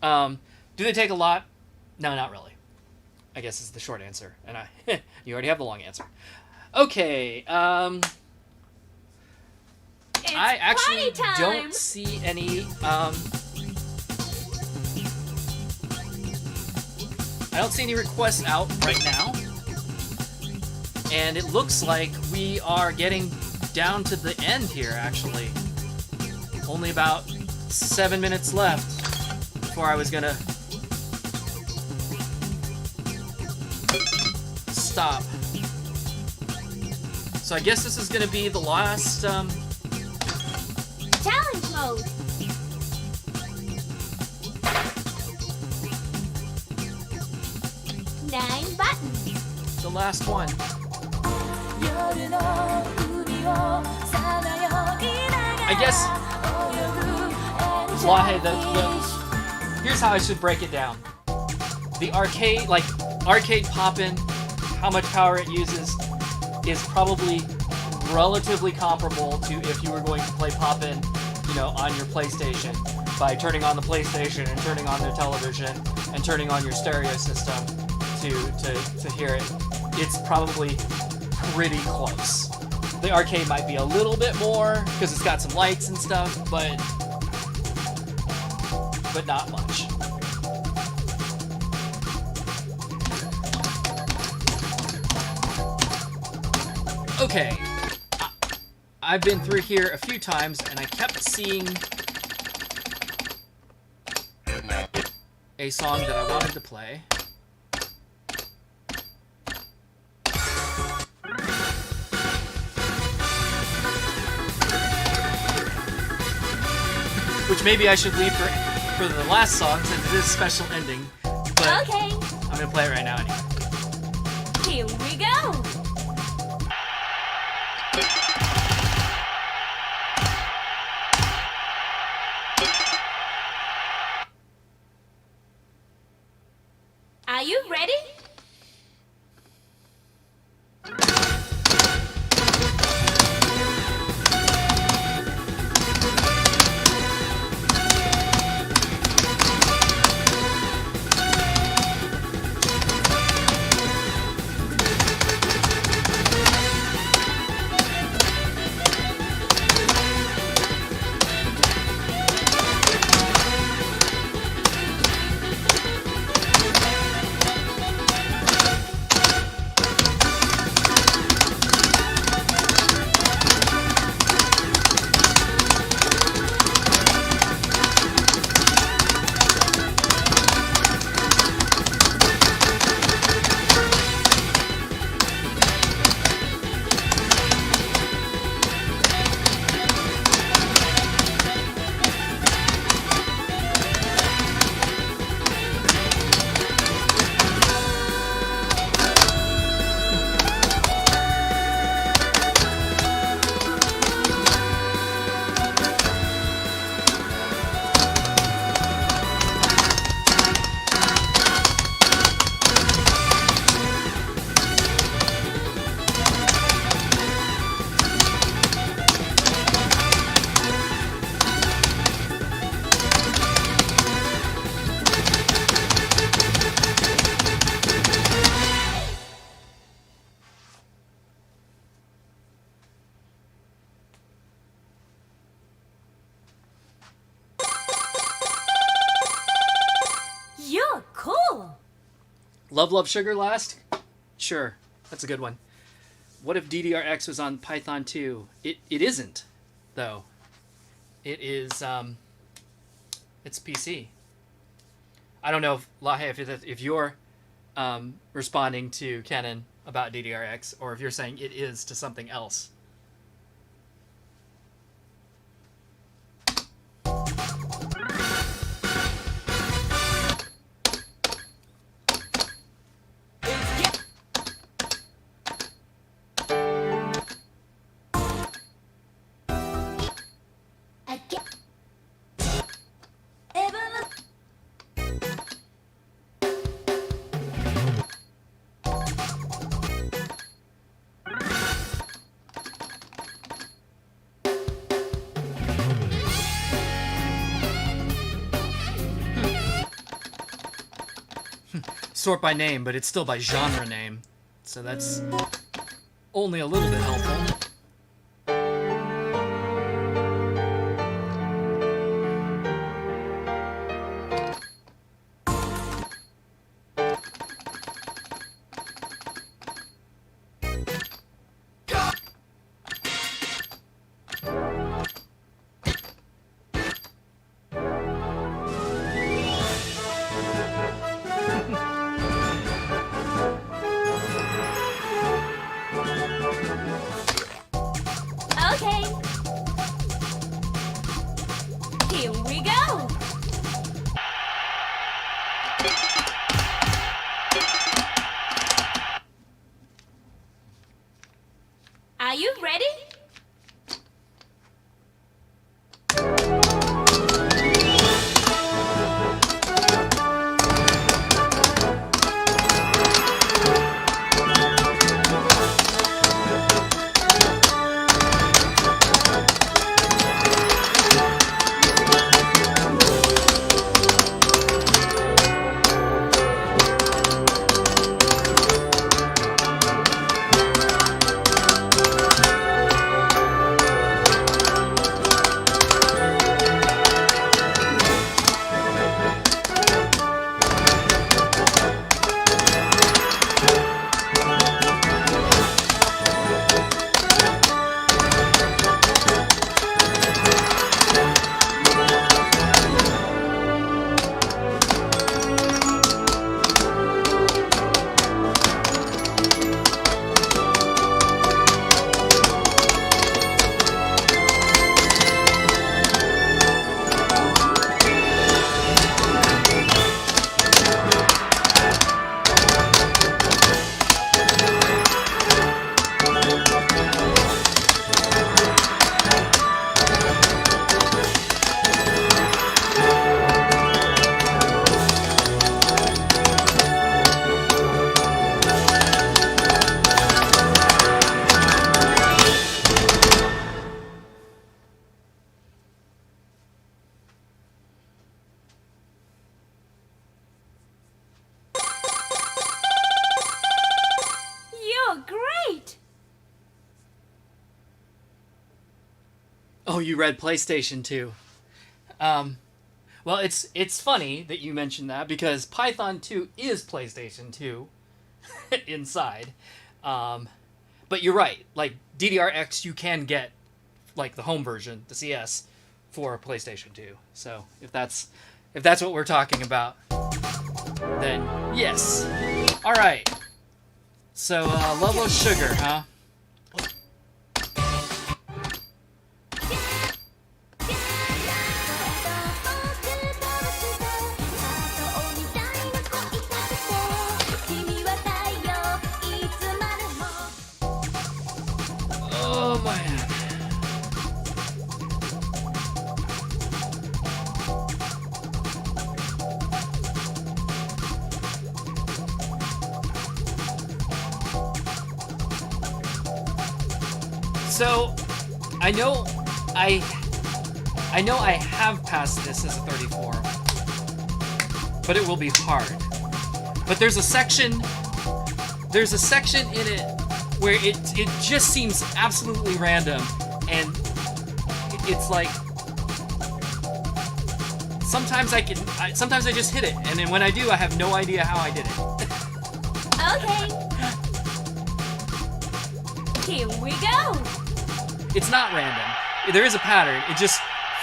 do they take a lot? No, not really. I guess is the short answer, and you already have the long answer. Okay, It's I actually party time. don't see any. I don't see any requests out right now, and it looks like we are getting down to the end here. Actually, only about 7 minutes left before I was gonna stop. So I guess this is gonna be the last. Challenge mode. Nine buttons. The last one. 夜の海をさまよいながら I guess. 泳ぐ Well, hey, here's how I should break it down. The arcade poppin', how much power it uses, is probably relatively comparable to if you were going to play poppin', on your PlayStation by turning on the PlayStation and turning on the television and turning on your stereo system to hear it. It's probably pretty close. The arcade might be a little bit more because it's got some lights and stuff, but not much. Okay, I've been through here a few times and I kept seeing a song that I wanted to play. Which maybe I should leave for the last song since it is a special ending. But Okay, I'm gonna play it right now anyway. here we go. Are you ready? You're cool. Love, Love, Sugar last? Sure, that's a good one. What if DDRX was on Python 2? It isn't, though. It is it's PC. I don't know if Lahe, if you're responding to Kenan about DDRX, or if you're saying it is to something else. Sort by name, but it's still by genre name. So that's only a little bit helpful. Okay. Here we go. Are you ready? You're great. Oh, you read PlayStation 2. Well, it's funny that you mentioned that because Python 2 is PlayStation 2 inside. But you're right. Like DDRX, you can get like the home version, the CS, for PlayStation 2. So if that's what we're talking about, then yes. All right. So Level of Sugar, huh? Oh man. So, I know I have passed this as a 34, but it will be hard. But there's a section in it where it just seems absolutely random, and it's like sometimes I just hit it, and then when I do, I have no idea how I did it. Okay. Here we go. It's not random. There is a pattern. It just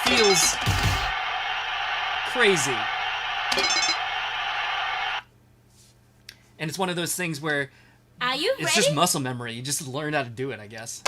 feels crazy. And it's one of those things where Are you it's ready? just muscle memory. You just learn how to do it, I guess.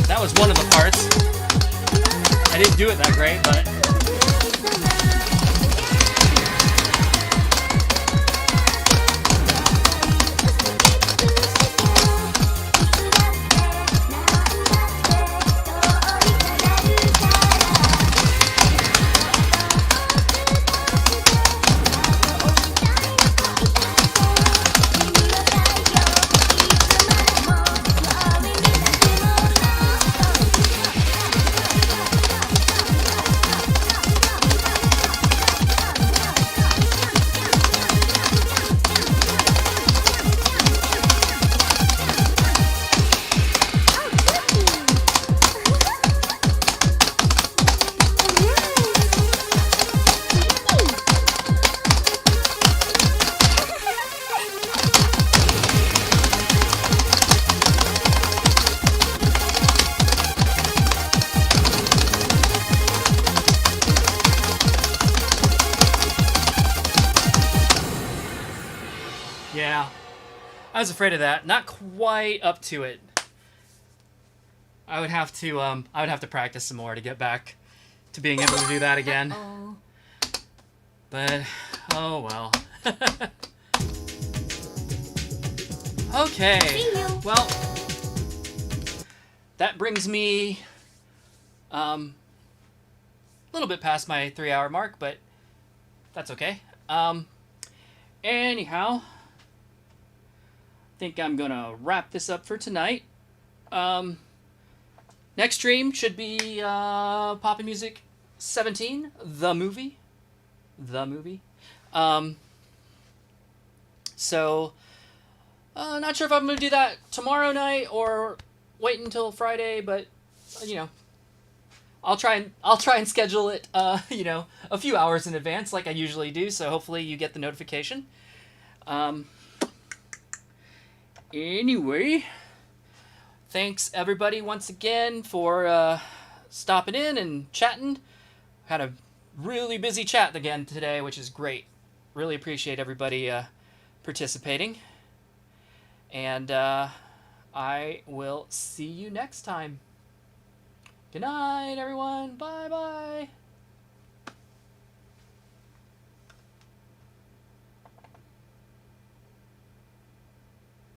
That was one of the parts. I didn't do it that great, but... Yeah, I was afraid of that. Not quite up to it. I would have to practice some more to get back to being able to do that again. Oh. But oh well. Okay. See you. Well, that brings me a little bit past my 3-hour mark, but that's okay. Anyhow, I think I'm gonna wrap this up for tonight. Next stream should be Poppin' Music 17, the movie. So, not sure if I'm gonna do that tomorrow night or wait until Friday, but you know, I'll try and schedule it you know, a few hours in advance like I usually do, so hopefully you get the notification. Anyway, thanks everybody once again for stopping in and chatting. Had a really busy chat again today, which is great. Really appreciate everybody participating. And I will see you next time. Good night, everyone. Bye-bye.